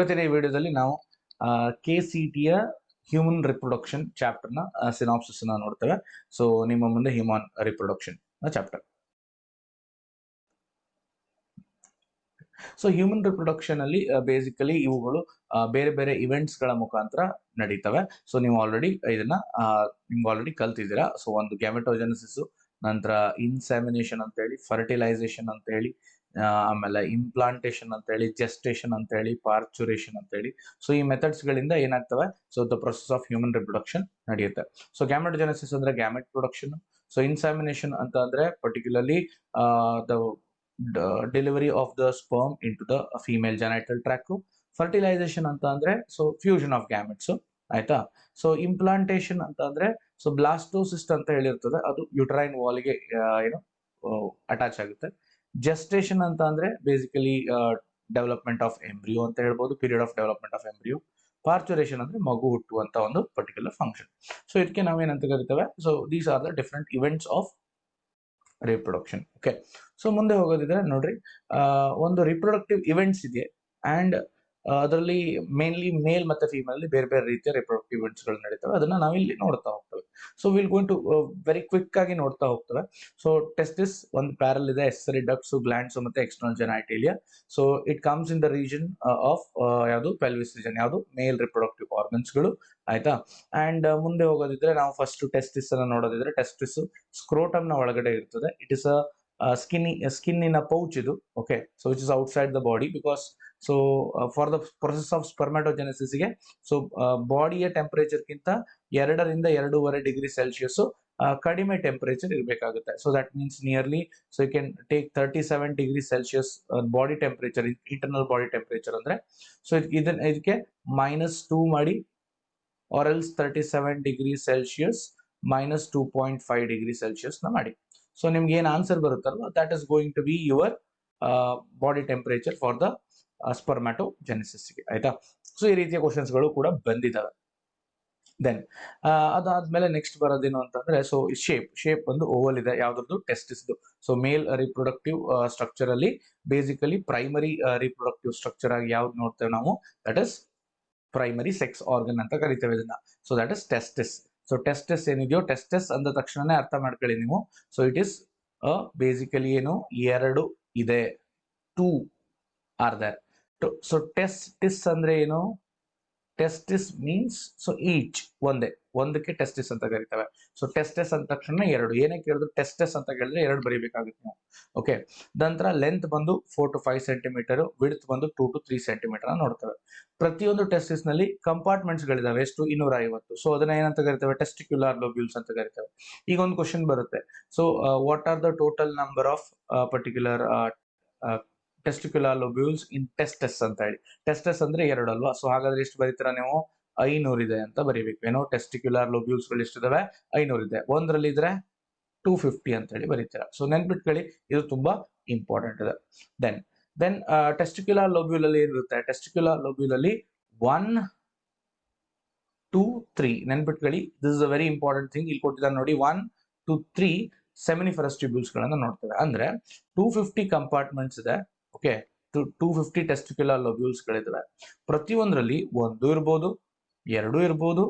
ಇವತ್ತಿನ ಈ ವಿಡಿಯೋದಲ್ಲಿ ನಾವು KCTಯ ಹ್ಯೂಮನ್ ರಿಪ್ರೊಡಕ್ಷನ್ ಚಾಪ್ಟರ್ನ ಸಿನಾಪ್ಸಿಸ್ ನೋಡ್ತೇವೆ. ಸೊ ನಿಮ್ಮ ಮುಂದೆ human reproduction chapter. So human reproduction ಅಲ್ಲಿ ಬೇಸಿಕಲಿ ಇವುಗಳು ಬೇರೆ ಬೇರೆ ಇವೆಂಟ್ಸ್ ಗಳ ಮುಖಾಂತರ ನಡೀತವೆ. ಸೊ ನೀವು ಆಲ್ರೆಡಿ ಇದನ್ನ ನಿಮ್ಗೆ ಆಲ್ರೆಡಿ ಕಲ್ತಿದ್ದೀರಾ. ಸೊ ಒಂದು ಗ್ಯಾಮೆಟೋಜೆನೆಸಿಸ್, ನಂತರ ಇನ್ಸೆಮಿನೇಷನ್ ಅಂತ ಹೇಳಿ, ಫರ್ಟಿಲೈಸೇಷನ್ ಅಂತ ಹೇಳಿ, ಆಮೇಲೆ ಇಂಪ್ಲಾಂಟೇಶನ್ ಅಂತ ಹೇಳಿ, ಜೆಸ್ಟೇಷನ್ ಅಂತ ಹೇಳಿ, ಪಾರ್ಚುರೇಷನ್ ಅಂತ ಹೇಳಿ. ಸೊ ಈ ಮೆಥಡ್ಸ್ ಗಳಿಂದ ಏನಾಗ್ತವೆ, so the process of human reproduction ನಡೆಯುತ್ತೆ. ಸೊ ಗ್ಯಾಮೆಟೋಜೆನೆಸಿಸ್ ಅಂದ್ರೆ ಗ್ಯಾಮೆಟ್ ಪ್ರೊಡಕ್ಷನ್. ಸೊ ಇನ್ಸೆಮಿನೇಷನ್ ಅಂತ ಅಂದ್ರೆ particularly the delivery of the sperm into the female genital tract. Fertilization ಅಂತ ಅಂದ್ರೆ ಸೊ ಫ್ಯೂಷನ್ ಆಫ್ ಗ್ಯಾಮೆಟ್ಸ್, ಆಯ್ತಾ. ಸೊ ಇಂಪ್ಲಾಂಟೇಶನ್ ಅಂತ ಅಂದ್ರೆ so blastocyst ಅಂತ ಹೇಳಿರ್ತದೆ, ಅದು ಯುಟ್ರೈನ್ ವಾಲ್ಗೆ ಏನು ಅಟ್ಯಾಚ್ ಆಗುತ್ತೆ. ಜೆಸ್ಟೇಷನ್ ಅಂತ ಅಂದ್ರೆ ಬೇಸಿಕಲಿ ಡೆವಲಪ್ಮೆಂಟ್ ಆಫ್ ಎಂಬ್ರಿಯೋ ಅಂತ ಹೇಳ್ಬೋದು, period of development of embryo. Parturition ಅಂದ್ರೆ ಮಗು ಹುಟ್ಟುವಂತ ಒಂದು ಪರ್ಟಿಕ್ಯುಲರ್ ಫಂಕ್ಷನ್. ಸೊ ಇದಕ್ಕೆ ನಾವೇನಂತ ಕರಿತೇವೆ, so these are the different events of reproduction. Okay, so ಮುಂದೆ ಹೋಗೋದಿದ್ರೆ ನೋಡ್ರಿ, ಒಂದು ರಿಪ್ರೊಡಕ್ಟಿವ್ ಇವೆಂಟ್ಸ್ ಇದೆ ಅಂಡ್ ಅದರಲ್ಲಿ ಮೇನ್ಲಿ ಮೇಲ್ ಮತ್ತೆ ಫೀಮೇಲ್ ಅಲ್ಲಿ ಬೇರೆ ಬೇರೆ ರೀತಿಯ ರಿಪ್ರೊಡಕ್ಟಿವ್ ಇವೆಂಟ್ಸ್ ಗಳು ನಡೀತವೆ. ಅದನ್ನ ನಾವಿಲ್ಲಿ ನೋಡ್ತಾ ಹೋಗ್ತೇವೆ. So will going to very quick ಆಗಿ ನೋಡ್ತಾ ಹೋಗ್ತೇವೆ. ಸೊ ಟೆಸ್ಟಿಸ್ ಒಂದು ಪ್ಯಾರಲ್ ಇದೆ, ಎಸ್ಸರಿ ಡಕ್ಟ್ಸ್, ಗ್ಲ್ಯಾಂಡ್ಸ್ ಮತ್ತೆ external genitalia. So it comes in the region of ಯಾವುದು ಪೆಲ್ವಿಸ್ ರೀಜನ್, ಯಾವುದು ಮೇಲ್ ರಿಪ್ರೊಡಕ್ಟಿವ್ ಆರ್ಗನ್ಸ್ ಗಳು, ಆಯ್ತಾ. ಅಂಡ್ ಮುಂದೆ ಹೋಗೋದಿದ್ರೆ ನಾವು ಫಸ್ಟ್ ಟೆಸ್ಟಿಸ್ ಅನ್ನ ನೋಡೋದಿದ್ರೆ, ಟೆಸ್ಟಿಸ್ ಸ್ಕ್ರೋಟಮ್ ನ ಒಳಗಡೆ ಇರ್ತದೆ. It is skin in a pouch ಇದು. Okay, so which is outside the body because so for the process of spermatogenesis ಗೆ ಸೊ ಬಾಡಿಯ ಟೆಂಪರೇಚರ್ ಗಿಂತ 2-2.5 ಡಿಗ್ರಿ ಸೆಲ್ಸಿಯಸ್ ಕಡಿಮೆ ಟೆಂಪರೇಚರ್ ಇರಬೇಕಾಗುತ್ತೆ. So that means nearly so you can take 37 degree Celsius body temperature, internal body temperature ಅಂದ್ರೆ. So ಇದಕ್ಕೆ -2 ಮಾಡಿ, or else 37 degree Celsius -2.5 degree Celsius ನ ಮಾಡಿ. ಸೊ ನಿಮ್ಗೆ ಏನ್ ಆನ್ಸರ್ ಬರುತ್ತಲ್ವ, that is going to be your body temperature for the spermatogenesis ಗೆ, ಆಯ್ತಾ. ಸೊ ಈ ರೀತಿಯ ಕ್ವಶನ್ಸ್ ಗಳು ಕೂಡ ಬಂದಿದ್ದಾವೆ. ದೆನ್ ಅದಾದ್ಮೇಲೆ ನೆಕ್ಸ್ಟ್ ಬರೋದೇನು ಅಂತಂದ್ರೆ, ಸೊ ಶೇಪ್ ಒಂದು ಓವಲ್ ಇದೆ, ಯಾವ್ದು testis. So male reproductive structure ಅಲ್ಲಿ ಬೇಸಿಕಲಿ ಪ್ರೈಮರಿ ರಿಪ್ರೊಡಕ್ಟಿವ್ ಸ್ಟ್ರಕ್ಚರ್ ಆಗಿ ಯಾವ್ದು ನೋಡ್ತೇವೆ ನಾವು, that is primary sex organ ಅಂತ ಕರಿತೇವೆ ಇದನ್ನ. So that is testis. So testis ಏನಿದೆಯೋ, ಟೆಸ್ಟಿಸ್ ಅಂದ ತಕ್ಷಣನೇ ಅರ್ಥ ಮಾಡ್ಕೊಳ್ಳಿ ನೀವು. ಸೊ ಇಟ್ ಇಸ್ ಬೇಸಿಕಲಿ ಏನು, 2 ಇದೆ, 2 ಆರ್ ದೇರ್. ಸೊ ಟೆಸ್ಟಿಸ್ ಅಂದ್ರೆ ಏನು, ಟೆಸ್ಟಿಸ್ ಮೀನ್ಸ್ ಸೊ ಈಚ್, ಒಂದಕ್ಕೆ ಟೆಸ್ಟಿಸ್ ಅಂತ ಕರಿತೇವೆ. ಸೊ ಟೆಸ್ಟಿಸ್ ಅಂದ ತಕ್ಷಣ 2, ಏನೇ ಕೇಳಿದ್ರು ಟೆಸ್ಟಿಸ್ ಅಂತ ಕೇಳಿದ್ರೆ 2 ಬರೀಬೇಕಾಗುತ್ತೆ ನೀವು. ಓಕೆ, ನಂತರ ಲೆಂತ್ ಬಂದು 4 to 5 ಸೆಂಟಿಮೀಟರ್, ವಿಡ್ತ್ ಬಂದು 2 to 3 ಸೆಂಟಿಮೀಟರ್ ನೋಡ್ತೇವೆ. ಪ್ರತಿಯೊಂದು ಟೆಸ್ಟಿಸ್ ನಲ್ಲಿ ಕಂಪಾರ್ಟ್ಮೆಂಟ್ಸ್ ಗಳಿದಾವೆ, ಎಷ್ಟು, 250. ಸೊ ಅದನ್ನ ಏನಂತ ಕರಿತೇವೆ, ಟೆಸ್ಟಿಕ್ಯುಲರ್ ಲೋಬ್ಯೂಲ್ಸ್ ಅಂತ ಕರಿತೇವೆ. ಈಗ ಒಂದು ಕ್ವಶನ್ ಬರುತ್ತೆ, so what are the total number of particular testicular lobules in testes ಅಂತ ಹೇಳಿ. ಟೆಸ್ಟಸ್ ಅಂದ್ರೆ 2 ಅಲ್ವಾ. ಸೊ ಹಾಗಾದ್ರೆ ಎಷ್ಟು ಬರೀತೀರಾ ನೀವು, 500 ಇದೆ ಅಂತ ಬರೀಬೇಕು. ಏನೋ ಟೆಸ್ಟಿಕ್ಯುಲರ್ ಲೋಬ್ಯೂಲ್ಸ್ ಗಳು ಎಷ್ಟಿದಾವೆ, 500 ಇದೆ. ಒಂದರಲ್ಲಿ ಇದ್ರೆ 250 ಅಂತ ಹೇಳಿ ಬರೀತೀರಾ. ಸೊ ನೆನ್ಪಿಟ್ಕೊಳ್ಳಿ, ಇದು ತುಂಬಾ ಇಂಪಾರ್ಟೆಂಟ್ ಇದೆ. ದೆನ್ ಟೆಸ್ಟಿಕ್ಯುಲರ್ ಲೋಬ್ಯೂಲ್ ಅಲ್ಲಿ ಏನಿರುತ್ತೆ, ಟೆಸ್ಟಿಕ್ಯುಲರ್ ಲೋಬ್ಯೂಲ್ ಅಲ್ಲಿ 1, 2, 3 ನೆನ್ಪಿಟ್ಕೊಳ್ಳಿ. This is a very important thing. ಇಲ್ಲಿ ಕೊಟ್ಟಿದ್ದಾರೆ ನೋಡಿ, 1, 2, 3 ಸೆಮಿನಿಫರಸ್ ಟ್ಯೂಬ್ಯೂಲ್ಸ್ ಗಳನ್ನ ನೋಡ್ತೇವೆ. ಅಂದ್ರೆ 250 ಕಂಪಾರ್ಟ್ಮೆಂಟ್ಸ್ ಇದೆ. ಓಕೆ, 250 ಟೆಸ್ಟಿಕ್ಯುಲರ್ ಲೋಬ್ಯೂಲ್ಸ್ ಗಳಿದಾವೆ. ಪ್ರತಿಯೊಂದರಲ್ಲಿ 1 ಇರ್ಬೋದು, 2 ಇರ್ಬೋದು,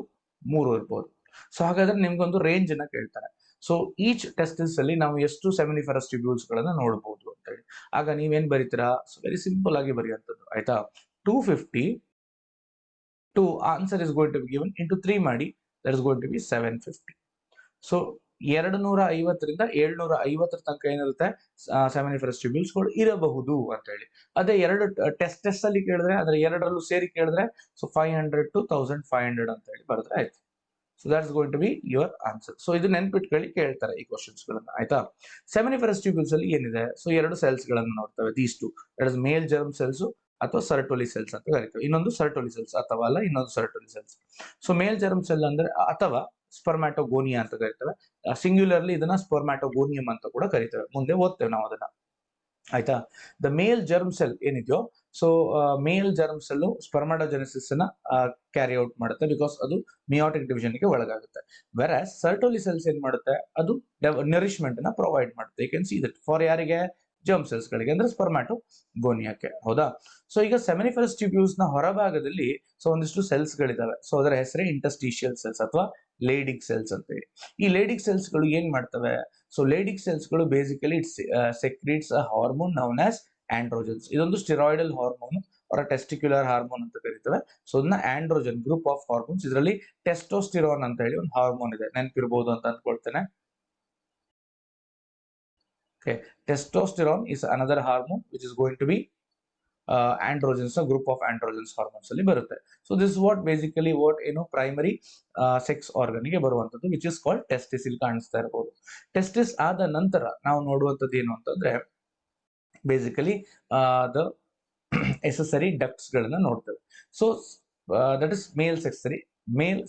3 ಇರ್ಬೋದು. ಸೊ ಹಾಗಾದ್ರೆ ನಿಮ್ಗೊಂದು ರೇಂಜ್ ಅನ್ನ ಕೇಳ್ತಾರೆ. ಸೊ ಈಚ್ ಟೆಸ್ಟಿಸ್ ಅಲ್ಲಿ ನಾವು ಎಷ್ಟು ಸೆಮಿನಿಫರಸ್ ಟ್ಯೂಬ್ಯೂಲ್ಸ್ ಗಳನ್ನ ನೋಡಬಹುದು ಅಂತ ಹೇಳಿ. ಆಗ ನೀವೇನ್ ಬರೀತೀರಾ, ವೆರಿ ಸಿಂಪಲ್ ಆಗಿ ಬರೆಯುವಂಥದ್ದು, ಆಯ್ತಾ. 250 to answer is going to be given into 3 ಮಾಡಿ, that is going to be 750. So 250ರಿಂದ 750 ತನಕ ಏನಿರುತ್ತೆ ಸೆಮಿನಿಫರಸ್ ಟ್ಯೂಬ್ಯೂಲ್ಸ್ ಗಳು ಇರಬಹುದು ಅಂತ ಹೇಳಿ. ಅದೇ 2 ಟೆಸ್ಟ್ ಅಲ್ಲಿ ಕೇಳಿದ್ರೆ, ಅಂದ್ರೆ 2ರಲ್ಲೂ ಸೇರಿ ಕೇಳಿದ್ರೆ, ಸೊ 500 to 1500 ಅಂತ ಹೇಳಿ ಬರೆದ್ರೆ ಆಯ್ತು. So that's going to be your answer. So ಇದು ನೆನ್ಪಿಟ್ಕೊಳ್ಳಿ, ಕೇಳ್ತಾರೆ ಈ ಕ್ವಶನ್ಸ್ ಗಳನ್ನ, ಆಯ್ತಾ. ಸೆಮಿನಿಫರಸ್ ಟ್ಯೂಬ್ಯೂಲ್ಸ್ ಅಲ್ಲಿ ಏನಿದೆ, ಸೊ 2 ಸೆಲ್ಸ್ ಗಳನ್ನ ನೋಡ್ತೇವೆ, these 2, that is mail germ cells ಅಥವಾ ಸರ್ಟೋಲಿ ಸೆಲ್ಸ್ ಅಂತ ಕರಿತೇವೆ. ಇನ್ನೊಂದು ಸರ್ಟೋಲಿ ಸೆಲ್ಸ್, ಅಥವಾ ಅಲ್ಲ, ಇನ್ನೊಂದು Sertoli cells. So male germ cell ಅಂದ್ರೆ, ಅಥವಾ ಸ್ಪರ್ಮ್ಯಾಟೋಗೋನಿಯಾ ಅಂತ ಕರಿತೇವೆ. ಸಿಂಗ್ಯುಲರ್ಲಿ ಇದನ್ನ ಸ್ಪರ್ಮ್ಯಾಟೋಗೋನಿಯಂ ಅಂತ ಕೂಡ ಕರಿತೇವೆ. ಮುಂದೆ ಓದ್ತೇವೆ ನಾವು ಅದನ್ನ, ಆಯ್ತಾ. ದ ಮೇಲ್ ಜರ್ಮ್ ಸೆಲ್ ಏನಿದೆಯೋ, so male germ cell spermatogenesis ನ ಕ್ಯಾರಿ ಔಟ್ ಮಾಡುತ್ತೆ, ಬಿಕಾಸ್ ಅದು ಮಿಯೋಟಿಕ್ ಡಿವಿಷನ್ ಗೆ ಒಳಗಾಗುತ್ತೆ. ವೆರಾಸ್ ಸರ್ಟೋಲಿ ಸೆಲ್ಸ್ ಏನ್ ಮಾಡುತ್ತೆ, ಅದು ನರಿಶ್ಮೆಂಟ್ ನ ಪ್ರೊವೈಡ್ ಮಾಡುತ್ತೆ. You can see that for ಯಾರಿಗೆ, ಜರ್ಮ್ ಸೆಲ್ಸ್ ಗಳಿಗೆ ಅಂದ್ರೆ ಸ್ಪರ್ಮ್ಯಾಟೋಗೋನಿಯಾಕ್ಕೆ. ಹೌದಾ? ಸೊ ಈಗ ಸೆಮಿನಿಫರಸ್ ಟ್ಯೂಬ್ಯೂಲ್ಸ್ ನ ಹೊರಭಾಗದಲ್ಲಿ ಸೊ ಒಂದಿಷ್ಟು ಸೆಲ್ಸ್ ಗಳಿದಾವೆ. ಸೊ ಅದರ ಹೆಸರೇ ಇಂಟರ್ಸ್ಟಿಷಿಯಲ್ ಸೆಲ್ಸ್ ಅಥವಾ ಲೇಡಿಕ್ ಸೆಲ್ಸ್ ಅಂತ ಹೇಳಿ. ಈ ಲೇಡಿಕ್ ಸೆಲ್ಸ್ ಗಳು ಏನ್ ಮಾಡ್ತವೆ? ಸೊ ಲೇಡಿಕ್ ಸೆಲ್ಸ್ ಗಳು ಬೇಸಿಕಲಿ ಸೆಕ್ರೀಟ್ಸ್ ಅ ಹಾರ್ಮೋನ್ ನೌನ್ ಆಸ್ ಆಂಡ್ರೋಜನ್ಸ್. ಇದೊಂದು ಸ್ಟಿರಾಯ್ಡಲ್ ಹಾರ್ಮೋನ್ ಅವರ ಟೆಸ್ಟಿಕ್ಯುಲರ್ ಹಾರ್ಮೋನ್ ಅಂತ ಕರೀತೇವೆ. ಸೊ ಅದನ್ನ ಆಂಡ್ರೋಜನ್ ಗ್ರೂಪ್ ಆಫ್ ಹಾರ್ಮೋನ್ಸ್. ಇದರಲ್ಲಿ ಟೆಸ್ಟೋಸ್ಟಿರಾನ್ ಅಂತ ಹೇಳಿ ಒಂದು ಹಾರ್ಮೋನ್ ಇದೆ, ನೆನಪಿರ್ಬೋದು ಅಂತ ಅಂದ್ಕೊಳ್ತೇನೆ. Okay, testosterone is another hormone which is going to be androgens, a group of androgens hormones ಅಲ್ಲಿ ಬರುತ್ತೆ. So this is what basically what primary sex organ ಗೆ ಬರುವಂತದ್ದು which is called testis. ಇಲ್ಲಿ ಕಾಣಿಸ್ತಾ ಇರಬಹುದು. ಟೆಸ್ಟಿಸ್ ಆದ ನಂತರ ನಾವು ನೋಡುವಂತದ್ದು ಏನು ಅಂತಂದ್ರೆ ಬೇಸಿಕಲಿ ದ ಎಸೆಸರಿ ಡಕ್ಟ್ಸ್ ಗಳನ್ನ ನೋಡ್ತೇವೆ. So that is male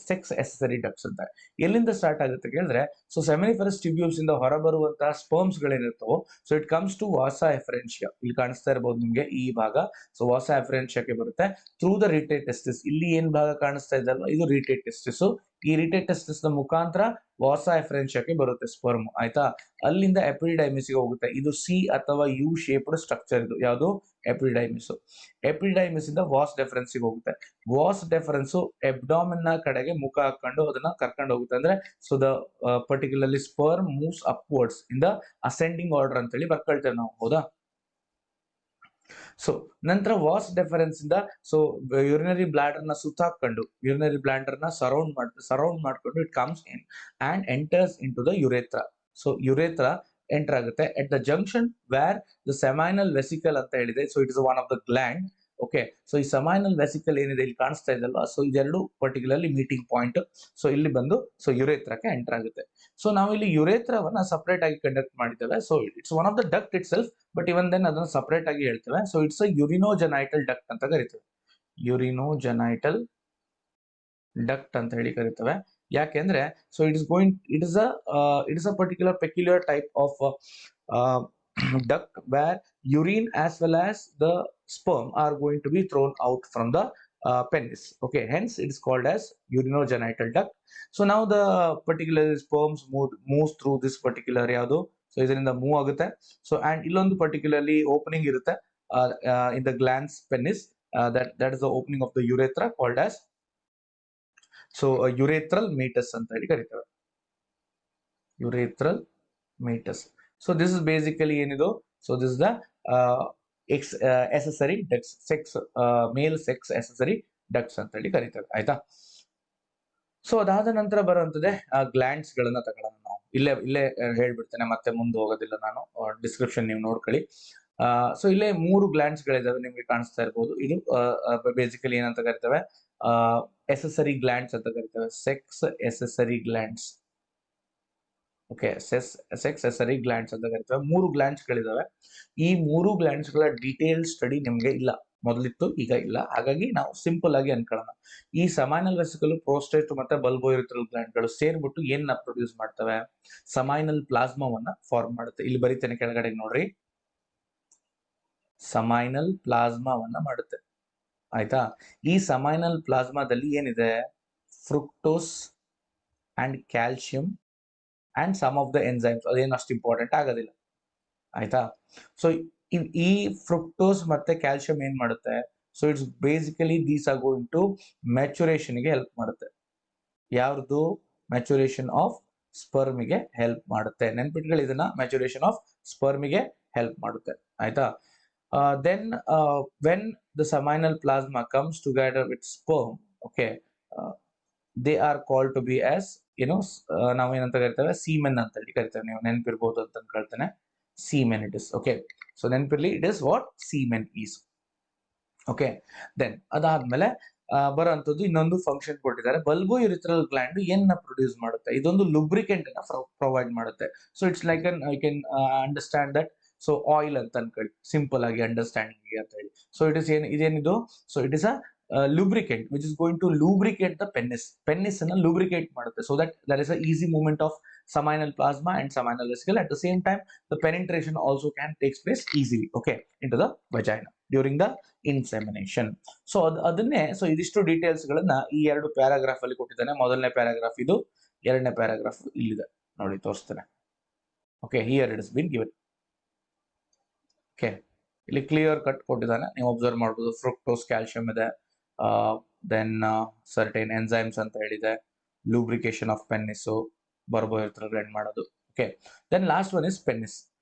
sex accessory ducts ಅಂತ. ಎಲ್ಲಿಂದ ಸ್ಟಾರ್ಟ್ ಆಗುತ್ತೆ ಕೇಳಿದ್ರೆ, ಸೊ ಸೆಮಿನಿಫರಸ್ ಟ್ಯೂಬ್ಯೂಲ್ಸ್ ಇಂದ ಹೊರಬರುವಂತಹ ಸ್ಪರ್ಮ್ಸ್ ಗಳೇನಿರ್ತವೋ so it comes to vasa efferentia. ಇಲ್ಲಿ ಕಾಣಿಸ್ತಾ ಇರಬಹುದು ನಿಮ್ಗೆ ಈ ಭಾಗ. ಸೊ ವಾಸಾ ಎಫರೆನ್ಷಿಯಾಕ್ಕೆ ಬರುತ್ತೆ ಥ್ರೂ ದ ರಿಟೇಟ್ ಟೆಸ್ಟಿಸ್. ಇಲ್ಲಿ ಏನ್ ಭಾಗ ಕಾಣಿಸ್ತಾ ಇದೆ ಅಲ್ವಾ, ಇದು ರಿಟೇಟ್ ಟೆಸ್ಟಿಸ್. ಈ ರಿಟೇಟ್ ಟೆಸ್ಟಿಸ್ ನ ಮುಖಾಂತರ ವಾಸಾ ಎಫರೆನ್ಷಿಯಾಕ್ಕೆ ಬರುತ್ತೆ ಸ್ಪರ್ಮ್. ಆಯ್ತಾ? ಅಲ್ಲಿಂದ ಎಪಿಡೈಮಿಸ್ ಗೆ ಹೋಗುತ್ತೆ. ಇದು ಸಿ ಅಥವಾ ಯು ಶೇಪ್ಡ್ ಸ್ಟ್ರಕ್ಚರ್. ಇದು ಯಾವುದು? ಎಪಿಡೈಮಿಸ್. ಎಪಿಡೈಮಿಸ್ ಇಂದ ವಾಸ್ ಡೆಫರೆನ್ಸ್ ಗೆ ಹೋಗುತ್ತೆ. ವಾಸ್ ಡೆಫರೆನ್ಸ್ ಎಬ್ಡಾಮಿನ್ ನ ಕಡೆಗೆ ಮುಖ ಹಾಕೊಂಡು ಅದನ್ನ ಕರ್ಕೊಂಡು ಹೋಗುತ್ತೆ. ಅಂದ್ರೆ so the particularly sperm moves upwards in the ascending order ಅಂತ ಹೇಳಿ ಬರ್ಕೊಳ್ತೇವೆ ನಾವು. ಹೌದಾ? ಸೊ ನಂತರ ವಾಸ್ ಡೆಫರೆನ್ಸ್ ಇಂದ ಸೊ ಯುರಿನರಿ ಬ್ಲಾಡರ್ ನ ಸುತ್ತಾಕೊಂಡು ಯುರಿನರಿ ಬ್ಲಾಡರ್ ನ ಸರೌಂಡ್ ಮಾಡ್ಕೊಂಡು it comes in and enters into the urethra. So urethra enter ಆಗುತ್ತೆ at the junction where the seminal vesicle ಅಂತ ಹೇಳಿದೆ. So it is one of the gland. Okay, so ಈ seminal vesicle ಏನಿದೆ ಇಲ್ಲಿ ಕಾಣಿಸ್ತಾ ಇದೆ ಅಲ್ವಾ, ಸೊ ಇದೆರಡು ಪರ್ಟಿಕ್ಯುಲರ್ಲಿ ಮೀಟಿಂಗ್ ಪಾಯಿಂಟ್. ಸೊ ಇಲ್ಲಿ ಬಂದು ಸೊ ಯುರೇತ್ರಕ್ಕೆ ಎಂಟರ್ ಆಗುತ್ತೆ. ಸೊ ನಾವು ಇಲ್ಲಿ ಯುರೇತ್ರವನ್ನ ಸಪರೇಟ್ ಆಗಿ ಕಂಡಕ್ಟ್ ಮಾಡಿದ್ದೇವೆ. So it's one of the duct itself, but even then ಅದನ್ನ ಸಪರೇಟ್ ಆಗಿ ಹೇಳ್ತೇವೆ. So it's a urinogenital duct ಅಂತ ಕರಿತೇವೆ. ಯುರಿನೋಜೆನೈಟಲ್ ಡಕ್ಟ್ ಅಂತ ಹೇಳಿ ಕರಿತೇವೆ. ಯಾಕೆಂದ್ರೆ so it is a particular peculiar type of duct where urine as well as the sperm are going to be thrown out from the penis. Okay, hence it is called as urinogenital duct. So now the particular sperms moves through this particular yadu. So ಇದರಿಂದ move ಆಗುತ್ತೆ. So and ಇಲ್ಲೊಂದು particularly opening ಇರುತ್ತೆ in the glans penis. That is the opening of the urethra called as so urethral meatus ಅಂತ ಹೇಳಿ ಕರೀತೇವೆ. urethral meatus. So this is basically ಏನಿದು, so this is the accessory ducts, male sex accessory ducts ಅಂತ ಹೇಳಿ ಕರೀತೇವೆ. ಆಯ್ತಾ? So ಅದಾದ ನಂತರ ಬರುವಂತದ್ದೇ glands ಗಳನ್ನ ತಗೊಳ್ಳೋಣ ನಾವು. ಇಲ್ಲೇ ಹೇಳ್ಬಿಡ್ತೇನೆ, ಮತ್ತೆ ಮುಂದೆ ಹೋಗೋದಿಲ್ಲ ನಾನು. ಡಿಸ್ಕ್ರಿಪ್ಷನ್ ನೀವು ನೋಡ್ಕೊಳ್ಳಿ. ಸೊ ಇಲ್ಲೇ 3 ಗ್ಲ್ಯಾಂಡ್ಸ್ ಗಳಿದಾವೆ, ನಿಮ್ಗೆ ಕಾಣಿಸ್ತಾ ಇರಬಹುದು. ಇದು ಬೇಸಿಕಲಿ ಏನಂತ ಕರಿತೇವೆ, ಎಸೆಸರಿ ಗ್ಲ್ಯಾಂಡ್ಸ್ ಅಂತ ಕರಿತೇವೆ. Sex accessory glands. Okay, sex accessory glands ಅಂತ ಕರಿತೇವೆ. 3 ಗ್ಲ್ಯಾಂಡ್ಸ್ ಗಳಿದಾವೆ. ಈ 3 ಗ್ಲ್ಯಾಂಡ್ಸ್ ಗಳ ಡೀಟೇಲ್ ಸ್ಟಡಿ ನಿಮ್ಗೆ ಇಲ್ಲ, ಮೊದಲಿತ್ತು, ಈಗ ಇಲ್ಲ. ಹಾಗಾಗಿ ನಾವು ಸಿಂಪಲ್ ಆಗಿ ಅನ್ಕೊಳ್ಳೋಣ. ಈ ಸೆಮೈನಲ್ ವೆಸಿಕಲ್, ಪ್ರೋಸ್ಟೇಟ್ ಮತ್ತೆ ಬಲ್ಬೋಯುರಿಥ್ರಲ್ ಗ್ಲ್ಯಾಂಡ್ ಗಳು ಸೇರ್ಬಿಟ್ಟು ಏನ್ನ ಪ್ರೊಡ್ಯೂಸ್ ಮಾಡ್ತವೆ? ಸೆಮೈನಲ್ ಪ್ಲಾಸ್ಮಾವನ್ನ ಫಾರ್ಮ್ ಮಾಡುತ್ತೆ. ಇಲ್ಲಿ ಬರೀತೇನೆ ಕೆಳಗಡೆ ನೋಡ್ರಿ, ಸೆಮೈನಲ್ ಪ್ಲಾಸ್ಮಾವನ್ನ ಮಾಡುತ್ತೆ. ಆಯ್ತಾ? ಈ ಸೆಮೈನಲ್ ಪ್ಲಾಸ್ಮಾದಲ್ಲಿ ಏನಿದೆ? Fructose and calcium and some of the enzymes. ಅದೇನು ಅಷ್ಟು ಇಂಪಾರ್ಟೆಂಟ್ ಆಗೋದಿಲ್ಲ. ಆಯ್ತಾ? ಸೊ ಈ ಫ್ರುಕ್ಟೋಸ್ ಮತ್ತೆ ಕ್ಯಾಲ್ಸಿಯಂ ಏನ್ ಮಾಡುತ್ತೆ? So it's basically these are going to maturation ಗೆ ಹೆಲ್ಪ್ ಮಾಡುತ್ತೆ. ಯಾವ್ದು? ಮ್ಯಾಚುರೇಷನ್ ಆಫ್ ಸ್ಪರ್ಮಿಗೆ ಹೆಲ್ಪ್ ಮಾಡುತ್ತೆ. ನೆನ್ಪಿಟ್ಕೊಳ್ಳಿ ಇದನ್ನ, ಮ್ಯಾಚುರೇಷನ್ ಆಫ್ ಸ್ಪರ್ಮಿಗೆ ಹೆಲ್ಪ್ ಮಾಡುತ್ತೆ. ಆಯ್ತಾ? Then when the seminal plasma comes together with sperm, okay, they are called to be as ನಾವು ಏನಂತ ಕರಿತೇವೆ? ಸೀಮೆನ್ ಅಂತ ಹೇಳಿ ಕರಿತೇವೆ. ನೀವು ನೆನಪಿರ್ಬೋದು ಅಂತ ಅನ್ಕೊಳ್ತೇನೆ. Semen it is. Okay, so ನೆನಪಿರ್ಲಿ, it is what semen is. Okay, then ಅದಾದ್ಮೇಲೆ ಬರುವಂತದ್ದು ಇನ್ನೊಂದು ಫಂಕ್ಷನ್ ಕೊಟ್ಟಿದ್ದಾರೆ. ಬಲ್ಬೋಯುರಿಥ್ರಲ್ ಗ್ಲ್ಯಾಂಡ್ ಏನ್ನ ಪ್ರೊಡ್ಯೂಸ್ ಮಾಡುತ್ತೆ? ಇದೊಂದು ಲುಬ್ರಿಕೆಂಟ್ ಅನ್ನ ಪ್ರೊವೈಡ್ ಮಾಡುತ್ತೆ. So it's like I can understand that. So oil ಅಂತ ಅನ್ಕೊಳ್ಳಿ, ಸಿಂಪಲ್ ಆಗಿ ಅಂಡರ್ಸ್ಟ್ಯಾಂಡಿಂಗ್ ಅಂತ ಹೇಳಿ. ಸೊ ಇದೇನಿದು? So it is a lubricant which is going to lubricate the penis ಅನ್ನ lubricate ಮಾಡುತ್ತೆ, so that there is a easy movement of seminal plasma and seminal vesicle. At the same time, the penetration also can take place easily, okay, into the vagina during the insemination. So ಅದನ್ನೇ, so ಇದಿಷ್ಟು details ಗಳನ್ನ ಈ 2 paragraph ಅಲ್ಲಿ ಕೊಟ್ಟಿದ್ದಾನೆ. ಮೊದಲನೇ paragraph ಇದು, ಎರಡನೇ paragraph ಇಲ್ಲಿದೆ ನೋಡಿ, ತೋರಿಸ್ತೇನೆ. Okay, here it is been given. Okay, ಇಲ್ಲಿ ಕ್ಲಿಯರ್ ಕಟ್ ಕೊಟ್ಟಿದ್ದಾನೆ, ನೀವು ಅಬ್ಸರ್ವ್ ಮಾಡ್ಬೋದು. ಫ್ರುಕ್ಟೋಸ್, ಕ್ಯಾಲ್ಸಿಯಂ ಇದೆ, ದೆನ್ ಸರ್ಟೈನ್ ಎನ್ಸೈಮ್ಸ್ ಅಂತ ಹೇಳಿದೆ, ಲೂಬ್ರಿಕೇಶನ್ ಆಫ್ ಪೆನ್ನಿಸು, ಗ್ರೈಂಡ್ ಮಾಡೋದು. Okay, then last one is penis,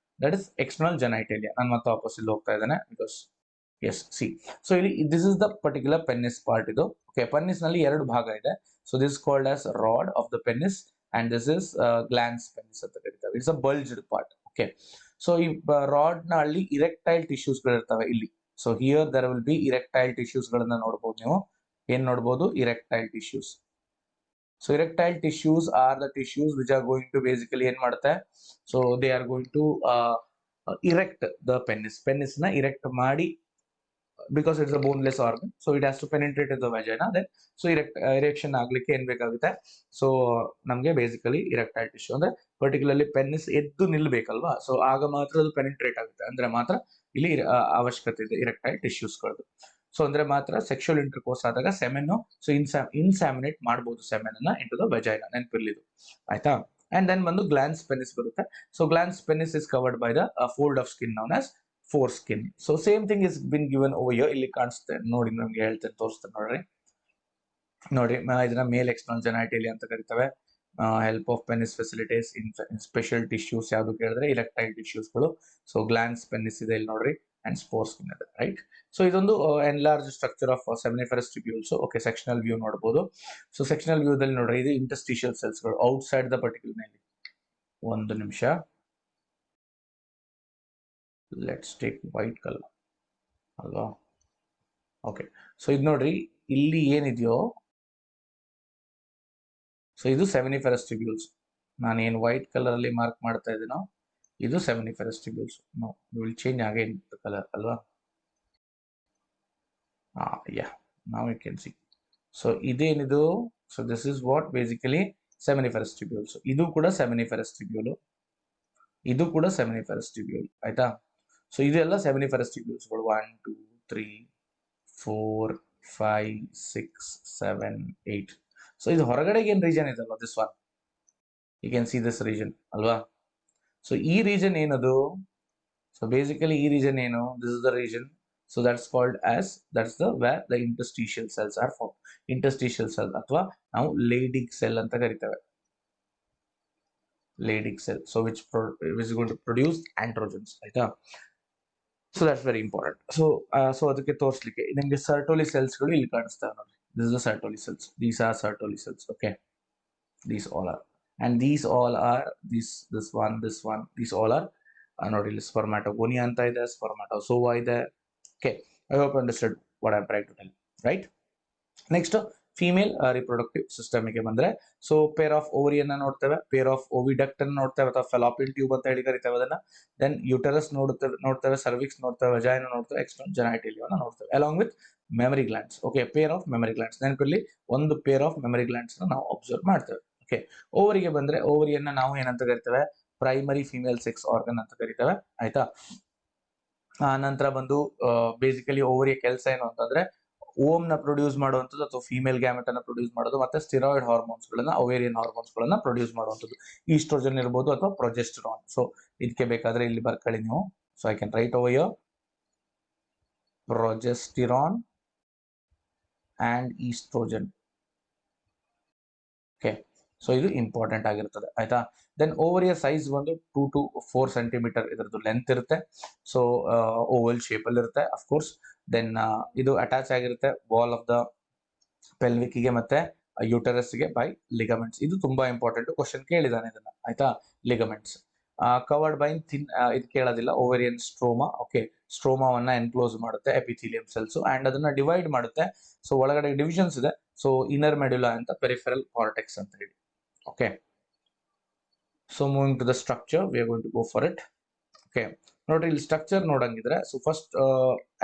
that is external genitalia. ನಾನು ಮತ್ತೆ ಆಪೋಸಿಟ್ ಹೋಗ್ತಾ ಇದ್ದೇನೆ ಬಿಕಾಸ್ ಎಸ್ ಸಿ. ಸೊ ಇಲ್ಲಿ this is the particular penis part ಇದು. ಓಕೆ, ಪೆನ್ನಿಸ್ ನಲ್ಲಿ ಎರಡು ಭಾಗ ಇದೆ. So this called as rod of the penis and this is glans penis ಅಂತ ಕರೀತಾರೆ. It's a bulged part. Okay, so ಈ rod ನಲ್ಲಿ ಇರೆಕ್ಟೈಲ್ ಟಿಶ್ಯೂಸ್ ಗಳು ಇರ್ತವೆ ಇಲ್ಲಿ. So here there will be erectile tissues ಗಳನ್ನ ನೋಡಬಹುದು ನೀವು. ಏನ್ ನೋಡಬಹುದು? Erectile tissues. So erectile tissues are the tissues which are going to basically ಏನ್ ಮಾಡುತ್ತೆ? So they are going to erect the penis. Penis ನ ಇರೆಕ್ಟ್ ಮಾಡಿ, because it's a boneless organ, so it has to penetrate the vagina. Then so erection ಆಗ್ಲಿಕ್ಕೆ ಏನ್ ಬೇಕಾಗುತ್ತೆ? So ನಮ್ಗೆ basically erectile tissue ಅಂದ್ರೆ particularly penis ಎದ್ದು ನಿಲ್ಬೇಕಲ್ವಾ, so ಆಗ ಮಾತ್ರ ಅದು ಪೆನಿಟ್ರೇಟ್ ಆಗುತ್ತೆ, ಅಂದ್ರೆ ಮಾತ್ರ ಇಲ್ಲಿ ಅವಶ್ಯಕತೆ ಇದೆ ಇರೆಕ್ಟೈಲ್ ಟಿಶ್ಯೂಸ್ಗಳದ್ದು. ಸೊ ಅಂದ್ರೆ ಮಾತ್ರ ಸೆಕ್ಷುವಲ್ ಇಂಟರ್ಕೋರ್ಸ್ ಆದಾಗ ಸೆಮೆನ್ ಸೊ ಇನ್ಸಾಮಿನೇಟ್ ಮಾಡಬಹುದು ಸೆಮೆನ್ ಅನ್ನ ಇಂಟು ದ ವೆಜೈನಾ, ನೆನಪಿರ್ಲಿದು ಆಯ್ತಾ. ಅಂಡ್ ದೆನ್ ಬಂದು ಗ್ಲಾನ್ಸ್ ಪೆನಿಸ್ ಬರುತ್ತೆ. So glans penis is covered by the fold of skin known as four skin. So same thing is been given over here. ಇಲ್ಲಿ ಕಾಣಿಸುತ್ತೆ ನೋಡಿ, ನಮ್ಗೆ ಹೇಳ್ತೇನೆ, ತೋರಿಸ್ತೇನೆ ನೋಡ್ರಿ ಇದನ್ನ ಮೇಲ್ ಎಕ್ಸ್ಟರ್ನಲ್ ಜೆನೈಟೇಲಿಯಾ ಅಂತ ಕರಿತವೆ. Help of penis facilities in special tissues ಯಾವ್ದು ಕೇಳಿದ್ರೆ ಇರೆಕ್ಟೈಲ್ ಟಿಶ್ಯೂಸ್ಗಳು. ಸೊ ಗ್ಲಾನ್ಸ್ ಪೆನಿಸ್ ಇದೆ ಇಲ್ಲಿ ನೋಡ್ರಿ, ಅಂಡ್ ಸ್ಪೋರ್ ಸ್ಕಿನ್ ಇದೆ, ರೈಟ್. ಸೊ ಇದೊಂದು enlarge structure of seminiferous tubules. Okay, sectional view ನೋಡಬಹುದು. ಸೊ ಸೆಕ್ಷನಲ್ ವ್ಯೂ ದಲ್ಲಿ ನೋಡ್ರಿ, ಇದು ಇಂಟರ್ಸ್ಟಿಷಿಯಲ್ ಸೆಲ್ಸ್ ಗಳು ಔಟ್ಸೈಡ್ ದ ಪರ್ಟಿಕ್ಯುಲರ್. ಒಂದು ನಿಮಿಷ, ಲೆಟ್ಸ್ ಟೇಕ್ ವೈಟ್ ಕಲರ್ ಅಲ್ವಾ. ಓಕೆ, ಸೊ ಇದು ನೋಡ್ರಿ, ಇಲ್ಲಿ ಏನಿದೆಯೋ, ಸೊ ಇದು ಸೆಮಿನಿಫೆರಸ್ ಟ್ಯೂಬ್ಯೂಲ್ಸ್. ನಾನು ಏನು ವೈಟ್ ಕಲರ್ ಅಲ್ಲಿ ಮಾರ್ಕ್ ಮಾಡ್ತಾ ಇದ್ದೀನೋ ಇದು seminiferous tubules. No, will change again the colour ಅಲ್ವಾ. Yeah, now you can see. So ಇದೇನಿದು? So this is what basically seminiferous tubules. ಇದು ಕೂಡ ಸೆಮಿನಿಫೆರಸ್ ಟ್ಯೂಬ್ಯೂಲ್, ಇದು ಕೂಡ ಸೆಮಿನಿಫೆರಸ್ ಟ್ಯೂಬ್ಯೂಲ್, ಆಯ್ತಾ. ಸೊ ಇದೆಲ್ಲ ಸೆಮಿನಿಫೆರಸ್ ಟ್ಯೂಬ್ಯೂಲ್ಸ್ಗಳು. 1 2 3 4 5 6 7 8. ಸೊ ಇದು ಹೊರಗಡೆಗೆ ಏನ್ ರೀಜನ್ ಇದಲ್ವಾ, this one you can see this region ಅಲ್ವಾ. ಸೊ ಈ ರೀಜನ್ ಏನದು? ಸೊ ಬೇಸಿಕಲಿ ಈ ರೀಜನ್ ಏನು? This is the region. So that's called as, that's the where the interstitial cells are form. Interstitial cell ಅಥವಾ ನಾವು Leydig cell ಅಂತ ಕರಿತೇವೆ, Leydig cell. So which is going to produce androgens, ಆಯ್ತಾ. So that's very important. So ಅದಕ್ಕೆ ತೋರಿಸ್ಲಿಕ್ಕೆ ನಿಮಗೆ Sertoli cells ಗಳು ಇಲ್ಲಿ ಕಾಣಿಸ್ತವೆ ನೋಡಿ. This is the Sertoli cells, these are Sertoli cells. Okay, these all are, and these all are this one, these all are ನೋಡಿ, ಇಲ್ಲಿ ಸ್ಪರ್ಮ್ಯಾಟೋಗೋನಿಯಾ ಅಂತ ಇದೆ, ಸ್ಪರ್ಮ್ಯಾಟೋಸೋವಾ ಇದೆ. Okay, I hope understood what I am trying to tell, right. Next female reproductive system ಗೆ ಬಂದ್ರೆ, so pair of ಓವರಿಯನ್ನ ನೋಡ್ತೇವೆ, pair of ಓವಿಡಕ್ಟ್ ಅನ್ನು ನೋಡ್ತೇವೆ ಅಥವಾ ಫೆಲಾಪಿಯನ್ ಟ್ಯೂಬ್ ಅಂತ ಹೇಳಿ ಕರಿತೇವೆ ಅದನ್ನ. ದೆನ್ ಯೂಟರಸ್ ನೋಡ್ತೇವೆ, ಸರ್ವಿಕ್ಸ್ ನೋಡ್ತೇವೆ, ವಜೈನಾ ನೋಡ್ತೇವೆ, ಎಕ್ಸ್ಟರ್ನಲ್ ಜೆನೈಟೇಲಿಯಾನ ನೋಡ್ತೇವೆ, along with mammary glands. Okay, pair of mammary glands, ನೆನಪಿರ್ಲಿ, ಒಂದು ಪೇರ್ ಆಫ್ ಮೆಮರಿ ಗ್ಲ್ಯಾಂಡ್ಸ್ ನಾವು ಅಬ್ಸರ್ವ್ ಮಾಡ್ತೇವೆ. ಓಕೆ, ಓವರಿಗೆ ಬಂದ್ರೆ, ಓವರಿಯನ್ನ ನಾವು ಏನಂತ ಕರಿತೇವೆ? ಪ್ರೈಮರಿ ಫಿಮೇಲ್ ಸೆಕ್ಸ್ ಆರ್ಗನ್ ಅಂತ ಕರಿತೇವೆ, ಆಯ್ತಾ. ನಂತರ ಬಂದು ಬೇಸಿಕಲಿ ಓವರಿಯ ಕೆಲಸ ಏನು ಅಂತಂದ್ರೆ, ಓಮ್ ನ ಪ್ರೊಡ್ಯೂಸ್ ಮಾಡುವಂಥದ್ದು ಅಥವಾ ಫಿಮೇಲ್ ಗ್ಯಾಮೆಟ್ ಅನ್ನ ಪ್ರೊಡ್ಯೂಸ್ ಮಾಡೋದು, ಮತ್ತೆ ಸ್ಟಿರಾಯ್ಡ್ ಹಾರ್ಮೋನ್ಸ್ ಗಳನ್ನ, ಓವೇರಿಯನ್ ಹಾರ್ಮೋನ್ಸ್ ಗಳನ್ನ ಪ್ರೊಡ್ಯೂಸ್ ಮಾಡುವಂಥದ್ದು. ಈಸ್ಟ್ರೋಜನ್ ಇರ್ಬೋದು ಅಥವಾ ಪ್ರೊಜೆಸ್ಟರಾನ್. ಸೊ ಇದಕ್ಕೆ ಬೇಕಾದ್ರೆ ಇಲ್ಲಿ ಬರ್ಕೊಳ್ಳಿ ನೀವು. So I can write over here progesterone and oestrogen. Okay, so ಇದು ಇಂಪಾರ್ಟೆಂಟ್ ಆಗಿರ್ತದೆ, ಆಯ್ತಾ. ದೆನ್ ಓವರಿಯ ಸೈಜ್ ಒಂದು 2 to 4 ಸೆಂಟಿಮೀಟರ್ ಇದರದ್ದು ಲೆಂತ್ ಇರುತ್ತೆ. ಸೊ ಓವಲ್ ಶೇಪ್ ಅಲ್ಲಿ ಇರುತ್ತೆ, ಅಫ್ಕೋರ್ಸ್. ದೆನ್ ಇದು ಅಟ್ಯಾಚ್ ಆಗಿರುತ್ತೆ ವಾಲ್ ಆಫ್ ದ ಪೆಲ್ವಿಕ್ ಗೆ ಮತ್ತೆ ಯೂಟರಸ್ ಗೆ ಬೈ ಲಿಗಮೆಂಟ್ಸ್. ಇದು ತುಂಬಾ ಇಂಪಾರ್ಟೆಂಟ್, ಕ್ವಶನ್ ಕೇಳಿದಾನೆ ಇದನ್ನ, ಆಯ್ತಾ. ಲಿಗಮೆಂಟ್ಸ್ ಕವರ್ಡ್ ಬೈ ಥಿನ್, ಇದು ಕೇಳೋದಿಲ್ಲ, ಓವೇರಿಯನ್ ಸ್ಟ್ರೋಮಾ. ಓಕೆ, ಸ್ಟ್ರೋಮಾವನ್ನ ಎನ್ಕ್ಲೋಸ್ ಮಾಡುತ್ತೆ ಎಪಿಥೀಲಿಯಂ ಸೆಲ್ಸ್, ಅಂಡ್ ಅದನ್ನ ಡಿವೈಡ್ ಮಾಡುತ್ತೆ. ಸೊ ಒಳಗಡೆ ಡಿವಿಷನ್ಸ್ ಇದೆ. ಸೊ ಇನ್ನರ್ ಮೆಡುಲಾ ಅಂತ, ಪೆರಿಫೆರಲ್ ಕಾರ್ಟೆಕ್ಸ್ ಅಂತ ಹೇಳಿ. Okay, so moving to the structure, we are going to go for it. Okay, ನೋಡ್ರಿ, ಇಲ್ಲಿ ಸ್ಟ್ರಕ್ಚರ್ ನೋಡಂಗಿದ್ರೆ, so first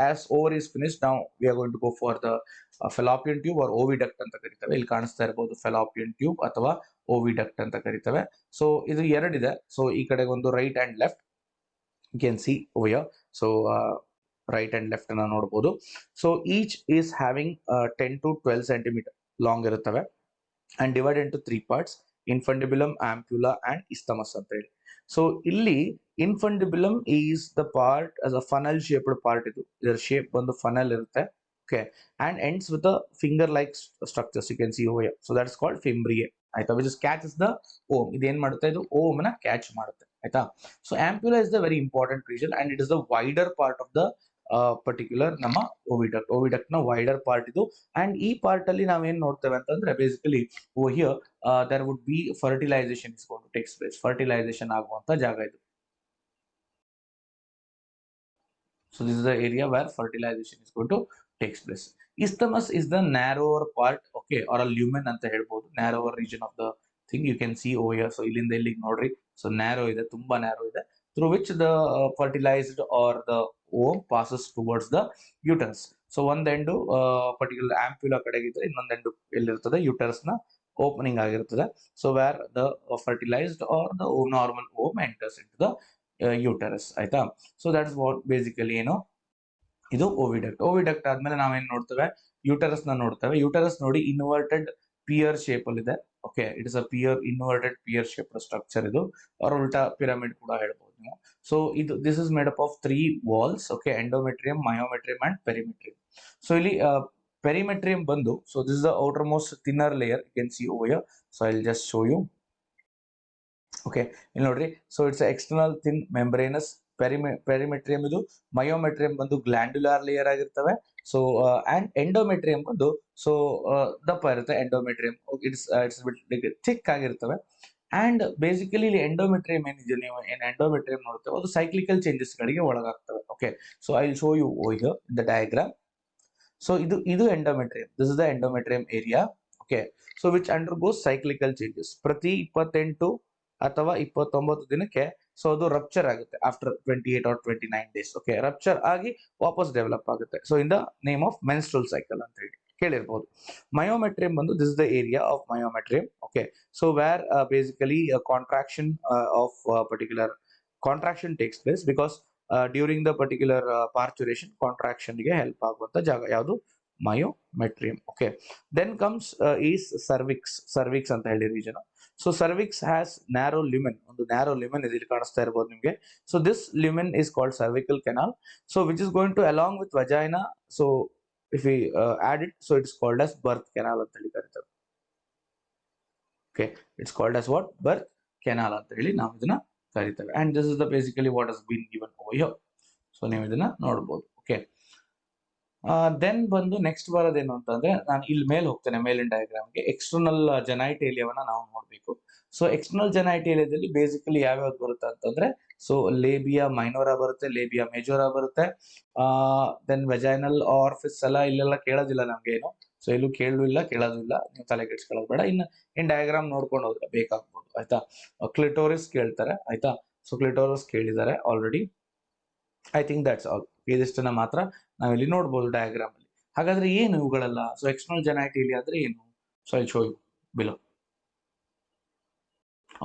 as ovary is finish, ನಾವು we are going to go for the fallopian tube or oviduct ಅಂತ ಕರಿತೇವೆ. ಇಲ್ಲಿ ಕಾಣಿಸ್ತಾ ಇರಬಹುದು ಫೆಲಾಪಿಯನ್ tube ಅಥವಾ ಓವಿಡಕ್ಟ್ ಅಂತ ಕರಿತೇವೆ. ಸೊ ಇದು ಎರಡಿದೆ. ಸೊ ಈ ಕಡೆ ಒಂದು right and left, you can see over here. So right and left ಅನ್ನ ನೋಡಬಹುದು. So each is having 10 to 12 centimetre long ಇರುತ್ತವೆ, and divide into 3 parts: infundibulum, ampulla and isthmus ಅಂತ ಹೇಳಿ. ಸೊ ಇಲ್ಲಿ infundibulum is the part as a funnel shaped part. ಇದರ shape ಒಂದು funnel ಇರುತ್ತೆ. Okay, and ends with a finger like structures you can see over here, so that's called fimbriae. ಆಯ್ತಾ, which is catches the ohm. ಇದೇನ್ ಮಾಡುತ್ತೆ, ಇದು ohm ನ catch ಮಾಡುತ್ತೆ. ಆಯ್ತಾ, so ampulla is the very important region and it is the wider part of the particular ನಮ್ಮ oviduct ನ wider part ಇದು. ಅಂಡ್ ಈ ಪಾರ್ಟ್ ಅಲ್ಲಿ ನಾವೇನ್ ನೋಡ್ತೇವೆ ಅಂತಂದ್ರೆ basically over here there would be fertilization is going to take place. Fertilization ಆಗುವಂತ ಜಾಗ ಇದು. So this is the area where fertilization is going to takes place. Isthmus is the narrower part, okay, or a lumen anta helbodu, narrower region of the thing you can see over here. So illinda illige nodri, so narrow ide, tumba narrow ide, through which the fertilized or the ovum passes towards the uterus. So one end particular ampulla kadege idre, innond end elli irtade, uterus na opening ಆಗಿರುತ್ತದೆ. So where the fertilized or the normal ovum enters into the uterus. ಆಯ್ತಾ, so that's what basically ಏನು ಇದು ಓವಿಡಕ್ಟ್. ಓವಿಡಕ್ಟ್ ಆದ್ಮೇಲೆ ನಾವೇನ್ ನೋಡ್ತೇವೆ, uterus ನ ನೋಡ್ತೇವೆ. Uterus ನೋಡಿ ಇನ್ವರ್ಟೆಡ್ ಪಿಯರ್ ಶೇಪ್ ಅಲ್ಲಿ ಇದೆ. Okay, it is a pear inverted pear shape structure ಇದು, ಆರ್ ಉಲ್ಟಾ ಪಿರಮಿಡ್ ಕೂಡ ಹೇಳ್ಬೋದು ನೀವು. ಸೊ ಇದು this is made up of 3 walls. Okay, endometrium, myometrium and perimetrium. So ಇಲ್ಲಿ ಪೆರಿಮೆಟ್ರಿಯಂ ಬಂದು, so this is the outermost thinner layer you can see over here. So I will just show you. Okay, ಇಲ್ಲಿ ನೋಡ್ರಿ, so it's external thin membranous perimetrium. ಇದು myometrium ಬಂದು glandular layer ಆಗಿರ್ತವೆ. So and endometrium ಬಂದು so ದಪ್ಪ ಇರುತ್ತೆ endometrium. It's thick ಆಗಿರ್ತವೆ. And basically ಇಲ್ಲಿ ಎಂಡೋಮೆಟ್ರಿಯಂ ಏನಿದೆ, ನೀವು ಏನ್ ಎಂಡೋಮೆಟ್ರಿಯಂ ನೋಡ್ತೇವೆ ಅದು ಸೈಕ್ಲಿಕಲ್ ಚೇಂಜಸ್ ಗಳಿಗೆ ಒಳಗಾಗ್ತವೆ. Okay, so I will show you here in the diagram. So ಇದು endometrium, this is the endometrium area. Okay, so which undergoes cyclical changes. ಪ್ರತಿ 28 ಅಥವಾ 29 ದಿನಕ್ಕೆ ಸೊ ಅದು ರಪ್ಚರ್ ಆಗುತ್ತೆ after 28 or 29 days. Okay, rupture ಆಗಿ ವಾಪಸ್ ಡೆವಲಪ್ ಆಗುತ್ತೆ. So in the name of menstrual cycle ಅಂತ ಹೇಳಿ ಕೇಳಿರ್ಬೋದು. ಮಯೋಮೆಟ್ರಿಯಂ ಬಂದು this is the area of myometrium. Okay, so where basically contraction of particular contraction takes place because during the particular parturition contraction ಗೆ help ಆಗುವಂತ ಜಾಗ ಯಾವುದು, myometrium. Okay, then comes is cervix ಅಂತ ಹೇಳಿ region. So cervix has narrow lumen, ಒಂದು narrow lumen ಇದೆ, ಇಲ್ಲಿ ಕಾಣಿಸ್ತಾ ಇರಬಹುದು ನಿಮಗೆ. So this lumen is called cervical canal. So which is going to along with vagina. So if we add it, so it's called as birth canal ಅಂತ ಹೇಳಿ ಕರೀತಾರೆ. Okay, it's called as what, birth canal ಅಂತ ಹೇಳಿ ನಾವು ಇದನ್ನ ಕರೀತೇವೆ. And this is the basically what has been given over here. So ನೀವು ಇದನ್ನ ನೋಡಬಹುದು. ಓಕೆ, ದೆನ್ ಬಂದು ನೆಕ್ಸ್ಟ್ ಬರೋದೇನು ಅಂತಂದ್ರೆ, ನಾನು ಇಲ್ಲಿ ಮೇಲೆ ಹೋಗ್ತೇನೆ ಮೇಲಿನ ಡಯಾಗ್ರಾಮ್ಗೆ. ಎಕ್ಸ್ಟರ್ನಲ್ ಜೆನೈಟೇಲಿಯವನ್ನ ನಾವು ನೋಡ್ಬೇಕು. ಸೊ ಎಕ್ಸ್ಟರ್ನಲ್ ಜೆನೈಟೇಲಿಯಾದಲ್ಲಿ ಬೇಸಿಕಲಿ ಯಾವ್ಯಾವ್ದು ಬರುತ್ತೆ ಅಂತಂದ್ರೆ, ಸೊ ಲೇಬಿಯಾ ಮೈನೋರಾ ಬರುತ್ತೆ, ಲೇಬಿಯಾ ಮೇಜೋರಾ ಬರುತ್ತೆ. ದೆನ್ ವೆಜೈನಲ್ ಆರ್ಫಿಸ್ ಎಲ್ಲ ಇಲ್ಲೆಲ್ಲ ಕೇಳೋದಿಲ್ಲ ನಮ್ಗೆ ಏನು, ಸೊ ಎಲ್ಲೂ ಕೇಳೋದು ಇಲ್ಲ, ನೀವು ತಲೆ ಕೆಡ್ಸ್ಕೊಳ್ಳೋದು ಬೇಡ. ಇನ್ ಡಯಾಗ್ರಾಮ್ ನೋಡ್ಕೊಂಡು ಹೋದ್ರೆ ಬೇಕಾಗ್ಬೋದು. ಆಯ್ತಾ, ಕ್ಲಿಟೋರಿಸ್ ಕೇಳ್ತಾರೆ. ಆಯ್ತಾ, ಸೊ ಕ್ಲಿಟೋರಿಸ್ ಕೇಳಿದ್ದಾರೆ already. I think that's all. ಇದಿಷ್ಟನ್ನ ಮಾತ್ರ ನಾವಿಲ್ಲಿ ನೋಡ್ಬೋದು ಡಯಾಗ್ರಾಮ್ ಅಲ್ಲಿ. ಹಾಗಾದ್ರೆ ಏನು ಇವುಗಳೆಲ್ಲ? ಸೊ ಎಕ್ಸ್ಟರ್ನಲ್ ಜೆನೈಟೇಲಿಯಾ ಅಂದ್ರೆ ಏನು? So I show you below.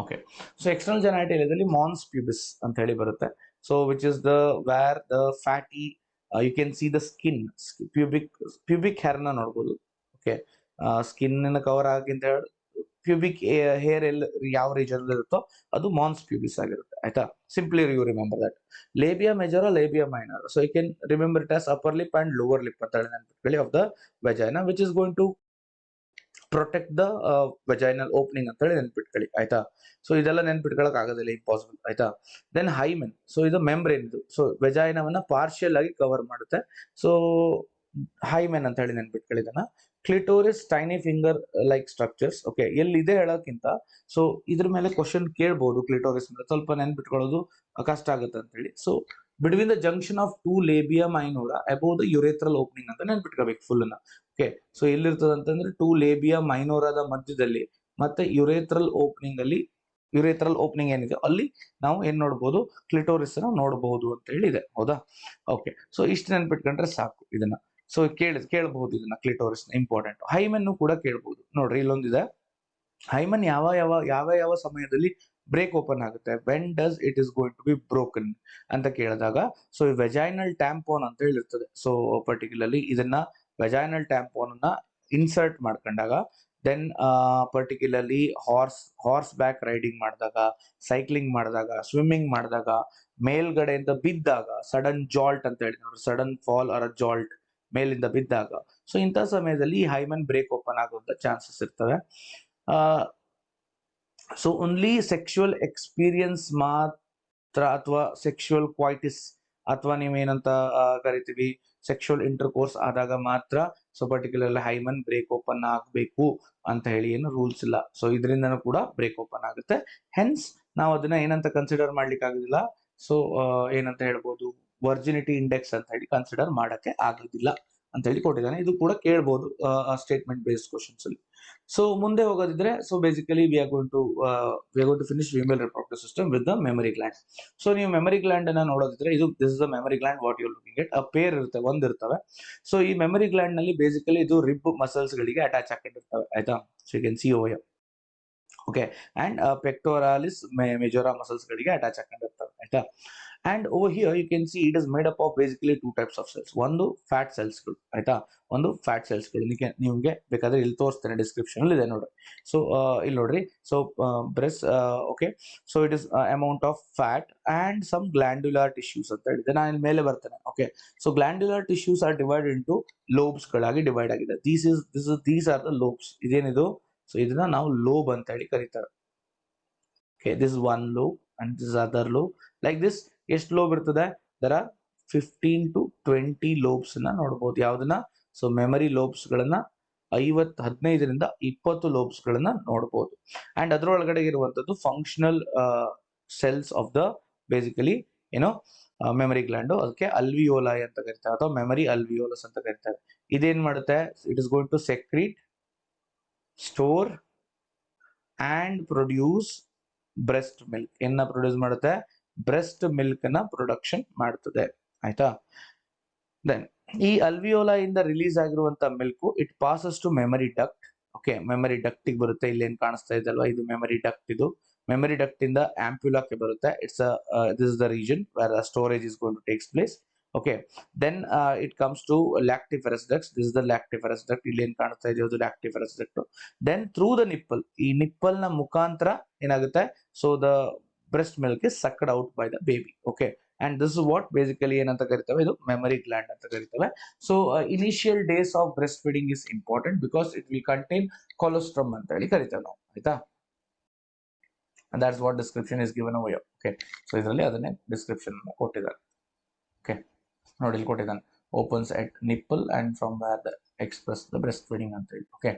Okay, so external ಜೆನೈಟೇಲಿಯಾದಲ್ಲಿ ಮಾನ್ಸ್ ಪ್ಯೂಬಿಸ್ ಅಂತ ಹೇಳಿ ಬರುತ್ತೆ. So which is the where the fatty you can see the skin, pubic hair ನ ನೋಡ್ಬೋದು. ಓಕೆ, ಸ್ಕಿನ್ ಕವರ್ ಆಗಿಂತ ಹೇಳಿ ಪ್ಯೂಬಿಕ್ ಹೇರ್ ಎಲ್ಲಿ ಯಾವ ರೀಜನ್ ಇರುತ್ತೋ ಅದು ಮಾನ್ಸ್ ಪ್ಯೂಬಿಸ್ ಆಗಿರುತ್ತೆ. ಆಯ್ತಾ, simply you remember that. Labia major, labia minor. So you can remember it as upper lip and lower lip ಅಂತ ಹೇಳಿ ನೆನ್ಪಿಟ್ಕೊಳ್ಳಿ of the vagina, which is going to protect the vaginal opening ಅಂತ ಹೇಳಿ ನೆನ್ಪಿಟ್ಕೊಳ್ಳಿ. ಆಯ್ತಾ, so ಇದೆಲ್ಲ ನೆನ್ಪಿಟ್ಕೊಳಕ್ ಆಗೋದಿಲ್ಲ, impossible. ಆಯ್ತಾ, ದೆನ್ ಹೈಮೆನ್. ಸೊ ಇದು ಮೆಂಬ್ರೇನ್, ಇದು ಸೊ ವೆಜೈನವನ್ನ ಪಾರ್ಷಿಯಲ್ ಆಗಿ ಕವರ್ ಮಾಡುತ್ತೆ. ಸೊ ಹೈಮೆನ್ ಅಂತ ಹೇಳಿ ನೆನ್ಪಿಟ್ಕೊಳ್ಳಿ ಇದನ್ನ. Clitoris tiny finger like structures. Okay, ಎಲ್ಲಿದೆ ಹೇಳೋಕ್ಕಿಂತ ಸೊ ಇದ್ರ ಮೇಲೆ ಕ್ವಶನ್ ಕೇಳ್ಬಹುದು. ಕ್ಲಿಟೋರಿಸ್ ಮೇಲೆ ಸ್ವಲ್ಪ ನೆನ್ಪಿಟ್ಕೊಳ್ಳೋದು ಕಷ್ಟ ಆಗುತ್ತೆ ಅಂತ ಹೇಳಿ. So between the junction of 2 labia minora above the urethral opening ಅಂತ ನೆನ್ಪಿಟ್ಕೋಬೇಕು ಫುಲ್ ನ. ಓಕೆ, ಸೊ ಎಲ್ಲಿರ್ತದೆ ಅಂತಂದ್ರೆ 2 ಲೇಬಿಯಾ ಮೈನೋರಾದ ಮಧ್ಯದಲ್ಲಿ ಮತ್ತೆ ಯುರೇಥ್ರಲ್ ಓಪನಿಂಗ್ ಏನಿದೆ ಅಲ್ಲಿ ನಾವು ಏನ್ ನೋಡ್ಬೋದು, ಕ್ಲಿಟೋರಿಸ್ ನೋಡಬಹುದು ಅಂತ ಹೇಳಿ ಇದೆ. ಹೌದಾ? ಓಕೆ, ಸೊ ಇಷ್ಟು ನೆನ್ಪಿಟ್ಕೊಂಡ್ರೆ ಸಾಕು ಇದನ್ನ. ಸೊ ಕೇಳಬಹುದು ಇದನ್ನ, ಕ್ಲಿಟೋರಿಸ್ ಇಂಪಾರ್ಟೆಂಟ್. ಹೈಮನ್ ಕೂಡ ಕೇಳಬಹುದು. ನೋಡ್ರಿ ಇಲ್ಲೊಂದಿದೆ, ಹೈಮನ್ ಯಾವ ಸಮಯದಲ್ಲಿ ಬ್ರೇಕ್ ಓಪನ್ ಆಗುತ್ತೆ, when does it is going to be broken ಅಂತ ಕೇಳಿದಾಗ, ಸೊ ಈ ವೆಜೈನಲ್ ಟ್ಯಾಂಪೋನ್ ಅಂತ ಹೇಳಿರ್ತದೆ. ಸೊ ಪರ್ಟಿಕ್ಯುಲರ್ಲಿ ಇದನ್ನ ವೆಜೈನಲ್ ಟ್ಯಾಂಪೋನ್ ಅನ್ನ ಇನ್ಸರ್ಟ್ ಮಾಡ್ಕೊಂಡಾಗ then particularly horseback riding ಮಾಡಿದಾಗ, ಸೈಕ್ಲಿಂಗ್ ಮಾಡಿದಾಗ, ಸ್ವಿಮ್ಮಿಂಗ್ ಮಾಡಿದಾಗ, ಮೇಲ್ಗಡೆಯಿಂದ ಬಿದ್ದಾಗ, ಸಡನ್ ಜಾಲ್ಟ್ ಅಂತ ಹೇಳಿ ನೋಡಿ, ಸಡನ್ ಫಾಲ್ ಆರ್ ಜಾಲ್ಟ್, ಮೇಲಿಂದ ಬಿದ್ದಾಗ, ಸೊ ಇಂಥ ಸಮಯದಲ್ಲಿ ಈ ಹೈಮನ್ ಬ್ರೇಕ್ ಓಪನ್ ಆಗುವಂತ ಚಾನ್ಸಸ್ ಇರ್ತವೆ. ಸೊ ಓನ್ಲಿ ಸೆಕ್ಷುವಲ್ ಎಕ್ಸ್ಪೀರಿಯನ್ಸ್ ಮಾತ್ರ, ಅಥವಾ ಸೆಕ್ಷುವಲ್ ಕ್ವೈಟಿಸ್, ಅಥವಾ ನೀವೇನಂತ ಕರಿತೀವಿ ಸೆಕ್ಷುವಲ್ ಇಂಟರ್ ಕೋರ್ಸ್ ಆದಾಗ ಮಾತ್ರ so particularly hymen break open ಆಗಬೇಕು ಅಂತ ಹೇಳಿ ಏನು ರೂಲ್ಸ್ ಇಲ್ಲ. ಸೊ ಇದರಿಂದನೂ ಕೂಡ ಬ್ರೇಕ್ ಓಪನ್ ಆಗುತ್ತೆ. ಹೆನ್ಸ್ ನಾವು ಅದನ್ನ ಏನಂತ ಕನ್ಸಿಡರ್ ಮಾಡ್ಲಿಕ್ಕೆ ಆಗುದಿಲ್ಲ. ಸೊ ಏನಂತ ಹೇಳ್ಬೋದು, ವರ್ಜಿನಿಟಿ ಇಂಡೆಕ್ಸ್ ಅಂತ ಹೇಳಿ ಕನ್ಸಿಡರ್ ಮಾಡಕ್ಕೆ ಆಗೋದಿಲ್ಲ ಅಂತ ಹೇಳಿ ಕೊಟ್ಟಿದ್ದಾನೆ. ಇದು ಕೂಡ ಕೇಳ್ಬೋದು ಸ್ಟೇಟ್ಮೆಂಟ್ ಬೇಸ್ಡ್ ಕ್ವಶನ್ಸ್ ಅಲ್ಲಿ. ಸೊ ಮುಂದೆ ಹೋಗೋದಿದ್ರೆ, so basically we are going to finish female reproductive system with the mammary gland. So ನೀವು ಮೆಮರಿ ಗ್ಲ್ಯಾಂಡ್ ಅನ್ನ ನೋಡೋದಿದ್ರೆ, this is the mammary gland what you looking at. A pair ಇರುತ್ತೆ, ಒಂದಿರ್ತವೆ. So ಈ mammary gland ನಲ್ಲಿ basically ಇದು rib muscles ಗಳಿಗೆ attach ಆಗಿರ್ತವೆ, ಆಯ್ತಾ. So you can see over here. Okay, and pectoralis majora muscles ಗಳಿಗೆ ಅಟ್ಯಾಚ್ ಆಗಿರ್ತವೆ, ಆಯ್ತಾ. And over here you can see it is made up of basically 2 types of cells. ಒಂದು fat ಸೆಲ್ಸ್ಗಳು, ಆಯ್ತಾ, ಒಂದು ಫ್ಯಾಟ್ ಸೆಲ್ಸ್ಗಳು. ನಿಮ್ಗೆ ಬೇಕಾದ್ರೆ ಇಲ್ಲಿ ತೋರಿಸ್ತೇನೆ, ಡಿಸ್ಕ್ರಿಪ್ಷನ್ ಅಲ್ಲಿ ಇದೆ ನೋಡ್ರಿ. ಸೊ ಇಲ್ಲಿ ನೋಡ್ರಿ, so breast, okay, so it is amount of fat and some glandular tissues ಅಂತ ಹೇಳಿದೆ. ನಾನು ಇಲ್ಲಿ ಮೇಲೆ ಬರ್ತೇನೆ. Okay, so glandular tissues are divide into lobes ಗಳಾಗಿ ಡಿವೈಡ್ ಆಗಿದೆ. These are the lobes. ಇದೇನಿದು, ಸೊ ಇದನ್ನ ನಾವು ಲೋಬ್ ಅಂತ ಹೇಳಿ ಕರೀತಾರೆ. Okay, this is one lobe and this is other lobe. Like this, ಎಷ್ಟು ಲೋಬ್ ಇರ್ತದೆ? there are 15 to 20 ಲೋಬ್ಸ್ ನ ನೋಡಬಹುದು. ಯಾವ್ದನ್ನ? ಸೊ ಮೆಮರಿ ಲೋಬ್ಸ್ ಗಳನ್ನ 15ರಿಂದ 20 ಲೋಬ್ಸ್ ಗಳನ್ನ ನೋಡಬಹುದು. ಅಂಡ್ ಅದರೊಳಗಡೆ ಇರುವಂತದ್ದು functional cells of the basically ಏನೋ ಮೆಮರಿ ಗ್ಲ್ಯಾಂಡ್. ಅದಕ್ಕೆ ಅಲ್ವಿಯೋಲೈ ಅಂತ ಕರಿತಾರೆ, ಅಥವಾ ಮೆಮರಿ ಅಲ್ವಿಯೋಲಸ್ ಅಂತ ಕರಿತಾರೆ. ಇದೇನ್ ಮಾಡುತ್ತೆ? It is going to secrete, store and produce breast milk. ಏನ ಪ್ರೊಡ್ಯೂಸ್ ಮಾಡುತ್ತೆ? ಬ್ರೆಸ್ಟ್ ಮಿಲ್ಕ್ ನ ಪ್ರೊಡಕ್ಷನ್ ಮಾಡ್ತದೆ, ಆಯ್ತಾ. ದೆನ್ ಈ ಅಲ್ವಿಯೋಲಾ ಇಂದ ರಿಲೀಸ್ ಆಗಿರುವಂತ milk it passes to mammary duct. Okay, mammary duct ಗೆ ಬರುತ್ತೆ. ಇಲ್ಲಿ ಏನ್ ಕಾಣಿಸ್ತಾ ಇದೆ ಅಲ್ವಾ, ಇದು ಮೆಮರಿ ಡಕ್ಟ್. ಇದು ಮೆಮರಿ ಡಕ್ಟ್ ಇಂದ ಆಂಪ್ಯುಲಾಕ್ಕೆ ಬರುತ್ತೆ. This is the region where storage is going to takes place. Okay, then it comes to ಲ್ಯಾಕ್ಟಿಫೆರಸ್ ducts. This is the lactiferous duct. ಇಲ್ಲಿ ಏನ್ ಕಾಣಿಸ್ತಾ ಇದೆ ಅದು lactiferous duct. Then through the nipple, ಈ ನಿಪ್ಪಲ್ ನ ಮುಖಾಂತರ ಏನಾಗುತ್ತೆ? So the breast milk is sucked out by the baby. Okay, and this is what basically ಏನಂತ ಕರಿತೇವೆ, ಇದು ಮೆಮರಿ ಗ್ಲ್ಯಾಂಡ್ ಅಂತ ಕರಿತೇವೆ. So initial days of breast feeding is important because it will contain colostrum ಅಂತ ಹೇಳಿ ಕರಿತೇವೆ ನಾವು, ಆಯ್ತಾ. And that's what description is given over here. Okay, so ಇದರಲ್ಲಿ ಅದನ್ನೇ ಡಿಸ್ಕ್ರಿಪ್ಷನ್ ಕೊಟ್ಟಿದ್ದಾರೆ. ಓಕೆ, ನೋಡಿ ಇಲ್ಲಿ ಕೊಟ್ಟಿದ್ದಾನೆ, opens at nipple and from where the express the breast feeding ಅಂತ ಹೇಳಿ. ಓಕೆ,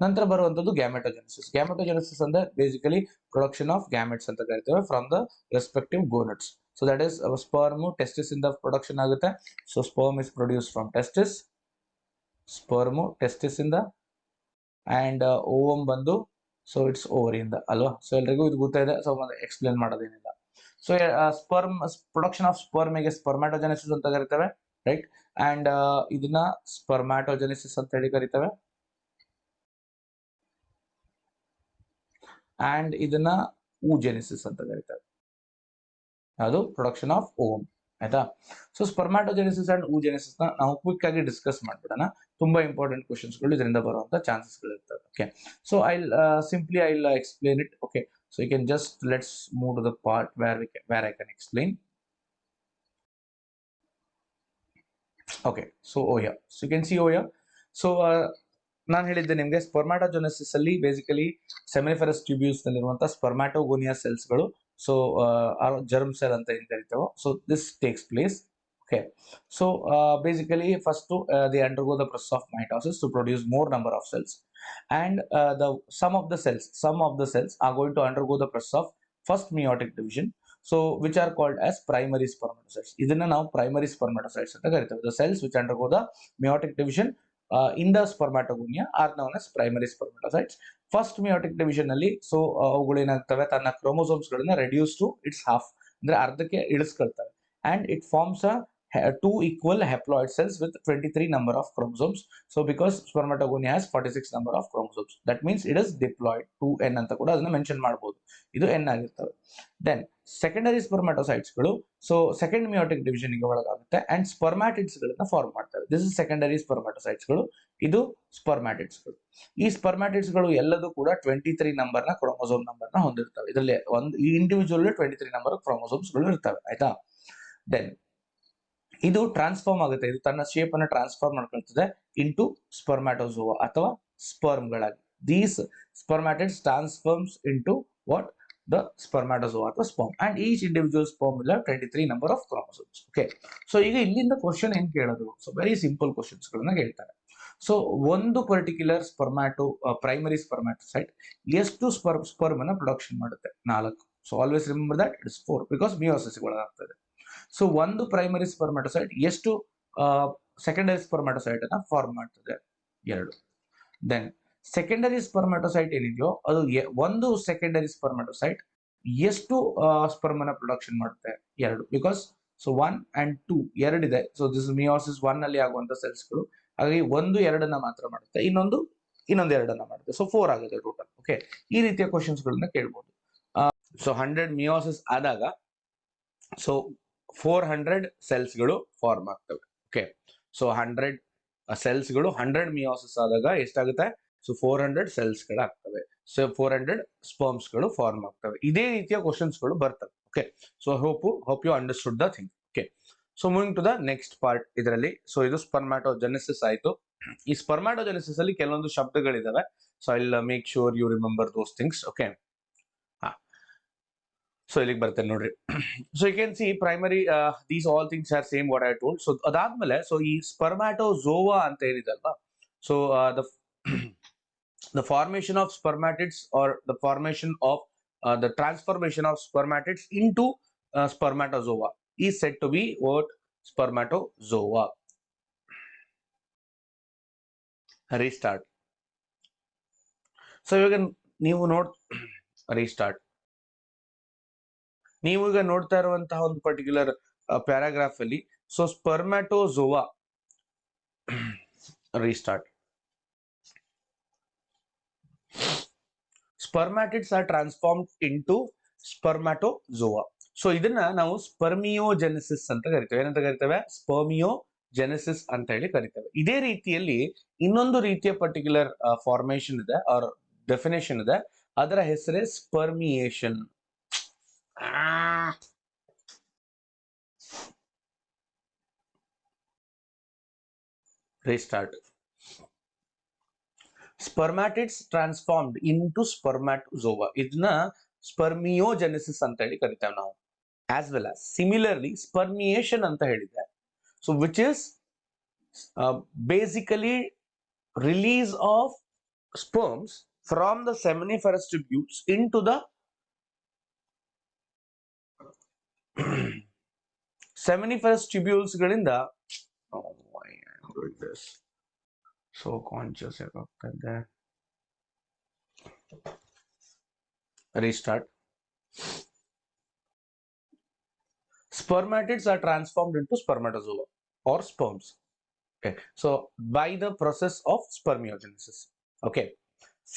ನಂತರ ಬರುವಂತದ್ದು ಗ್ಯಾಮೆಟೋಜೆನೆಸಿಸ್. ಗ್ಯಾಮೆಟೋಜೆನೆಸಿಸ್ ಅಂದ್ರೆ ಬೇಸಿಕಲಿ ಪ್ರೊಡಕ್ಷನ್ ಆಫ್ ಗ್ಯಾಮೆಟ್ಸ್ ಅಂತ ಕರಿತೇವೆ from the respective gonads. So that is sperm testis ಇಂದ ಪ್ರೊಡಕ್ಷನ್ ಆಗುತ್ತೆ. So sperm is produce from testis, sperm testis ಇಂದ, ಅಂಡ್ ಓವಮ್ ಬಂದು ಸೊ ಇಟ್ಸ್ ಓವರಿಯಿಂದ ಅಲ್ವಾ. ಸೊ ಎಲ್ರಿಗೂ ಇದು ಗೊತ್ತಾಯಿದೆ, ಸೊ ಎಕ್ಸ್ಪ್ಲೇನ್ ಮಾಡೋದೇನಿಲ್ಲ. ಸೊ ಸ್ಪರ್ಮ್ ಪ್ರೊಡಕ್ಷನ್ ಆಫ್ ಸ್ಪರ್ಮಿಗೆ ಸ್ಪರ್ಮ್ಯಾಟೋಜೆನೆಸಿಸ್ ಅಂತ ಕರಿತೇವೆ, ರೈಟ್. ಅಂಡ್ ಇದನ್ನ ಸ್ಪರ್ಮ್ಯಾಟೋಜೆನೆಸಿಸ್ ಅಂತ ಹೇಳಿ ಕರಿತೇವೆ. ಅಂಡ್ ಇದನ್ನ ಊಜೆನೆಸಿಸ್ ಅಂತ ಕರಿತೇವೆ. ಅದು ಪ್ರೊಡಕ್ಷನ್ ಆಫ್ ಓವಮ್, ಆಯ್ತಾ. ಸೊ ಸ್ಪರ್ಮ್ಯಾಟೋಜೆನೆಸಿಸ್ ಅಂಡ್ ಊಜೆನೆಸಿಸ್ ನ ನಾವು ಕ್ವಿಕ್ ಆಗಿ ಡಿಸ್ಕಸ್ ಮಾಡ್ಬಿಡೋಣ. ತುಂಬಾ ಇಂಪಾರ್ಟೆಂಟ್ ಕ್ವಶನ್ಸ್ ಗಳು ಇದರಿಂದ ಬರುವಂತ ಚಾನ್ಸಸ್ ಗಳು ಇರ್ತವೆ. Okay, so I explain it. Okay, so you can just let's move to the part where I can explain. Okay, so so you can see over here. So ನಾನು ಹೇಳಿದ್ದೆ ನಿಮಗೆ, spermatogenesis ಅಲ್ಲಿ basically seminiferous tubules ನಲ್ಲಿರುವಂತಹ ಸ್ಪರ್ಮ್ಯಾಟೋಗೋನಿಯಾ cells ಗಳು, so germ cell ಅಂತ ಏನ್ ಕರಿತೇವೆ, so this takes place. Okay, so basically first they undergo the process of mitosis to produce more number of cells, and some of the cells are going to undergo the process of first meiotic division, so which are called as primary spermatocytes. ಇದನ್ನ ನಾವು primary spermatocytes ಅಂತ ಕರಿತೇವೆ. The cells which undergo the meiotic division in the spermatogonia are known as primary spermatocytes. First meiotic division ಅಲ್ಲಿ so ಅವುಗಳು ಏನಾಗ್ತವೆ, ತನ್ನ chromosomes ಗಳನ್ನ reduce to it's half, ಅಂದ್ರೆ ಅರ್ಧಕ್ಕೆ ಇಳಿಸ್ಕೊಳ್ತವೆ. And it forms two equal haploid cells with 23 number of chromosomes. So because spermatogonia has 46 number of chromosomes, that means it is diploid. 2n ಅಂತ ಕೂಡ ಅದನ್ನ mention ಮಾಡಬಹುದು. ಇದು n ಆಗಿರ್ತವೆ. Then secondary ಸ್ಪರ್ಮ್ಯಾಟೋಸೈಟ್ಸ್ಗಳು so second meiotic division ಗೆ ಒಳಗಾಗುತ್ತೆ and ಸ್ಪರ್ಮ್ಯಾಟಿಡ್ಸ್ ಗಳನ್ನ ಫಾರ್ಮ್ ಮಾಡ್ತವೆ. ದಿಸ್ ಇಸ್ ಸೆಕೆಂಡರಿ ಸ್ಪರ್ಮ್ಯಾಟೋಸೈಟ್ಸ್ಗಳು, ಇದು ಸ್ಪರ್ಮ್ಯಾಟಿಡ್ಸ್ಗಳು. ಈ ಸ್ಪರ್ಮ್ಯಾಟಿಡ್ಸ್ಗಳು ಎಲ್ಲದೂ ಕೂಡ 23 ನಂಬರ್ನ ಕ್ರೋಮೋಸೋಮ್ ನಂಬರ್ನ ಹೊಂದಿರ್ತವೆ. ಇದರಲ್ಲಿ ಒಂದು ಈ ಇಂಡಿವಿಜುವಲ್ 23 ನಂಬರ್ ಕ್ರೋಮೋಸೋಮ್ಸ್ಗಳು ಇರ್ತವೆ. ಆಯ್ತಾ? ದೆನ್ ಇದು ಟ್ರಾನ್ಸ್ಫಾರ್ಮ್ ಆಗುತ್ತೆ, ಇದು ತನ್ನ ಶೇಪ್ ಅನ್ನು ಟ್ರಾನ್ಸ್ಫಾರ್ಮ್ ಮಾಡ್ಕೊಳ್ತದೆ ಇಂಟು ಸ್ಪರ್ಮ್ಯಾಟೋಜೋವಾ ಅಥವಾ ಸ್ಪರ್ಮ್ಗಳಾಗಿ. These spermatids transforms into what the spermatozoa ಅಥವಾ sperm and each individual sperm will have 23 number of chromosomes. Okay, so ಈಗ ಇಲ್ಲಿಂದ ಕ್ವಶನ್ ಏನ್ ಕೇಳೋದು? ಸೊ ವೆರಿ ಸಿಂಪಲ್ ಕ್ವಶನ್ಸ್ ಗಳನ್ನ ಕೇಳ್ತಾರೆ. ಸೊ ಒಂದು ಪರ್ಟಿಕ್ಯುಲರ್ ಪ್ರೈಮರಿ ಸ್ಪರ್ಮ್ಯಾಟೋಸೈಟ್ ಎಷ್ಟು ಸ್ಪರ್ಮ್ ಅನ್ನ ಪ್ರೊಡಕ್ಷನ್ ಮಾಡುತ್ತೆ? 4. So always remember that it is 4 because meiosis ಒಳಗಾಗ್ತದೆ. ಸೊ ಒಂದು ಪ್ರೈಮರಿ ಸ್ಪರ್ಮ್ಯಾಟೋಸೈಟ್ ಎಷ್ಟು ಸೆಕೆಂಡರಿ ಸ್ಪರ್ಮ್ಯಾಟೋಸೈಟ್ ಅನ್ನ ಫಾರ್ಮ್ ಮಾಡ್ತದೆ? 2. ದೆನ್ ಸೆಕೆಂಡರಿ ಸ್ಪರ್ಮ್ಯಾಟೋಸೈಟ್ ಏನಿದೆಯೋ ಅದು ಒಂದು ಸೆಕೆಂಡರಿ ಸ್ಪರ್ಮ್ಯಾಟೋಸೈಟ್ ಎಷ್ಟು ಸ್ಪರ್ಮ್ ಅನ್ನ ಪ್ರೊಡಕ್ಷನ್ ಮಾಡುತ್ತೆ? 2 ಬಿಕಾಸ್ ಸೊ 1 and 2 ಎರಡಿದೆ. ಸೊ ದಿಸ್ ಮಿಯೋಸಿಸ್ 1 ಅಲ್ಲಿ ಆಗುವಂತ ಸೆಲ್ಸ್ಗಳು, ಹಾಗಾಗಿ 1 2 ಮಾತ್ರ ಮಾಡುತ್ತೆ, ಇನ್ನೊಂದು 2 ಮಾಡುತ್ತೆ. ಸೊ 4 ಆಗುತ್ತೆ ಟೋಟಲ್. ಓಕೆ, ಈ ರೀತಿಯ ಕ್ವಶನ್ಸ್ ಗಳನ್ನ ಕೇಳಬಹುದು. ಸೊ 100 ಮಿಯೋಸಿಸ್ ಆದಾಗ ಸೊ 400 ಸೆಲ್ಸ್ಗಳು ಫಾರ್ಮ್ ಆಗ್ತವೆ. ಓಕೆ, ಸೊ 100 ಸೆಲ್ಸ್ಗಳು 100 ಮಿಯೋಸಿಸ್ ಆದಾಗ ಎಷ್ಟಾಗುತ್ತೆ? ಸೊ 400 ಸೆಲ್ಸ್ಗಳಾಗ್ತವೆ. ಸೊ 400 ಸ್ಪರ್ಮ್ಸ್ಗಳು ಫಾರ್ಮ್ ಆಗ್ತವೆ. ಇದೇ ರೀತಿಯ ಕ್ವಶನ್ಸ್ ಗಳು ಬರ್ತವೆ. Okay, so hope you understood the thing. Okay, so moving to the next part ಇದರಲ್ಲಿ. ಸೊ ಇದು ಸ್ಪರ್ಮ್ಯಾಟೋಜೆನೆಸಿಸ್ ಆಯ್ತು. ಈ ಸ್ಪರ್ಮ್ಯಾಟೋಜೆನೆಸಿಸ್ ಅಲ್ಲಿ ಕೆಲವೊಂದು ಶಬ್ದಗಳಿದಾವೆ. So I will make sure you remember those things. Okay, so ಇಲ್ಲಿಗೆ ಬರ್ತೇನೆ ನೋಡ್ರಿ. So you can see primary these all things are same what I told. So ಅದಾದ್ಮೇಲೆ ಸೊ ಈ ಸ್ಪರ್ಮ್ಯಾಟೋಜೋವಾ ಅಂತ ಏನಿದಲ್ವಾ, so the formation of spermatids or the formation of the transformation of spermatids into spermatozoa is said to be what? Spermatozoa. Restart. So ಇವಾಗ ನೀವು restart. ನೀವು ಈಗ ನೋಡ್ತಾ ಇರುವಂತಹ ಒಂದು ಪರ್ಟಿಕ್ಯುಲರ್ ಪ್ಯಾರಾಗ್ರಾಫ್ ಅಲ್ಲಿ so spermatozoa restart. Spermatids are transformed into spermatozoa. So ಇದನ್ನ ನಾವು ಸ್ಪರ್ಮಿಯೋಜೆನೆಸಿಸ್ ಅಂತ ಕರಿತೇವೆ. ಏನಂತ ಕರಿತೇವೆ? ಸ್ಪರ್ಮಿಯೋಜೆನೆಸಿಸ್ ಅಂತ ಹೇಳಿ ಕರಿತೇವೆ. ಇದೇ ರೀತಿಯಲ್ಲಿ ಇನ್ನೊಂದು ರೀತಿಯ ಪರ್ಟಿಕ್ಯುಲರ್ ಫಾರ್ಮೇಶನ್ ಇದೆ ಆರ್ ಡೆಫಿನೇಷನ್ ಇದೆ, ಅದರ ಹೆಸರೇ spermiation. Restart. Spermatids transformed into spermatozoa, ಇದನ್ನ ಸ್ಪರ್ಮಿಯೋಜೆನೆಸಿಸ್ ಅಂತ ಹೇಳಿ ಕರಿತೇವೆ ನಾವು. As well as similarly spermiation ಅಂತ ಹೇಳಿದೆ, so which is basically release of sperms from the seminiferous tubules into the seminiferous tubules ಗಳಿಂದ so conscious ಆಗ್ತಾ ಇದೆ. Restart. Spermatids are transformed into spermatozoa or sperms. Okay, so by the process of spermiogenesis. Okay,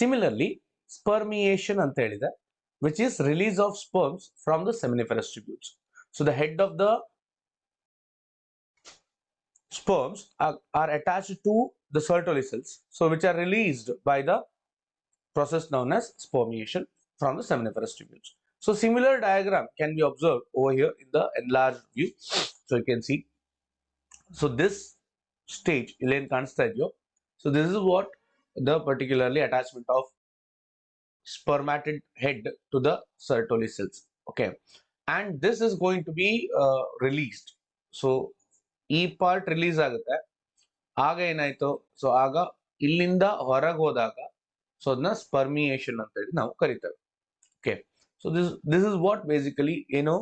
similarly spermiation ಅಂತ ಹೇಳಿದೆ, which is release of sperms from the seminiferous tubules. So the head of the sperms are attached to the Sertoli cells, so which are released by the process known as spermiation from the seminiferous tubules. So similar diagram can be observed over here in the enlarged view. So you can see, so this stage illen ಕಾಣಿಸ್ತಾ ಇದೆಯೋ, so this is what the particularly attachment of spermatid head to the Sertoli cells. Okay, and this is going to be released. So ಈ part release ಆಗುತ್ತೆ, ಆಗ ಏನಾಯ್ತು, so ಆಗ ಇಲ್ಲಿಂದ ಹೊರಗೆ ಹೋದಾಗ ಸೊ ಅದನ್ನ ಸ್ಪರ್ಮಿಯೇಷನ್ ಅಂತ ಹೇಳಿ ನಾವು ಕರಿತೇವೆ. Okay, so this is what basically ಏನು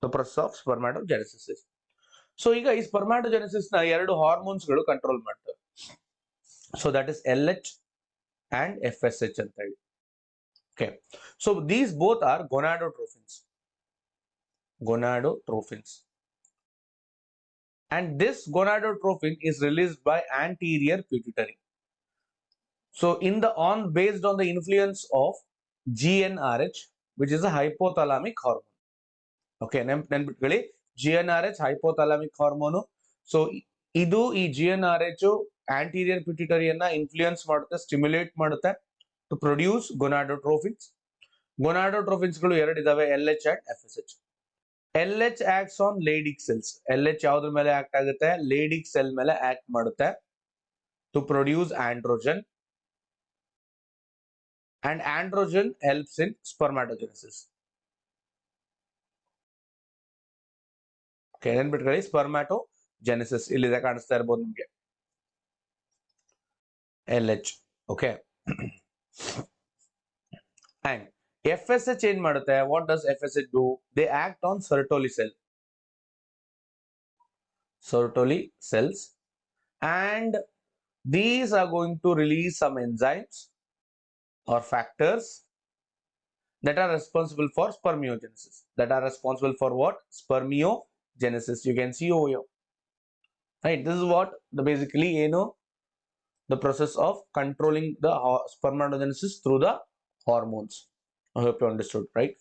the process of spermatogenesis is. So ಈಗ ಈ ಸ್ಪರ್ಮ್ಯಾಟೋಜೆನೆಸಿಸ್ ನ 2 ಹಾರ್ಮೋನ್ಸ್ ಗಳು ಕಂಟ್ರೋಲ್ ಮಾಡ್ತವೆ. So that is LH and FSH ಅಂತ ಹೇಳಿ. Okay, so these both are gonadotropins. And this gonadotropin is released by anterior pituitary. So based on the influence of GnRH, which is a hypothalamic hormone. Okay, ನೆನ್ಪಿಟ್ಕೊಳ್ಳಿ, GnRH hypothalamic hormone. So ಇದು ಈ GnRH anterior ಪಿಟ್ಯೂಟರಿಯನ್ನ influence ಮಾಡುತ್ತೆ, stimulate ಮಾಡುತ್ತೆ to produce gonadotrophins. Gonadotrophins ಗಳು ಎರಡಿದಾವೆ, LH and FSH. LH acts on Leydig cells. LH ಯಾವ್ದ್ರ ಮೇಲೆ ಆಕ್ಟ್ ಆಗುತ್ತೆ? ಲೇಡಿಕ್ ಸೆಲ್ ಮೇಲೆ ಆಕ್ಟ್ ಮಾಡುತ್ತೆ to produce androgen. And androgen helps in spermatogenesis. Okay, ನೆನ್ಪಿಟ್ಕೊಳ್ಳಿ, ಸ್ಪರ್ಮಾಟೋಜೆನೆಸಿಸ್ ಇಲ್ಲಿದೆ, ಕಾಣಿಸ್ತಾ ಇರ್ಬೋದು ನಿಮ್ಗೆ LH. ಓಕೆ, ಅಂಡ್ FSH ಏನ್ ಮಾಡುತ್ತೆ? What does FSH do? They act on Sertoli cell. Sertoli cells, and these are going to release some enzymes or factors that are responsible for spermiogenesis. That are responsible for what? Spermiogenesis. You can see over here, right? This is what basically, the process of controlling the spermatogenesis through the hormones. I hope you understood, right?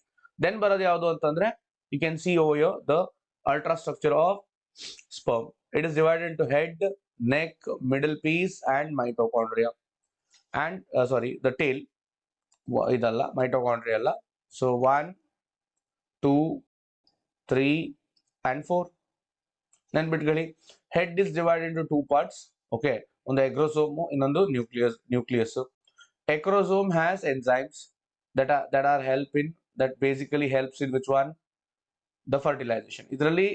Then baradu yavadu antandre, you can see over here the ultrastructure of sperm. It is divided into head, neck, middle piece, and mitochondria. And the tail. Idalla mitochondria alla. So 1, 2, 3, and 4. Then bitgali, head is divided into two parts. Okay, on the acrosome, inondu nucleus. Acrosome has enzymes that are that basically helps in which one? The fertilization. Idralli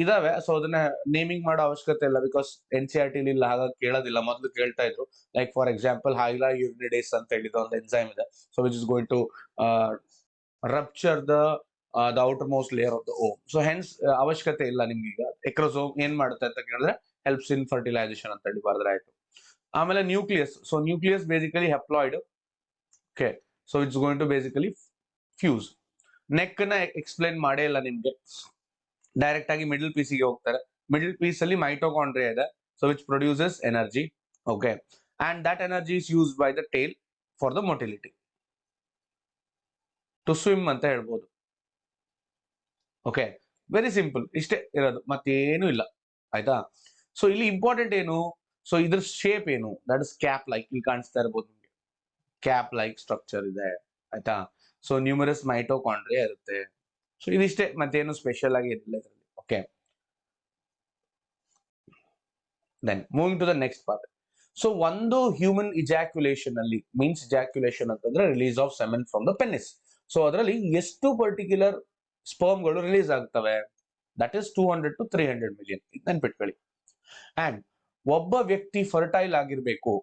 ಇದಾವೆ. So ಅದನ್ನ naming ಮಾಡೋ ಅವಶ್ಯಕತೆ ಇಲ್ಲ, because NCERT ಇಲ್ಲ, ಹಾಗಾಗಿ ಕೇಳೋದಿಲ್ಲ. ಮೊದಲು ಕೇಳ್ತಾ ಇದ್ರು, ಲೈಕ್ ಫಾರ್ ಎಕ್ಸಾಂಪಲ್ ಹೈಲಾಯುರಿನಿಡೇಸ್ ಅಂತ ಹೇಳಿದ ಒಂದು ಎನ್ಸೈಮ್ ಇದೆ. So which is going to rupture the outermost layer of the ovum. So hence ಅವಶ್ಯಕತೆ ಇಲ್ಲ ನಿಮ್ಗೀಗ. ಎಕ್ರೋಸೋಮ್ ಏನ್ ಮಾಡುತ್ತೆ ಅಂತ ಕೇಳಿದ್ರೆ ಹೆಲ್ಪ್ಸ್ ಇನ್ ಫರ್ಟಿಲೈಸೇಷನ್ ಅಂತ ಹೇಳಿ ಬರೆದ್ರೆ ಆಯ್ತು. ಆಮೇಲೆ nucleus. So nucleus basically haploid. Okay, so it's going to basically fuse. Neck ನ ಎಕ್ಸ್ಪ್ಲೈನ್ ಮಾಡೇ ಇಲ್ಲ ನಿಮ್ಗೆ, ಡೈರೆಕ್ಟ್ ಆಗಿ ಮಿಡಲ್ ಪೀಸ್ ಗೆ ಹೋಗ್ತಾರೆ. ಮಿಡಲ್ ಪೀಸ್ ಅಲ್ಲಿ ಮೈಟೋಕಾಂಡ್ರಿಯಾ ಇದೆ, so which produces energy. Okay, and that energy is used by the tail for the motility, to swim ಅಂತ ಹೇಳ್ಬೋದು. ಓಕೆ, ವೆರಿ ಸಿಂಪಲ್, ಇಷ್ಟೇ ಇರೋದು, ಮತ್ತೇನು ಇಲ್ಲ, ಆಯ್ತಾ? ಸೊ ಇಲ್ಲಿ ಇಂಪಾರ್ಟೆಂಟ್ ಏನು? ಸೊ ಇದ್ರ ಶೇಪ್ ಏನು? That is cap like. ಇಲ್ಲಿ ಕಾಣಿಸ್ತಾ ಇರ್ಬೋದು ನಿಮ್ಗೆ, ಕ್ಯಾಪ್ ಲೈಕ್ ಸ್ಟ್ರಕ್ಚರ್ ಇದೆ, ಆಯ್ತಾ? ಸೊ ನ್ಯೂಮರಸ್ ಮೈಟೋಕಾಂಡ್ರಿಯಾ ಇರುತ್ತೆ. ಸೊ ಇದಿಷ್ಟೇ, ಮತ್ತೇನು ಸ್ಪೆಷಲ್ ಆಗಿ ಇರಲಿಲ್ಲ ಇದರಲ್ಲಿ. Okay, then moving to the next part. So ಒಂದು ಹ್ಯೂಮನ್ ಇಜಾಕ್ಯುಲೇಷನ್ ಅಲ್ಲಿ, ಮೀನ್ಸ್ ಇಜಾಕ್ಯುಲೇಷನ್ ಅಂತಂದ್ರೆ release of semen from the penis. So ಅದರಲ್ಲಿ ಎಷ್ಟು ಪರ್ಟಿಕ್ಯುಲರ್ ಸ್ಪರ್ಮ್ ಗಳು ರಿಲೀಸ್ ಆಗ್ತವೆ? That is 200 to 300 million. ನೆನ್ಪಿಟ್ಕೊಳ್ಳಿ. ಅಂಡ್ ಒಬ್ಬ ವ್ಯಕ್ತಿ ಫರ್ಟೈಲ್ ಆಗಿರ್ಬೇಕು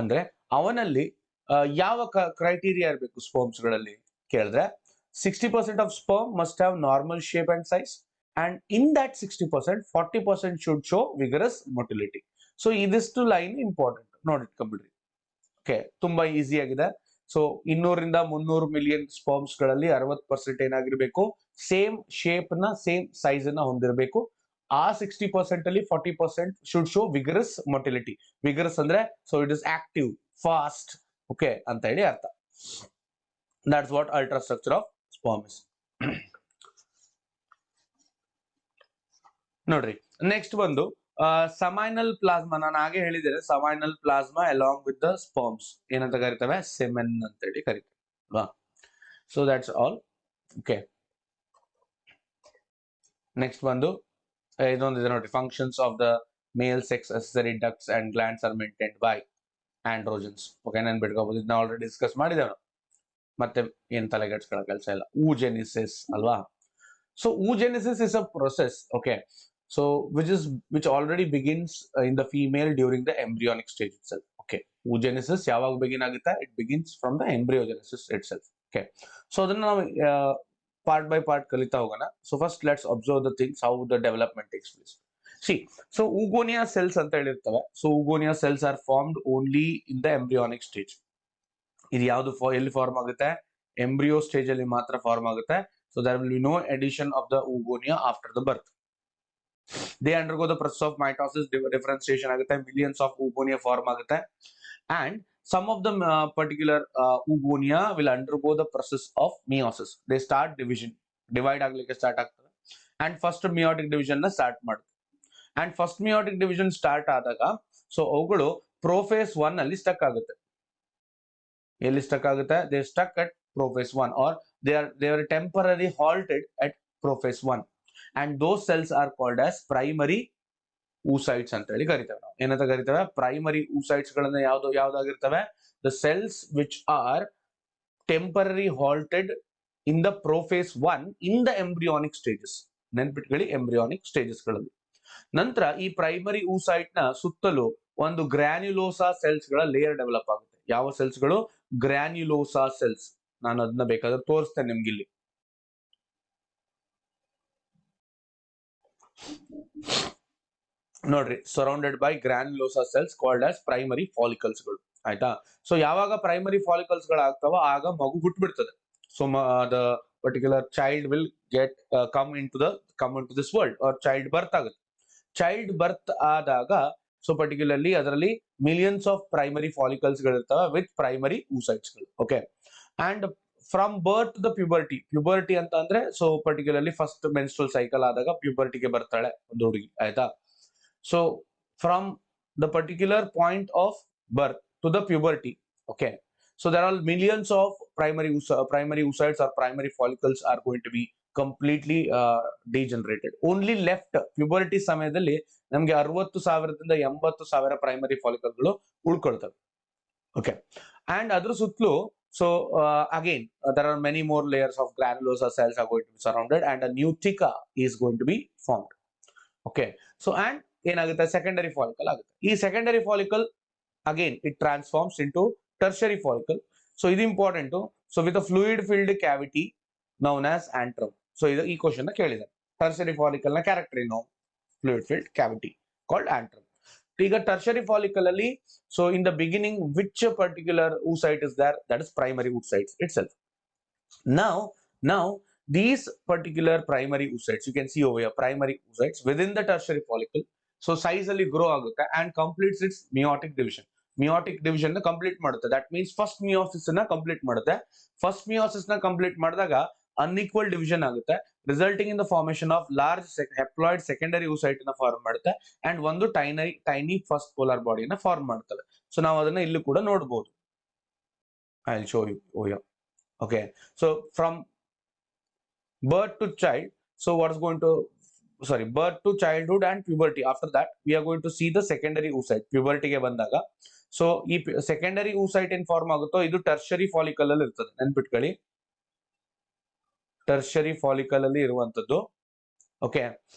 ಅಂದ್ರೆ ಅವನಲ್ಲಿ ಯಾವ ಕ್ರೈಟೀರಿಯಾ ಇರಬೇಕು ಸ್ಪರ್ಮ್ಸ್ ಗಳಲ್ಲಿ ಕೇಳಿದ್ರೆ, 60% of sperm must have normal shape and size, and in that 60%, 40% should show vigorous motility. So ಇದಿಷ್ಟು ಲೈನ್ ಇಂಪಾರ್ಟೆಂಟ್, ನೋಡಿ ಇಟ್ಕೊಂಡ್ಬಿಡ್ರಿ. ಓಕೆ, ತುಂಬಾ ಈಸಿ ಆಗಿದೆ. ಸೊ 200 ರಿಂದ 300 ಮಿಲಿಯನ್ ಸ್ಪರ್ಮ್ಸ್ ಗಳಲ್ಲಿ 60% ಏನಾಗಿರ್ಬೇಕು? ಸೇಮ್ ಶೇಪ್ ನ, ಸೇಮ್ ಸೈಜ್ ನ ಹೊಂದಿರಬೇಕು. ಆ 60% ಅಲ್ಲಿ 40% should show vigorous motility. Vigorous ಅಂದ್ರೆ so it is active, fast, okay ಅಂತ ಹೇಳಿ ಅರ್ಥ. That's what ultrastructure of sperm is. ನೋಡ್ರಿ, ನೆಕ್ಸ್ಟ್ ಬಂದು ಸಮೈನಲ್ ಪ್ಲಾಸ್ಮಾ. ನಾನು ಹಾಗೆ ಹೇಳಿದ್ದೇನೆ, seminal plasma along with the sperms ಏನಂತ ಕರಿತೇವೆ? ಸೆಮೆನ್ ಅಂತ ಹೇಳಿ ಕರಿತೇವೆ. So that's all. Okay, next ಬಂದು ಇದೊಂದಿದೆ ನೋಡಿ, functions of the male sex accessory ducts and glands are maintained by androgens. Okay, ನಾನು ಬಿಟ್ಕೋಬಹುದು, ಇದನ್ನ ಆಲ್ರೆಡಿ ಡಿಸ್ಕಸ್ ಮಾಡಿದ್ದೇವೆ. ಮತ್ತೆ ಏನ್ ತಲೆಗೆಡ್ಸ್ಕೊಳ್ಳೋ ಕೆಲಸ ಇಲ್ಲ. oogenesis ಅಲ್ವಾ? So oogenesis is a process, okay, so which already begins in the female during the embryonic stage itself. Okay, oogenesis ಯಾವಾಗ begin ಆಗುತ್ತೆ? It begins from the embryogenesis itself. Okay, so ಅದನ್ನ ನಾವು ಪಾರ್ಟ್ ಬೈ ಪಾರ್ಟ್ ಕಲಿತಾ ಹೋಗೋಣ. So first let's observe the things, how the development takes place. So oogonia cells ಅಂತ ಹೇಳಿರ್ತವೆ. So oogonia cells are formed only in the embryonic stage. ಇದು ಯಾವುದು ಎಲ್ಲಿ form ಆಗುತ್ತೆ? ಎಂಬ್ರಿಯೋ ಸ್ಟೇಜ್ ಅಲ್ಲಿ ಮಾತ್ರ ಫಾರ್ಮ್ ಆಗುತ್ತೆ. So there will be no addition of the oogonia after the birth. They undergo the process of mitosis, differentiation ಆಗುತ್ತೆ, millions of oogonia form ಆಗುತ್ತೆ. And some of the particular oogonia will undergo the process of meiosis. They start division, divide ಆಗ್ಲಿಕ್ಕೆ start ಆಗ್ತದೆ and first meiotic division ನ start ಮಾಡುತ್ತೆ. And first meiotic division start ಆದಾಗ so ಅವುಗಳು prophase 1 ಅಲ್ಲಿ stuck ಆಗುತ್ತೆ. ಎಲ್ಲಿ ಸ್ಟಕ್ ಆಗುತ್ತೆ? They stuck at prophase 1 or they are temporary halted at prophase 1 and those cells are called as primary oocytes ಅಂತ ಹೇಳಿ ಕರಿತೇವೆ. ನಾವು ಏನಂತ ಕರಿತೇವೆ? ಪ್ರೈಮರಿ oocytes ಗಳನ್ನ ಯಾವ್ದಾಗಿರ್ತವೆ? The cells which are temporary halted in the prophase 1 in the embryonic stages. ನೆನ್ಪಿಟ್ಕೊಳ್ಳಿ, embryonic stages ಗಳಲ್ಲಿ. ನಂತರ ಈ ಪ್ರೈಮರಿ oocyte ನ ಸುತ್ತಲೂ ಒಂದು ಗ್ರಾನ್ಯುಲೋಸಾ ಸೆಲ್ಸ್ ಗಳ ಲೇಯರ್ ಡೆವಲಪ್ ಆಗುತ್ತೆ. ಯಾವ ಸೆಲ್ಸ್ ಗಳು? Granulosa cells. ನಾನು ಅದನ್ನ ಬೇಕಾದ್ರೆ ತೋರಿಸ್ತೇನೆ ನಿಮ್ಗೆ ಇಲ್ಲಿ. ನೋಡ್ರಿ, surrounded by granulosa cells called as primary follicles ಗಳು. ಆಯ್ತಾ? ಸೊ ಯಾವಾಗ ಪ್ರೈಮರಿ ಫಾಲಿಕಲ್ಸ್ ಗಳು ಆಗ್ತಾವ ಆಗ ಮಗು ಹುಟ್ಟುಬಿಡ್ತದೆ. So the particular child will get come into this world or child birth ಆಗುತ್ತೆ. ಚೈಲ್ಡ್ ಬರ್ತ್ ಆದಾಗ ಸೊ ಪರ್ಟಿಕ್ಯುಲರ್ಲಿ ಅದರಲ್ಲಿ ಮಿಲಿಯನ್ಸ್ ಆಫ್ ಪ್ರೈಮರಿ ಫಾಲಿಕಲ್ಸ್ ಗಳಿರ್ತವೆ ವಿತ್ ಪ್ರೈಮರಿ oocytes ಗಳು. Okay, and from birth to the puberty ಅಂತ ಅಂದ್ರೆ so particularly first menstrual cycle ಆದಾಗ ಪ್ಯೂಬರ್ಟಿಗೆ ಬರ್ತಾಳೆ ಒಂದು ಹುಡುಗಿ. ಆಯ್ತಾ? So from the particular point of birth to the puberty, okay, so there are millions of primary oocytes or primary follicles are going to be completely degenerated. Only left puberty ಸಮಯದಲ್ಲಿ ನಮಗೆ 60,000ದಿಂದ 80,000 primary ಫಾಲಿಕಲ್ಗಳು ಉಳ್ಕೊಳ್ತವೆ. Okay, and ಅದ್ರ ಸುತ್ತಲೂ so again there are many more layers of granulosa cells are going to be surrounded and a new theca is going to be formed. Okay, so and ಏನಾಗುತ್ತೆ? Secondary follicle ಆಗುತ್ತೆ. ಈ secondary follicle again it transforms into tertiary follicle. So ಇದು important. So with a fluid filled cavity known as antrum. So ಇದು ಈ question ನ ಕೇಳಿದ್ದಾರೆ. Tertiary follicle ನ character ಏನು? Fluid filled cavity called antrum. ಈಗ ಟರ್ಷರಿ ಫಾಲಿಕಲ್ ಅಲ್ಲಿ so in the beginning which particular oocyte is there? That is primary oocytes itself. Now these particular primary oocytes, you can see over here, primary oocytes within the tertiary follicle, so size ಅಲ್ಲಿ grow ಆಗುತ್ತೆ and completes its meiotic division. Meiotic division ನ complete ಮಾಡುತ್ತೆ. That means first meiosis ನ complete ಮಾಡುತ್ತೆ. First meiosis ನ complete ಮಾಡಿದಾಗ unequal division ಆಗುತ್ತೆ, resulting in the formation of large haploid secondary oocyte ನ ಫಾರ್ಮ್ ಮಾಡುತ್ತೆ ಅಂಡ್ ಒಂದು ಟೈನಿ ಫಸ್ಟ್ ಪೋಲಾರ್ ಬಾಡಿನ ಫಾರ್ಮ್ ಮಾಡ್ತವೆ. ಸೊ ನಾವು ಅದನ್ನ ಇಲ್ಲಿ ಕೂಡ ನೋಡಬಹುದು. I will show you over. Okay, so from birth to child, so what is going to birth to childhood and puberty. After that we are going to see the secondary oocyte. puberty ಗೆ ಬಂದಾಗ so ಈ secondary oocyte ಏನ್ form ಆಗುತ್ತೋ ಇದು tertiary follicle ಅಲ್ಲಿ ಇರ್ತದೆ. ನೆನ್ಪಿಟ್ಕೊಳ್ಳಿ, tertiary follicle ಅಲ್ಲಿ ಇರುವಂತದ್ದು. Okay,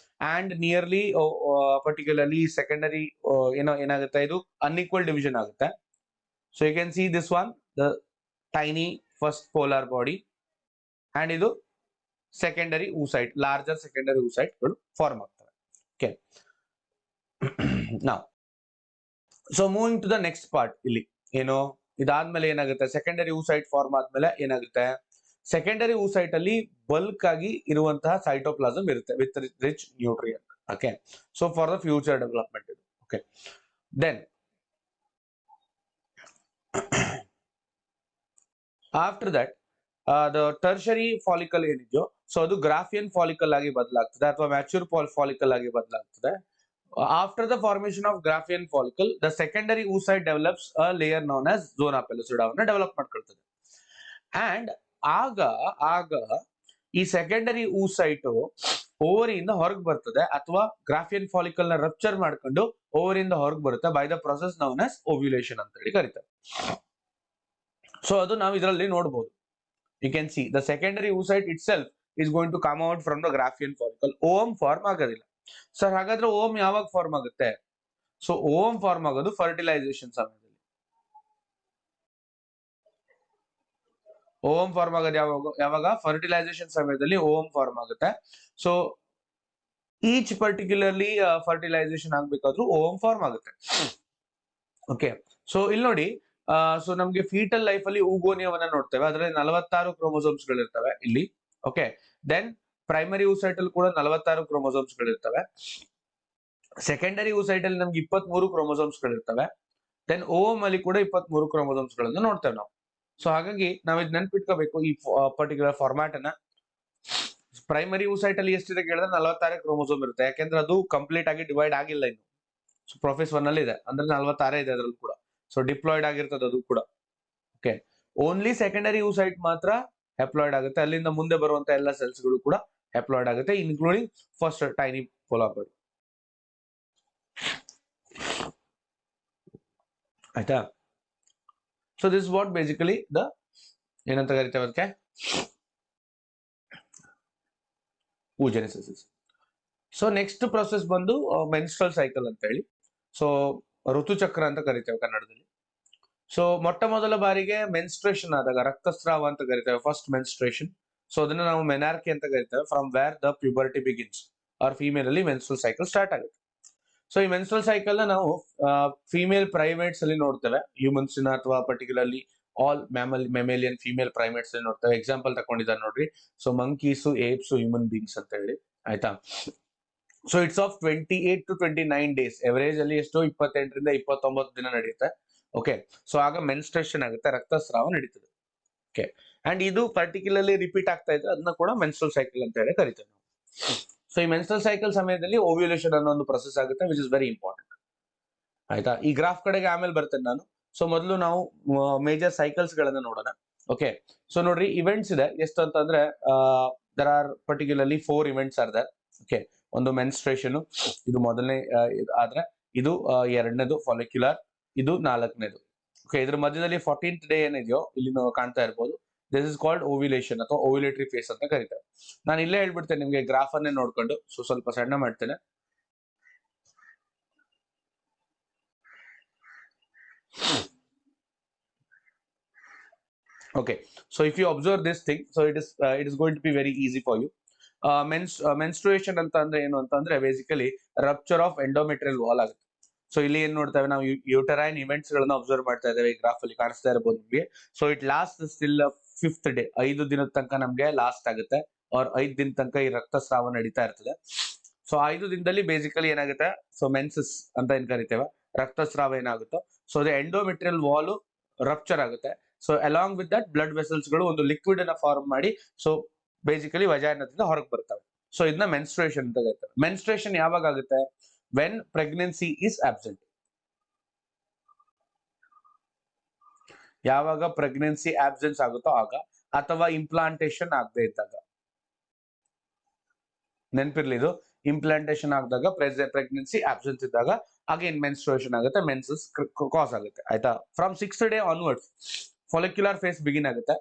and nearly particularly secondary ಏನಾಗುತ್ತೆ? ಇದು ಅನ್ಈಕ್ವಲ್ ಡಿವಿಷನ್ ಆಗುತ್ತೆ. So you can see this one, the tiny first polar body, and ಇದು secondary oocyte, larger secondary oocyte ಗಳು ಫಾರ್ಮ್ ಆಗ್ತವೆ. Okay, now so moving to the next part. ಇಲ್ಲಿ ಏನು ಇದಾದ್ಮೇಲೆ ಏನಾಗುತ್ತೆ? ಸೆಕೆಂಡರಿ oocyte ಫಾರ್ಮ್ ಆದ್ಮೇಲೆ ಏನಾಗುತ್ತೆ? ಸೆಕೆಂಡರಿ oocyte ಅಲ್ಲಿ ಬಲ್ಕ್ ಆಗಿ ಇರುವಂತಹ ಸೈಟೋಪ್ಲಾಸಮ್ ಇರುತ್ತೆ with rich nutrient. Okay, so for the future development ಇದು. Okay, then after that the tertiary follicle ಏನಿದೆಯೋ ಸೊ ಅದು ಗ್ರಾಫಿಯನ್ ಫಾಲಿಕಲ್ ಆಗಿ ಬದಲಾಗ್ತದೆ ಅಥವಾ ಮ್ಯಾಚ್ಯೂರ್ ಫಾಲಿಕಲ್ ಆಗಿ ಬದಲಾಗ್ತದೆ. After the formation of Graafian follicle the secondary oocyte develops a layer known as zona pellucida ಅನ್ನು develop ಮಾಡ್ಕೊಳ್ತದೆ. And ಆಗ ಈ ಸೆಕೆಂಡರಿ oocyte ಓವರಿಯಿಂದ ಹೊರಗೆ ಬರ್ತದೆ ಅಥವಾ ಗ್ರಾಫಿಯನ್ ಫಾಲಿಕಲ್ ನ ರಪ್ಚರ್ ಮಾಡ್ಕೊಂಡು ಓವರಿಂದ ಹೊರಗೆ ಬರುತ್ತೆ by the process known as ovulation ಅಂತ ಹೇಳಿ ಕರೀತಾರೆ. ಸೊ ಅದು ನಾವು ಇದರಲ್ಲಿ ನೋಡಬಹುದು. You can see the secondary oocyte itself is going to come out from the graphian follicle. Ovum form ಆಗೋದಿಲ್ಲ. ಸರ್ ಹಾಗಾದ್ರೆ ಓಮ್ ಯಾವಾಗ ಫಾರ್ಮ್ ಆಗುತ್ತೆ? ಸೊ ಓಮ್ ಫಾರ್ಮ್ ಆಗೋದು ಫರ್ಟಿಲೈಸೇಷನ್ ಸಮಯದಲ್ಲಿ. ಓಮ್ ಫಾರ್ಮ್ ಆಗೋದು ಯಾವಾಗ? ಫರ್ಟಿಲೈಸೇಷನ್ ಸಮಯದಲ್ಲಿ ಓಮ್ ಫಾರ್ಮ್ ಆಗುತ್ತೆ. ಸೊ ಈಚ್ ಪರ್ಟಿಕ್ಯುಲರ್ಲಿ ಫರ್ಟಿಲೈಸೇಷನ್ ಆಗ್ಬೇಕಾದ್ರೂ ಓಮ್ ಫಾರ್ಮ್ ಆಗುತ್ತೆ. ಓಕೆ, ಸೊ ಇಲ್ಲಿ ನೋಡಿ, ಸೊ ನಮ್ಗೆ ಫೀಟಲ್ ಲೈಫ್ ಅಲ್ಲಿ ಊಗೋನಿಯವನ್ನ ನೋಡ್ತೇವೆ. ಅದರಲ್ಲಿ 46 ಕ್ರೋಮೋಸೋಮ್ಸ್ ಗಳಿರ್ತವೆ ಇಲ್ಲಿ. ಓಕೆ, ದೆನ್ ಪ್ರೈಮರಿ oocyte ಅಲ್ಲಿ ಕೂಡ 46 ಕ್ರೋಮೋಸೋಮ್ಸ್ ಗಳಿರ್ತವೆ. ಸೆಕೆಂಡರಿ oocyte ಅಲ್ಲಿ ನಮ್ಗೆ 23 ಕ್ರೋಮೋಸೋಮ್ಸ್ ಗಳಿರ್ತವೆ. ದೆನ್ ಓಮ್ ಅಲ್ಲಿ ಕೂಡ 23 ಕ್ರೋಮೋಸೋಮ್ಸ್ ಗಳನ್ನು ನೋಡ್ತೇವೆ ನಾವು. ಸೊ ಹಾಗಾಗಿ ನಾವ್ ಇದು ನೆನ್ಪಿಟ್ಕೋಬೇಕು ಈ ಪರ್ಟಿಕ್ಯುಲರ್ ಫಾರ್ಮ್ಯಾಟ್ ಅನ್ನ. ಪ್ರೈಮರಿ oocyte ಅಲ್ಲಿ ಎಷ್ಟಿದೆ ಕೇಳಿದ್ರೆ 46 ಕ್ರೋಮೋಸೋಮ್ ಇರುತ್ತೆ, ಯಾಕೆಂದ್ರೆ ಅದು ಕಂಪ್ಲೀಟ್ ಆಗಿ ಡಿವೈಡ್ ಆಗಿಲ್ಲ ಇನ್ನು. ಸೊ ಪ್ರೊಫೇಸ್ 1 ಅಲ್ಲಿ ಇದೆ ಅಂದ್ರೆ 46 ಇದೆ ಅದ್ರಲ್ಲಿ ಕೂಡ. ಸೊ ಡಿಪ್ಲಾಯ್ಡ್ ಆಗಿರ್ತದೆ ಅದು ಕೂಡ. ಓಕೆ, ಓನ್ಲಿ ಸೆಕೆಂಡರಿ oocyte ಮಾತ್ರ ಹೆಪ್ಲಾಯ್ಡ್ ಆಗುತ್ತೆ, ಅಲ್ಲಿಂದ ಮುಂದೆ ಬರುವಂತ ಎಲ್ಲ ಸೆಲ್ಸ್ ಗಳು ಕೂಡ ಹೆಪ್ಲಾಯ್ಡ್ ಆಗುತ್ತೆ, including first tiny polar body. ಆಯ್ತಾ? So this what basically the ಏನಂತ ಕರಿತೇವೆ ಅದಕ್ಕೆ, oogenesis. ಸೊ ನೆಕ್ಸ್ಟ್ ಪ್ರೊಸೆಸ್ ಬಂದು ಮೆನ್ಸ್ಟ್ರಲ್ ಸೈಕಲ್ ಅಂತ ಹೇಳಿ, ಸೊ ಋತುಚಕ್ರ ಅಂತ ಕರಿತೇವೆ ಕನ್ನಡದಲ್ಲಿ. ಸೊ ಮೊಟ್ಟ ಮೊದಲ ಬಾರಿಗೆ ಮೆನ್ಸ್ಟ್ರೇಷನ್ ಆದಾಗ, ರಕ್ತಸ್ರಾವ ಅಂತ ಕರಿತೇವೆ, ಫಸ್ಟ್ ಮೆನ್ಸ್ಟ್ರೇಷನ್. ಸೊ ಅದನ್ನ ನಾವು ಮೆನಾರ್ಕಿ ಅಂತ ಕರಿತೇವೆ, from where the puberty begins, R female ಅಲ್ಲಿ ಮೆನ್ಸ್ಟ್ರಲ್ ಸೈಕಲ್ ಸ್ಟಾರ್ಟ್ ಆಗುತ್ತೆ. ಸೊ ಈ ಮೆನ್ಸ್ಟ್ರಲ್ ಸೈಕಲ್ ನ ನಾವು ಫೀಮೇಲ್ ಪ್ರೈಮೇಟ್ಸ್ ಅಲ್ಲಿ ನೋಡ್ತೇವೆ, ಹ್ಯೂಮನ್ಸ್ ಅಥವಾ ಪರ್ಟಿಕ್ಯುಲರ್ಲಿ ಆಲ್ ಮೆಮೇಲಿಯನ್ ಫೀಮೇಲ್ ಪ್ರೈಮೇಟ್ಸ್ ಅಲ್ಲಿ ನೋಡ್ತೇವೆ. ಎಕ್ಸಾಂಪಲ್ ತಗೊಂಡಿದ್ದಾರೆ ನೋಡ್ರಿ, ಸೊ ಮಂಕೀಸು, ಏಪ್ಸ್, ಹ್ಯೂಮನ್ ಬೀಂಗ್ಸ್ ಅಂತ ಹೇಳಿ. ಆಯ್ತಾ? So it's of 28 to 29 days, average ಅಲ್ಲಿ ಎಷ್ಟು 28 ರಿಂದ 29 ದಿನ ನಡೆಯುತ್ತೆ. ಓಕೆ, ಸೊ ಆಗ ಮೆನ್ಸ್ಟ್ರೇಷನ್ ಆಗುತ್ತೆ, ರಕ್ತಸ್ರಾವ ನಡೀತದೆ. ಓಕೆ, ಅಂಡ್ ಇದು ಪರ್ಟಿಕ್ಯುಲರ್ಲಿ ರಿಪೀಟ್ ಆಗ್ತಾ ಇದ್ರೆ ಅದನ್ನ ಕೂಡ ಮೆನ್ಸ್ಟ್ರಲ್ ಸೈಕಲ್ ಅಂತ ಹೇಳಿ ಕರಿತೇವೆ ನಾವು. ಸೊ ಈ ಮೆನ್ಸ್ಟ್ರಲ್ ಸೈಕಲ್ ಸಮಯದಲ್ಲಿ ಓವ್ಯುಲೇಷನ್ ಅನ್ನೋ ಒಂದು ಪ್ರೊಸೆಸ್ ಆಗುತ್ತೆ, ವಿಚ್ ಇಸ್ ವೆರಿ ಇಂಪಾರ್ಟೆಂಟ್. ಆಯ್ತಾ? ಈ ಗ್ರಾಫ್ ಕಡೆಗೆ ಆಮೇಲೆ ಬರ್ತೇನೆ ನಾನು. ಸೊ ಮೊದಲು ನಾವು ಮೇಜರ್ ಸೈಕಲ್ಸ್ ಗಳನ್ನ ನೋಡೋಣ. ಓಕೆ, ಸೊ ನೋಡ್ರಿ, ಇವೆಂಟ್ಸ್ ಇದೆ ಎಷ್ಟು ಅಂತಂದ್ರೆ there are particularly 4 events are there. Okay, ಒಂದು ಮೆನ್ಸ್ಟ್ರೇಷನ್, ಇದು ಮೊದಲನೇ ಆದ್ರೆ, ಇದು ಎರಡನೇದು ಫಾಲಿಕ್ಯುಲರ್, ಇದು 4ನೇದು. ಓಕೆ, ಇದ್ರ ಮಧ್ಯದಲ್ಲಿ 14th ಡೇ ಏನಿದೆಯೋ ಇಲ್ಲಿ ನಾವು ಕಾಣ್ತಾ ಇರ್ಬೋದು, ದಿಸ್ ಇಸ್ ಕಾಲ್ಡ್ ಓವ್ಯುಲೇಷನ್ ಅಥವಾ ಓವ್ಯುಲೇಟರಿ ಫೇಸ್ ಅಂತ ಕರೀತಾರೆ. ನಾನು ಇಲ್ಲೇ ಹೇಳ್ಬಿಡ್ತೇನೆ ನಿಮ್ಗೆ ಗ್ರಾಫ್ ಅನ್ನೇ ನೋಡ್ಕೊಂಡು, ಸೊ ಸ್ವಲ್ಪ ಸಣ್ಣ ಮಾಡ್ತೇನೆ. Okay, so if you observe this thing, so it is going to be very easy for you. Menstruation ಅಂತ ಅಂದ್ರೆ ಏನು ಅಂತಂದ್ರೆ basically rupture of endometrial wall ಆಗುತ್ತೆ. ಸೊ ಇಲ್ಲಿ ಏನ್ ನೋಡ್ತೇವೆ ನಾವು, ಯೂಟರೈನ್ ಇವೆಂಟ್ಸ್ ಗಳನ್ನ ಅಬ್ಸರ್ವ್ ಮಾಡ್ತಾ ಇದ್ದೇವೆ, ಈ ಗ್ರಾಫ್ ಅಲ್ಲಿ ಕಾಣಿಸ್ತಾ ಇರಬಹುದು ನಿಮಗೆ. So it last still 5th day, 5 ದಿನದ ತನಕ ನಮ್ಗೆ ಲಾಸ್ಟ್ ಆಗುತ್ತೆ, ಅವ್ರ 5 ದಿನ ತನಕ ಈ ರಕ್ತಸ್ರಾವ ನಡೀತಾ ಇರ್ತದೆ. ಸೊ 5 ದಿನದಲ್ಲಿ ಬೇಸಿಕಲಿ ಏನಾಗುತ್ತೆ, ಸೊ ಮೆನ್ಸಸ್ ಅಂತ ಏನ್ ಕರಿತೇವೆ, ರಕ್ತಸ್ರಾವ ಏನಾಗುತ್ತೋ, ಸೊ ಅದು ಎಂಡೋಮೆಟ್ರಿಯಲ್ ವಾಲ್ ರಪ್ಚರ್ ಆಗುತ್ತೆ. So along with that blood vessels ಗಳು ಒಂದು ಲಿಕ್ವಿಡ್ ಅನ್ನ ಫಾರ್ಮ್ ಮಾಡಿ, ಸೊ ಬೇಸಿಕಲಿ ವಜಾನದಿಂದ ಹೊರಗೆ ಬರ್ತವೆ. ಸೊ ಇದನ್ನ ಮೆನ್ಸ್ಟ್ರೇಷನ್ ಅಂತ ಕರೀತಾರೆ. ಮೆನ್ಸ್ಟ್ರೇಷನ್ ಯಾವಾಗ ಆಗುತ್ತೆ? When pregnancy is absent. ಯಾವಾಗ ಪ್ರೆಗ್ನೆನ್ಸಿ ಆಬ್ಸೆನ್ಸ್ ಆಗುತ್ತೋ ಆಗ, ಅಥವಾ ಇಂಪ್ಲಾಂಟೇಶನ್ ಆಗದೆ ಇದ್ದಾಗ. ನೆನಪಿರ್ಲಿ ಇದು, ಇಂಪ್ಲಾಂಟೇಶನ್ ಆಗದಾಗ, ಪ್ರೆಗ್ನೆನ್ಸಿ ಆಬ್ಸೆನ್ಸ್ ಇದ್ದಾಗ ಅಗೇನ್ ಮೆನ್ಸ್ಟ್ರೇಷನ್ ಆಗುತ್ತೆ, ಮೆನ್ಸಸ್ ಕಾಸ್ ಆಗುತ್ತೆ. ಆಯ್ತಾ? From 6th day onwards follicular phase begin ಆಗುತ್ತೆ.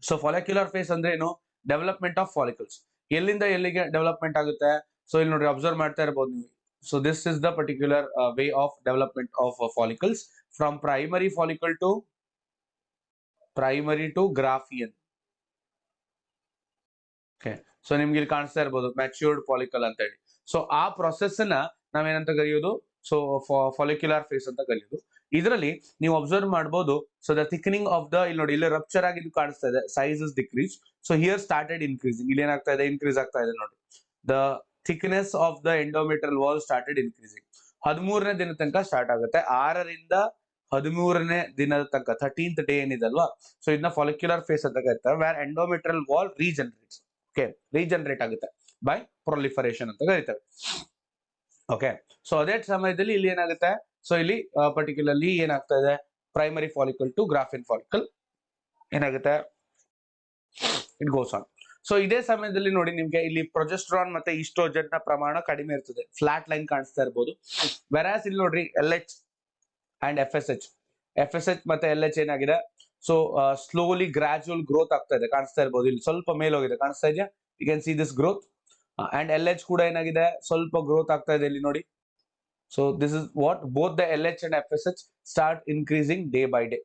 ಸೊ ಫಾಲಿಕ್ಯುಲರ್ ಫೇಸ್ ಅಂದ್ರೆ ಏನು? Development of follicles. ಎಲ್ಲಿಂದ ಎಲ್ಲಿಗೆ ಡೆವಲಪ್ಮೆಂಟ್ ಆಗುತ್ತೆ? ಸೊ ಇಲ್ಲಿ ನೋಡ್ರಿ, ಅಬ್ಸರ್ವ್ ಮಾಡ್ತಾ ಇರಬಹುದು ನೀವು. So this is the particular way of development of follicles, from primary follicle to Graafian. Okay, so ನಿಮ್ಗೆ ಇಲ್ಲಿ ಕಾಣಿಸ್ತಾ ಇರಬಹುದು ಮ್ಯಾಚ್ಯೂರ್ಡ್ ಫಾಲಿಕಲ್ ಅಂತ ಹೇಳಿ. ಸೊ ಆ ಪ್ರೊಸೆಸ್ ನ ನಾವೇನಂತ ಕರೆಯೋದು? ಸೊ ಫಾಲಿಕ್ಯುಲರ್ ಫೇಸ್ ಅಂತ ಕರೆಯೋದು. ಇದರಲ್ಲಿ ನೀವು ಅಬ್ಸರ್ವ್ ಮಾಡಬಹುದು, so the thickening of the, ಇಲ್ಲಿ ನೋಡಿ, ಇಲ್ಲಿ ರಪ್ಚರ್ ಆಗಿದ್ದು ಕಾಣಿಸ್ತಾ ಇದೆ, size is decrease. So here started increasing, ಇಲ್ಲಿ ಏನಾಗ್ತಾ ಇದೆ? ಇನ್ಕ್ರೀಸ್ ಆಗ್ತಾ ಇದೆ ನೋಡಿ. The thickness of the endometrial wall started increasing. 13ನೇ ದಿನ ತನಕ ಸ್ಟಾರ್ಟ್ ಆಗುತ್ತೆ, 6ರಿಂದ 13ನೇ ದಿನದ ತನಕ, 13th ಡೇ ಏನಿದಲ್ವಾ, ಸೊ ಇದನ್ನ ಫಾಲಿಕ್ಯುಲರ್ ಫೇಸ್ ಅಂತ ಕರೀತಾರೆ, where endometrial wall regenerates. Okay, regenerate ಆಗುತ್ತೆ ಬೈ ಪ್ರೊಲಿಫರೇಷನ್ ಅಂತ ಕರೀತಾರೆ. ಓಕೆ, ಸೊ ಅದೇ ಸಮಯದಲ್ಲಿ ಇಲ್ಲಿ ಏನಾಗುತ್ತೆ? ಸೊ ಇಲ್ಲಿ ಪರ್ಟಿಕ್ಯುಲರ್ಲಿ ಏನಾಗ್ತಾ ಇದೆ? Primary follicle to Graafian follicle ಏನಾಗುತ್ತೆ? It goes on. ಸೊ ಇದೇ ಸಮಯದಲ್ಲಿ ನೋಡಿ, ನಿಮ್ಗೆ ಇಲ್ಲಿ ಪ್ರೊಜೆಸ್ಟ್ರಾನ್ ಮತ್ತೆ ಈಸ್ಟ್ರೋಜನ್ ನ ಪ್ರಮಾಣ ಕಡಿಮೆ ಇರ್ತದೆ, ಫ್ಲಾಟ್ ಲೈನ್ ಕಾಣಿಸ್ತಾ ಇರಬಹುದು. ವೆರಾಸ್ ಇಲ್ಲಿ ನೋಡ್ರಿ, LH ಅಂಡ್ FSH ಮತ್ತೆ LH ಏನಾಗಿದೆ? ಸೊ ಸ್ಲೋಲಿ ಗ್ರಾಜುವಲ್ ಗ್ರೋತ್ ಆಗ್ತಾ ಇದೆ, ಕಾಣಿಸ್ತಾ ಇರಬಹುದು. ಇಲ್ಲಿ ಸ್ವಲ್ಪ ಮೇಲ್ ಹೋಗಿದೆ, ಕಾಣಿಸ್ತಾ ಇದೆಯಾ? You can see this growth. And LH ಕೂಡ ಏನಾಗಿದೆ? ಸ್ವಲ್ಪ ಗ್ರೋತ್ ಆಗ್ತಾ ಇದೆ ಇಲ್ಲಿ ನೋಡಿ. So this is what both the LH and FSH start increasing day by day.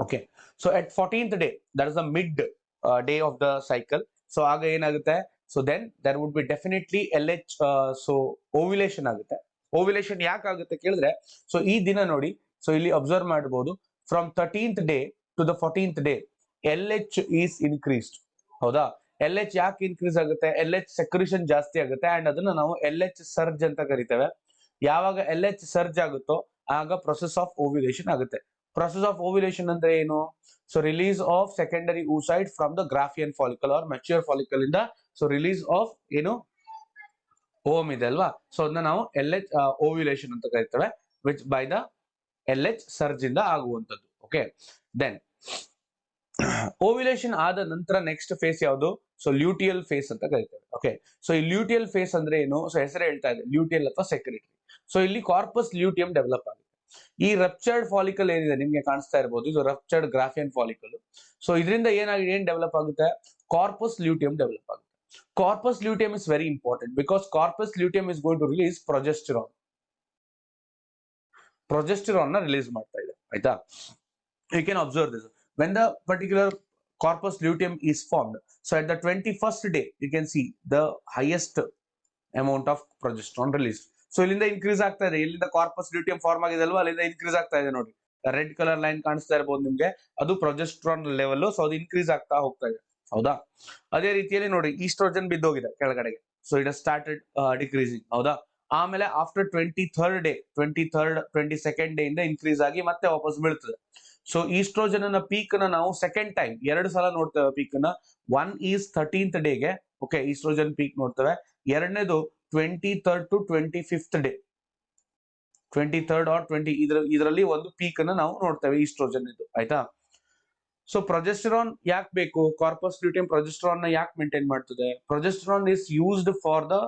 Okay, so at 14th day, that is the mid day of the cycle. So ಆಗ ಏನಾಗುತ್ತೆ? So then there would be definitely LH, so ovulation ಆಗುತ್ತೆ. Ovulation ಯಾಕೆ ಆಗುತ್ತೆ ಕೇಳಿದ್ರೆ, so ಈ ದಿನ ನೋಡಿ, so ಇಲ್ಲಿ ಅಬ್ಸರ್ವ್ ಮಾಡಬಹುದು, from 13th day to the 14th day LH is increased. ಹೌದಾ? LH ಯಾಕೆ ಇನ್ಕ್ರೀಸ್ ಆಗುತ್ತೆ? LH ಸೆಕ್ರೇಷನ್ ಜಾಸ್ತಿ ಆಗುತ್ತೆ, ಅಂಡ್ ಅದನ್ನ ನಾವು LH ಸರ್ಜ್ ಅಂತ ಕರಿತೇವೆ. ಯಾವಾಗ LH ಸರ್ಜ್ ಆಗುತ್ತೋ ಆಗ ಪ್ರೊಸೆಸ್ ಆಫ್ ಓವ್ಯುಲೇಷನ್ ಆಗುತ್ತೆ. ಪ್ರೊಸೆಸ್ ಆಫ್ ಓವ್ಯುಲೇಷನ್ ಅಂದ್ರೆ ಏನು? So release of secondary oocyte from the Graafian follicle or mature follicle ಇಂದ ಸೊ ರಿಲೀಸ್ ಆಫ್ ಏನು ಓಮ್ ಇದೆ ಅಲ್ವಾ, ಸೊ ಅದನ್ನ ನಾವು LH ಓವ್ಯುಲೇಷನ್ ಅಂತ ಕರಿತೇವೆ, which by the LH surge ಇಂದ ಆಗುವಂತದ್ದು. ಓಕೆ, ದೆನ್ ಓವ್ಯುಲೇಷನ್ ಆದ ನಂತರ ನೆಕ್ಸ್ಟ್ ಫೇಸ್ ಯಾವುದು? ಸೊ ಲ್ಯೂಟಿಯಲ್ ಫೇಸ್ ಅಂತ ಕರಿತೇವೆ. ಓಕೆ, ಸೊ ಈ ಲ್ಯೂಟಿಯಲ್ ಫೇಸ್ ಅಂದ್ರೆ ಏನು? ಸೊ ಹೆಸರೇ ಹೇಳ್ತಾ ಇದೆ, ಲ್ಯೂಟಿಯಲ್ ಅಥವಾ ಸೆಕ್ರೆಟರಿ. ಸೊ ಇಲ್ಲಿ ಕಾರ್ಪಸ್ ಲ್ಯೂಟಿಯಂ ಡೆವಲಪ್ ಆಗುತ್ತೆ. ಈ ರಪ್ಚರ್ಡ್ ಫಾಲಿಕಲ್ ಏನಿದೆ ನಿಮ್ಗೆ ಕಾಣಿಸ್ತಾ ಇರಬಹುದು, ಇದು ರಪ್ಚರ್ಡ್ ಗ್ರಾಫಿಯನ್ ಫಾಲಿಕಲ್. ಸೊ ಇದರಿಂದ ಏನ್ ಡೆವಲಪ್ ಆಗುತ್ತೆ? ಕಾರ್ಪಸ್ ಲ್ಯೂಟಿಯಂ ಡೆವಲಪ್ ಆಗುತ್ತೆ. Corpus luteum is very important because corpus luteum is going to release progesterone. Progesterone ನ ರಿಲೀಸ್ ಮಾಡ್ತಾ ಇದೆ, ಆಯ್ತಾ? You can observe this when the particular corpus luteum is formed. So at the 21st day, you can see the highest amount of progesterone released. So ಇಲ್ಲಿಂದ increase ಆಗ್ತಾ ಇದೆ, ಇಲ್ಲಿಂದ corpus ಲ್ಯೂಟಿಯಂ form ಆಗಿದೆ ಅಲ್ವಾ, ಅಲ್ಲಿಂದ ಇನ್ಕ್ರೀಸ್ ಆಗ್ತಾ ಇದೆ ನೋಡಿ. ರೆಡ್ ಕಲರ್ ಲೈನ್ ಕಾಣಿಸ್ತಾ ಇರಬಹುದು ನಿಮ್ಗೆ, ಅದು ಪ್ರೊಜೆಸ್ಟ್ರಾನ್ ಲೆವೆಲ್. ಸೊ ಅದು ಇನ್ಕ್ರೀಸ್ ಆಗ್ತಾ ಹೋಗ್ತಾ ಇದೆ, ಹೌದಾ? ಅದೇ ರೀತಿಯಲ್ಲಿ ನೋಡಿ, ಈಸ್ಟ್ರೋಜನ್ ಬಿದ್ದೋಗಿದೆ ಕೆಳಗಡೆಗೆ, ಸೊ ಇಟ್ ಸ್ಟಾರ್ಟೆಡ್ ಡಿಕ್ರೀಸಿಂಗ್, ಹೌದಾ? ಆಮೇಲೆ after 23rd day, 22nd day ಇಂದ ಇನ್ಕ್ರೀಸ್ ಆಗಿ ಮತ್ತೆ ವಾಪಸ್ ಬೀಳ್ತದೆ. ಸೊ ಈಸ್ಟ್ರೋಜನ್ ನ ಪೀಕ್ ನ ನಾವು ಸೆಕೆಂಡ್ ಟೈಮ್ 2 ಸಲ ನೋಡ್ತೇವೆ ಪೀಕ್ ನ. 1 is 13th ಡೇಗೆ, ಓಕೆ, ಈಸ್ಟ್ರೋಜನ್ ಪೀಕ್ ನೋಡ್ತೇವೆ. ಎರಡನೇದು 23rd to 25th day, 23rd or 20 ಇದರಲ್ಲಿ ಒಂದು ಪೀಕ್ ಅನ್ನ ನಾವು ನೋಡ್ತೇವೆ ಈಸ್ಟ್ರೋಜನ್ ಇದು, ಆಯ್ತಾ? ಸೊ ಪ್ರೊಜೆಸ್ಟೆರಾನ್ ಯಾಕೆ ಬೇಕು? ಕಾರ್ಪಸ್ ಲ್ಯೂಟಿಯಂ ಪ್ರೊಜೆಸ್ಟೆರಾನ್ ನ ಯಾಕೆ ಮೇಂಟೈನ್ ಮಾಡ್ತದೆ? Progesterone is used for the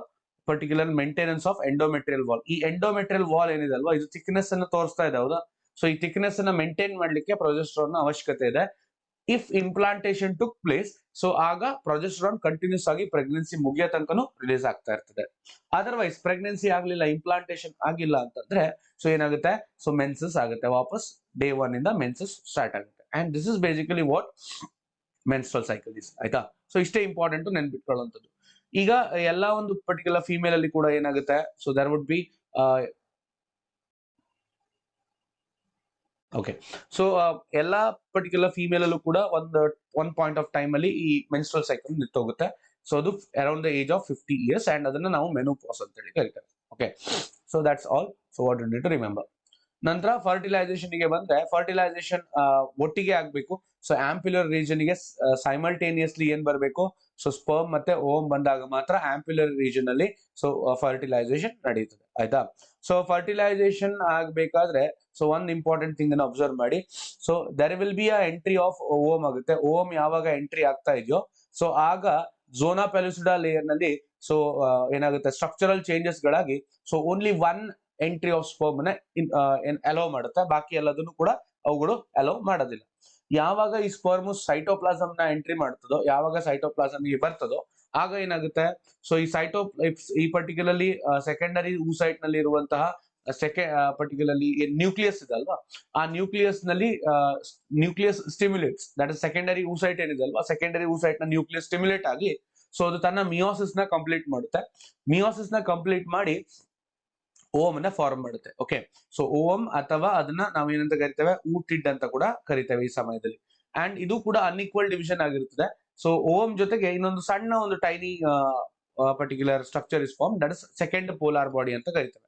particular maintenance of endometrial wall. ಈ ಎಂಡೋಮೆಟ್ರಿಯಲ್ ವಾಲ್ ಏನಿದೆ ಅಲ್ವಾ, ಇದು ಥಿಕ್ನೆಸ್ ಅನ್ನು ತೋರಿಸ್ತಾ ಇದೆ, ಹೌದಾ? ಸೊ ಈ ಥಿಕ್ನೆಸ್ ಅನ್ನ ಮೇಂಟೈನ್ ಮಾಡ್ಲಿಕ್ಕೆ ಪ್ರೊಜೆಸ್ಟೆರಾನ್ ಅವಶ್ಯಕತೆ ಇದೆ. If implantation took place, so ಆಗ ಪ್ರೊಜೆಸ್ಟೆರಾನ್ ಕಂಟಿನ್ಯೂಸ್ ಆಗಿ ಪ್ರೆಗ್ನೆನ್ಸಿ ಮುಗಿಯೋ ತನಕನೂ ರಿಲೀಸ್ ಆಗ್ತಾ ಇರ್ತದೆ. ಅದರ್ವೈಸ್ ಪ್ರೆಗ್ನೆನ್ಸಿ ಆಗ್ಲಿಲ್ಲ, ಇಂಪ್ಲಾಂಟೇಶನ್ ಆಗಿಲ್ಲ ಅಂತಂದ್ರೆ ಸೊ ಏನಾಗುತ್ತೆ? ಸೊ ಮೆನ್ಸಸ್ ಆಗುತ್ತೆ, ವಾಪಸ್ ಡೇ 1 ಇಂದ ಮೆನ್ಸಸ್ ಸ್ಟಾರ್ಟ್ ಆಗುತ್ತೆ. And this is basically what menstrual cycle is, ಆಯ್ತಾ? ಸೊ ಇಷ್ಟೇ ಇಂಪಾರ್ಟೆಂಟ್ ನೆನ್ಪಿಟ್ಕೊಳ್ಳುವಂಥದ್ದು. ಈಗ ಎಲ್ಲಾ ಒಂದು ಪರ್ಟಿಕ್ಯುಲರ್ ಫೀಮೇಲ್ ಅಲ್ಲಿ ಕೂಡ ಏನಾಗುತ್ತೆ? So there would be okay, so ಎಲ್ಲಾ ಪರ್ಟಿಕ್ಯುಲರ್ ಫೀಮೇಲ್ ಅಲ್ಲೂ ಕೂಡ ಒನ್ ಪಾಯಿಂಟ್ ಆಫ್ ಟೈಮ್ ಅಲ್ಲಿ ಈ ಮೆನ್ಸ್ಟ್ರಲ್ ಸೈಕಲ್ ನಿಂತೋಗುತ್ತೆ. ಸೊ ಅದು around the age of 50 years, and ಅದನ್ನ ನಾವು ಮೆನೋಪಾಸ್ ಅಂತ ಹೇಳಿ ಕರಿತೇವೆ. Okay, so that's all. So what you need to remember. ನಂತರ ಫರ್ಟಿಲೈಸೇಷನ್ ಗೆ ಬಂದ್ರೆ, ಫರ್ಟಿಲೈಸೇಷನ್ ಒಟ್ಟಿಗೆ ಆಗ್ಬೇಕು. ಸೊ ಆಂಪ್ಯುಲರ್ ರೀಜನ್ ಗೆ ಸೈಮಲ್ಟೇನಿಯಸ್ಲಿ ಏನ್ ಬರಬೇಕು? ಸೊ ಸ್ಪರ್ಮ್ ಮತ್ತೆ ಓಮ್ ಬಂದಾಗ ಮಾತ್ರ ಆಂಪ್ಯುಲರ್ ರೀಜನ್ ಅಲ್ಲಿ ಸೊ ಫರ್ಟಿಲೈಸೇಷನ್ ನಡೀತದೆ, ಆಯ್ತಾ? ಸೊ ಫರ್ಟಿಲೈಸೇಷನ್ ಆಗ್ಬೇಕಾದ್ರೆ ಸೊ ಒಂದ್ ಇಂಪಾರ್ಟೆಂಟ್ ಥಿಂಗ್ ಅನ್ನು ಅಬ್ಸರ್ವ್ ಮಾಡಿ. So there will be a entry of ovum ಆಗುತ್ತೆ. ಓಮ್ ಯಾವಾಗ ಎಂಟ್ರಿ ಆಗ್ತಾ ಇದೆಯೋ ಸೊ ಆಗ ಝೋನಾ ಪೆಲುಸಿಡಾ ಲೇಯರ್ ನಲ್ಲಿ ಸೊ ಏನಾಗುತ್ತೆ? ಸ್ಟ್ರಕ್ಚರಲ್ ಚೇಂಜಸ್ ಗಳಾಗಿ so only one entry of sperm ನ ಅಲೋ ಮಾಡುತ್ತೆ, ಬಾಕಿ ಎಲ್ಲದನ್ನು ಕೂಡ ಅವುಗಳು ಅಲೋ ಮಾಡೋದಿಲ್ಲ. ಯಾವಾಗ ಈ ಸ್ಪರ್ಮ್ ಸೈಟೋಪ್ಲಾಸಮ್ ನ ಎಂಟ್ರಿ ಮಾಡ್ತದೋ, ಯಾವಾಗ ಸೈಟೋಪ್ಲಾಸಮ್ ಗೆ ಬರ್ತದೋ ಆಗ ಏನಾಗುತ್ತೆ? ಸೊ ಈ ಪರ್ಟಿಕ್ಯುಲರ್ಲಿ ಸೆಕೆಂಡರಿ oocyte ನಲ್ಲಿ ಇರುವಂತಹ ಪರ್ಟಿಕ್ಯುಲರ್ಲಿ ನ್ಯೂಕ್ಲಿಯಸ್ ಇದೆ ಅಲ್ವಾ, ಆ ನ್ಯೂಕ್ಲಿಯಸ್ ನಲ್ಲಿ nucleus stimulates, that is secondary oocyte ಏನಿದೆ ಅಲ್ವಾ, ಸೆಕೆಂಡರಿ oocyte ನ ನ್ಯೂಕ್ಲಿಯಸ್ ಸ್ಟಿಮ್ಯುಲೇಟ್ ಆಗಿ ಸೊ ಅದು ತನ್ನ ಮಿಯೋಸಿಸ್ ನ ಕಂಪ್ಲೀಟ್ ಮಾಡುತ್ತೆ. ಮಿಯೋಸಿಸ್ ನ ಕಂಪ್ಲೀಟ್ ಮಾಡಿ ಓಮ್ ನ ಫಾರ್ಮ್ ಮಾಡುತ್ತೆ. ಓಕೆ, ಸೊ ಓಮ್ ಅಥವಾ ಅದನ್ನ ನಾವು ಏನಂತ ಕರಿತೇವೆ? ಊಟಿಡ್ ಅಂತ ಕೂಡ ಕರಿತೇವೆ ಈ ಸಮಯದಲ್ಲಿ. ಅಂಡ್ ಇದು ಕೂಡ ಅನ್ಈಕ್ವಲ್ ಡಿವಿಷನ್ ಆಗಿರುತ್ತದೆ. ಸೊ ಓಮ್ ಜೊತೆಗೆ ಇನ್ನೊಂದು ಸಣ್ಣ ಒಂದು tiny particular structure is form, that is second polar body ಅಂತ ಕರಿತೇವೆ.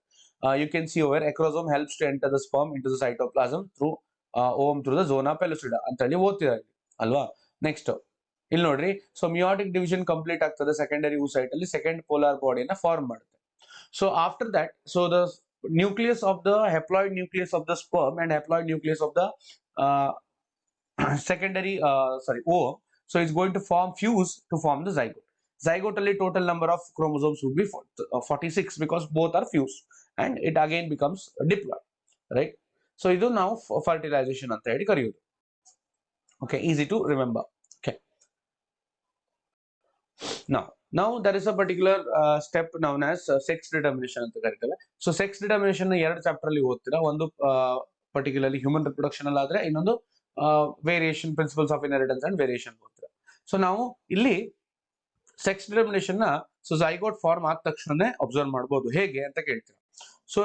You can see over acrosome helps to enter the sperm into the cytoplasm through um through the zona pellucida ಅಂತ ಹೇಳಿ ಓದ್ತಿದ್ದಾರೆ ಅಲ್ವಾ. ನೆಕ್ಸ್ಟ್ ಇಲ್ಲಿ ನೋಡ್ರಿ, ಸೊ ಮಿಯೋಟಿಕ್ ಡಿವಿಷನ್ ಕಂಪ್ಲೀಟ್ ಆಗ್ತದೆ secondary oocyte ಅಲ್ಲಿ, ಸೆಕೆಂಡ್ ಪೋಲಾರ್ ಬಾಡಿಯನ್ನ ಫಾರ್ಮ್ ಮಾಡುತ್ತೆ. So after that, so the nucleus of the haploid nucleus of the sperm and haploid nucleus of the uh, secondary ovum, so it's going to fuse to form the zygote. Zygote only total number of chromosomes would be 46 because both are fused, and it again becomes diploid, right? So idu now fertilization anta heli kariyodu. Okay, easy to remember. Okay, now there is a particular step known as sex determination ಅಂತ ಕರಿತೇವೆ. So sex determination ಎರಡು chapter ಅಲ್ಲಿ ಓದ್ತೀರಾ. ಒಂದು particularly human reproduction ಅಲ್ಲಿ ಆದ್ರೆ, ಇನ್ನೊಂದು variation principles of inheritance and variation ಓದ್ತೀರಾ. ಸೊ ನಾವು ಇಲ್ಲಿ ಸೆಕ್ಸ್ ಡಿಟರ್ಮಿನೇಷನ್ ನ ಸೊ ಝೈಗೋಟ್ ಫಾರ್ಮ್ ಆದ ತಕ್ಷಣನೇ ಅಬ್ಸರ್ವ್ ಮಾಡಬಹುದು. ಹೇಗೆ ಅಂತ ಕೇಳ್ತೀರಾ. ಸೊ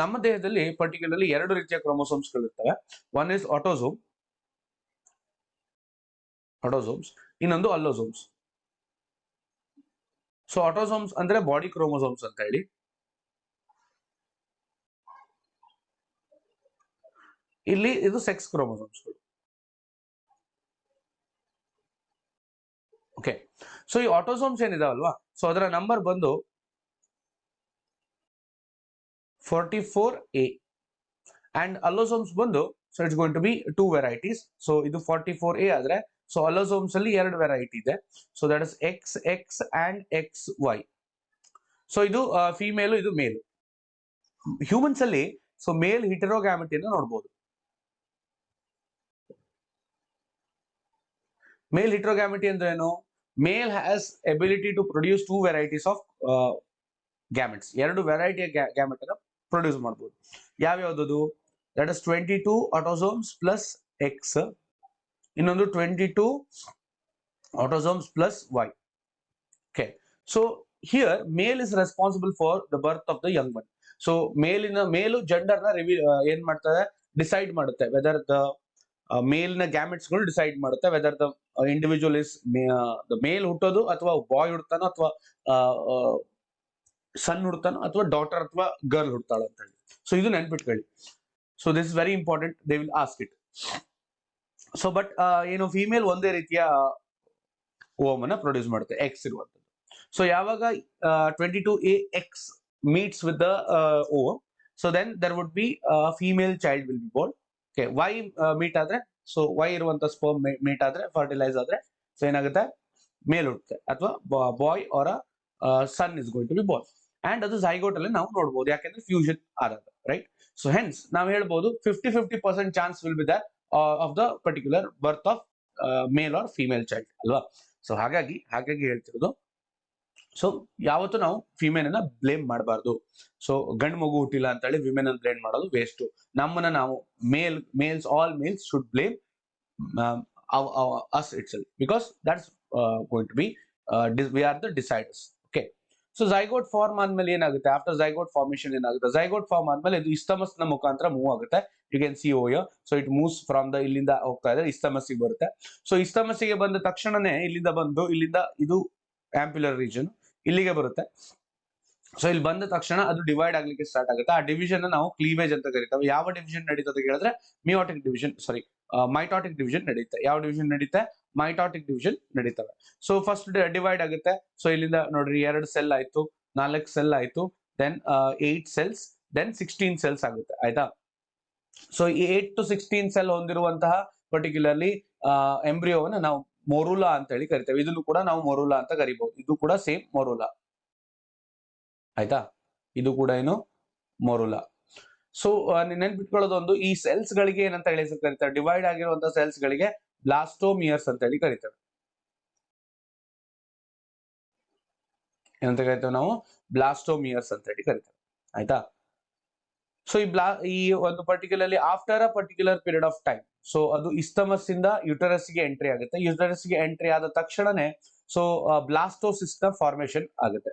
ನಮ್ಮ ದೇಹದಲ್ಲಿ ಪರ್ಟಿಕ್ಯುಲರ್ಲಿ ಎರಡು ರೀತಿಯ ಕ್ರೋಮೋಸೋಮ್ಸ್ ಗಳಿರ್ತವೆ. ಒನ್ ಇಸ್ ಆಟೋಸೋಮ್ಸ್, ಇನ್ನೊಂದು ಅಲ್ಲೋಸೋಮ್ಸ್. ಸೊ ಆಟೋಸೋಮ್ಸ್ ಅಂದ್ರೆ ಬಾಡಿ ಕ್ರೋಮೋಸೋಮ್ಸ್ ಅಂತ ಹೇಳಿ, ಇಲ್ಲಿ ಇದು ಸೆಕ್ಸ್ ಕ್ರೋಮೋಸೋಮ್ಸ್ಗಳು. ಓಕೆ, ಸೊ ಈ ಆಟೋಸೋಮ್ಸ್ ಏನಿದಾವಲ್ವಾ, ಸೊ ಅದರ ನಂಬರ್ ಬಂದು 44A ಅಂಡ್ ಅಲ್ಲೋಸೋಮ್ಸ್ ಬಂದು, so it's going to be 2 varieties. So ಇದು 44A ಆದ್ರೆ, ಸೊ ಅಲ್ಲೋಸೋಮ್ಸ್ ಅಲ್ಲಿ 2 ವೆರೈಟಿ ಇದೆ. So that is XX and XY. So ಇದು ಫಿಮೇಲ್, ಇದು ಮೇಲ್. ಹ್ಯೂಮನ್ಸ್ ಅಲ್ಲಿ ಸೊ ಮೇಲ್ ಹಿಟೆರೋಗ್ಯಾಮೆಟಿಯನ್ನು ನೋಡಬಹುದು. ಮೇಲ್ ಹಿಟೆರೋಗ್ಯಾಮೆಟಿ ಅಂದ್ರೆ ಏನು? Male has ability to produce 2 varieties of gametes. 2 ವೆರೈಟಿಯ ಗ್ಯಾಮೆಟ್ ಅನ್ನು ಪ್ರೊಡ್ಯೂಸ್ ಮಾಡಬಹುದು. ಯಾವ್ಯಾವ್ದು? That is 22 autosomes plus X, ಇನ್ನೊಂದು 22 autosomes plus Y. Okay, so here male is responsible for the birth of the young one. So male gender ನ ಏನ್ ಮಾಡ್ತದೆ, decide ಮಾಡುತ್ತೆ. Whether the ಮೇಲ್ ನ ಗ್ಯಾಮೆಟ್ಸ್ ಗಳು ಡಿಸೈಡ್ ಮಾಡುತ್ತೆ whether the individual is the male ಹುಟ್ಟೋದು ಅಥವಾ ಬಾಯ್ ಹುಡ್ತಾನೋ ಅಥವಾ ಸನ್ ಹುಡ್ತಾನೋ ಅಥವಾ ಡಾಟರ್ ಅಥವಾ ಗರ್ಲ್ ಹುಡ್ತಾಳ ಅಂತ ಹೇಳಿ. ಸೊ ಇದು ನೆನ್ಪಿಟ್ಕೊಳ್ಳಿ. So this is very important, they will ask it. So but ಏನು ಫಿಮೇಲ್ ಒಂದೇ ರೀತಿಯ ಓಮ್ ಅನ್ನ ಪ್ರೊಡ್ಯೂಸ್ ಮಾಡುತ್ತೆ, ಎಕ್ಸ್ ಇರುವಂತದ್ದು. ಸೊ ಯಾವಾಗ 22AX meets with the ovum, so then there would be a female child will be born. Okay, Y meet ಆದ್ರೆ, so Y ಇರುವಂತ sperm meet ಆದ್ರೆ, ಫರ್ಟಿಲೈಸ್ ಆದ್ರೆ, ಸೊ ಏನಾಗುತ್ತೆ, ಮೇಲ್ ಹುಟ್ಟುತ್ತೆ ಅಥವಾ boy or son is going to be born. And ಅದು zygote ಅಲ್ಲಿ ನಾವು ನೋಡಬಹುದು, ಯಾಕೆಂದ್ರೆ ಫ್ಯೂಷನ್ ಆದಾಗ, ರೈಟ್. ಸೊ ಹೆನ್ಸ್ ನಾವು ಹೇಳ್ಬೋದು 50-50% chance will be that of the particular birth of male or female child ಅಲ್ವಾ. ಸೊ ಹಾಗಾಗಿ ಹೇಳ್ತಿರೋದು, ಸೊ ಯಾವತ್ತು ನಾವು ಫಿಮೇಲ್ ಅನ್ನ ಬ್ಲೇಮ್ ಮಾಡಬಾರ್ದು. ಸೊ ಗಂಡು ಮಗು ಹುಟ್ಟಿಲ್ಲ ಅಂತ ಹೇಳಿ ವಿಮೆನ್ ಅನ್ನ ಬ್ಲೇಮ್ ಮಾಡೋದು ವೇಸ್ಟ್. ನಮ್ಮನ್ನ ನಾವು all males should blame us itself, because that's going to be we are the deciders. Okay, so zygote form ಆದ್ಮೇಲೆ ಏನಾಗುತ್ತೆ, ಆಫ್ಟರ್ ಝೈಗೋಟ್ ಫಾರ್ಮೇಶನ್ ಏನಾಗುತ್ತೆ, ಝೈಗೋಟ್ ಫಾರ್ಮ್ ಆದ್ಮೇಲೆ ಇದು ಇಸ್ತಮಸ್ ನ ಮುಖಾಂತರ ಮೂವ್ ಆಗುತ್ತೆ. You can see over. So it moves from the, ಇಲ್ಲಿಂದ ಹೋಗ್ತಾ ಇದೆ ಇಸ್ತಮಸ್ ಗೆ ಬರುತ್ತೆ. ಸೊ ಇಸ್ತಮಸ್ ಗೆ ಬಂದ ತಕ್ಷಣನೇ ಇಲ್ಲಿಂದ ಬಂದು, ಇಲ್ಲಿಂದ ಇದು ಆಂಪ್ಯುಲರ್ ರೀಜನ್ ಇಲ್ಲಿಗೆ ಬರುತ್ತೆ. ಸೊ ಇಲ್ಲಿ ಬಂದ ತಕ್ಷಣ ಅದು ಡಿವೈಡ್ ಆಗ್ಲಿಕ್ಕೆ ಸ್ಟಾರ್ಟ್ ಆಗುತ್ತೆ. ಆ ಡಿವಿಷನ್ ನಾವು ಕ್ಲೀವೇಜ್ ಅಂತ ಕರಿತೇವೆ. ಯಾವ ಡಿವಿಷನ್ ನಡೀತದೆ ಹೇಳಿದ್ರೆ ಮಿಯೋಟಿಕ್ ಡಿವಿಷನ್, ಮೈಟಾಟಿಕ್ ಡಿವಿಷನ್ ನಡೀತೆ. ಯಾವ ಡಿವಿಷನ್ ನಡೀತೆ? ಮೈಟಾಟಿಕ್ ಡಿವಿಷನ್ ನಡೀತವೆ. ಸೊ ಫಸ್ಟ್ ಡಿವೈಡ್ ಆಗುತ್ತೆ. ಸೊ ಇಲ್ಲಿಂದ ನೋಡ್ರಿ 2 ಸೆಲ್ ಆಯ್ತು, 4 ಸೆಲ್ ಆಯ್ತು, ದೆನ್ 8 ಸೆಲ್ಸ್, ದೆನ್ 16 ಸೆಲ್ಸ್ ಆಗುತ್ತೆ, ಆಯ್ತಾ. ಸೊ ಈ 8 to 16 ಸೆಲ್ ಹೊಂದಿರುವಂತಹ ಪರ್ಟಿಕ್ಯುಲರ್ಲಿ ಎಂಬ್ರಿಯೋವನ್ನ ನಾವು ಮೊರುಲಾ ಅಂತ ಹೇಳಿ ಕರಿತೇವೆ. ಇದನ್ನು ಕೂಡ ನಾವು ಮೊರುಲಾ ಅಂತ ಕರಿಬಹುದು. ಇದು ಕೂಡ ಸೇಮ್ ಮೊರುಲಾ, ಆಯ್ತಾ. ಇದು ಕೂಡ ಏನು ಮೊರುಲಾ. ಸೊ ನೆನ್ಪಿಟ್ಕೊಳ್ಳೋದೊಂದು, ಈ ಸೆಲ್ಸ್ ಗಳಿಗೆ ಏನಂತ ಹೇಳಿ ಕರಿತಾರೆ, ಡಿವೈಡ್ ಆಗಿರುವಂತಹ ಸೆಲ್ಸ್ ಗಳಿಗೆ ಬ್ಲಾಸ್ಟೋಮಿಯರ್ಸ್ ಅಂತ ಹೇಳಿ ಕರಿತೇವೆ. ಏನಂತ ಕರಿತೇವೆ ನಾವು? ಬ್ಲಾಸ್ಟೋಮಿಯರ್ಸ್ ಅಂತ ಹೇಳಿ ಕರಿತೇವೆ, ಆಯ್ತಾ. ಸೊ ಈ ಒಂದು particularly after a particular period of time, so ಅದು ಇಸ್ತಮಸ್ ಇಂದ ಯುಟರಸ್ ಗೆ ಎಂಟ್ರಿ ಆಗುತ್ತೆ. ಯುಟರಸ್ ಗೆ ಎಂಟ್ರಿ ಆದ ತಕ್ಷಣನೇ ಸೊ ಬ್ಲಾಸ್ಟೋಸಿಸ್ಟ್ ನ ಫಾರ್ಮೇಶನ್ ಆಗುತ್ತೆ.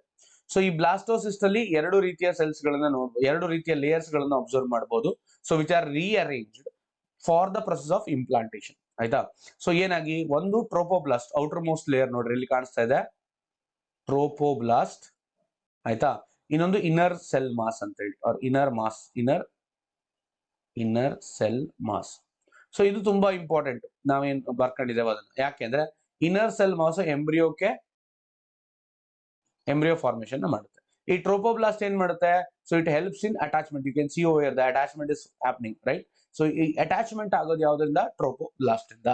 ಸೊ ಈ ಬ್ಲಾಸ್ಟೋಸಿಸ್ಟ್ ಅಲ್ಲಿ 2 ರೀತಿಯ ಸೆಲ್ಸ್ ಗಳನ್ನ ನೋಡಬಹುದು, 2 ರೀತಿಯ ಲೇಯರ್ಸ್ ಗಳನ್ನ ಅಬ್ಸರ್ವ್ ಮಾಡಬಹುದು. So which are rearranged for the process of implantation, ಆಯ್ತಾ. ಸೊ ಏನಾಗಿ, ಒಂದು ಟ್ರೋಪೋಬ್ಲಾಸ್ಟ್, ಔಟರ್ ಮೋಸ್ಟ್ ಲೇಯರ್ ನೋಡ್ರಿ ಇಲ್ಲಿ ಕಾಣಿಸ್ತಾ ಇದೆ, ಟ್ರೋಪೋಬ್ಲಾಸ್ಟ್, ಆಯ್ತಾ. ಇನ್ನೊಂದು ಇನ್ನರ್ ಸೆಲ್ ಮಾಸ್ ಅಂತ ಹೇಳಿ, ಇನ್ನರ್ ಸೆಲ್ ಮಾಸ್. ಸೊ ಇದು ತುಂಬಾ ಇಂಪಾರ್ಟೆಂಟ್, ನಾವೇನ್ ಬರ್ಕೊಂಡಿದ್ದೇವೆ ಅದನ್ನ. ಯಾಕೆಂದ್ರೆ inner cell mass embryo formation ಮಾಡುತ್ತೆ. ಈ ಟ್ರೋಪೋಬ್ಲಾಸ್ಟ್ ಏನ್ ಮಾಡುತ್ತೆ? So it helps in attachment. You can see over the attachment is happening, right. So ಈ ಅಟ್ಯಾಚ್ಮೆಂಟ್ ಆಗೋದು ಯಾವ್ದ್ರಿಂದ? ಟ್ರೋಪೋಬ್ಲಾಸ್ಟ್ ಇಂದ.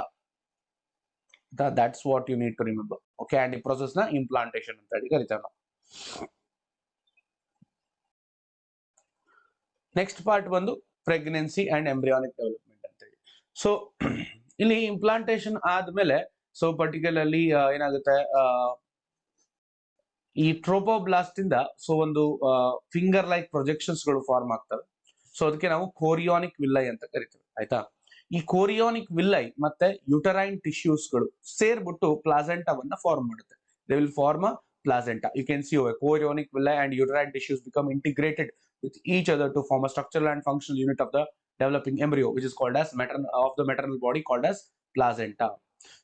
That's what you need to remember. Okay, and ಈ process ನ ಇಂಪ್ಲಾಂಟೇಶನ್ ಅಂತ ಹೇಳಿ ಕರಿತೇವೆ ನಾವು. ನೆಕ್ಸ್ಟ್ ಪಾರ್ಟ್ ಬಂದು ಪ್ರೆಗ್ನೆನ್ಸಿ ಅಂಡ್ ಎಂಬ್ರಿಯಾನಿಕ್ ಡೆವಲಪ್ಮೆಂಟ್ ಅಂತ ಹೇಳಿ. ಸೊ ಇಲ್ಲಿ ಇಂಪ್ಲಾಂಟೇಶನ್ ಆದ್ಮೇಲೆ ಸೊ ಪರ್ಟಿಕ್ಯುಲರ್ಲಿ ಏನಾಗುತ್ತೆ, ಈ ಟ್ರೋಪೋಬ್ಲಾಸ್ಟ್ ಇಂದ ಸೊ ಒಂದು ಫಿಂಗರ್ ಲೈಕ್ ಪ್ರೊಜೆಕ್ಷನ್ಸ್ ಗಳು ಫಾರ್ಮ್ ಆಗ್ತವೆ. ಸೊ ಅದಕ್ಕೆ ನಾವು ಕೋರಿಯಾನಿಕ್ ವಿಲ್ಲೈ ಅಂತ ಕರಿತೇವೆ, ಆಯ್ತಾ. ಈ ಕೋರಿಯಾನಿಕ್ ವಿಲ್ಲೈ ಮತ್ತೆ ಯುಟರೈನ್ ಟಿಶ್ಯೂಸ್ ಗಳು ಸೇರ್ಬಿಟ್ಟು ಪ್ಲಾಸೆಂಟಾವನ್ನ ಫಾರ್ಮ್ ಮಾಡುತ್ತೆ. They will form a placenta. You can see over chorionic villi and uterine tissues become integrated with each other to form a structural and functional unit of the developing embryo, which is called as maternal body called as placenta.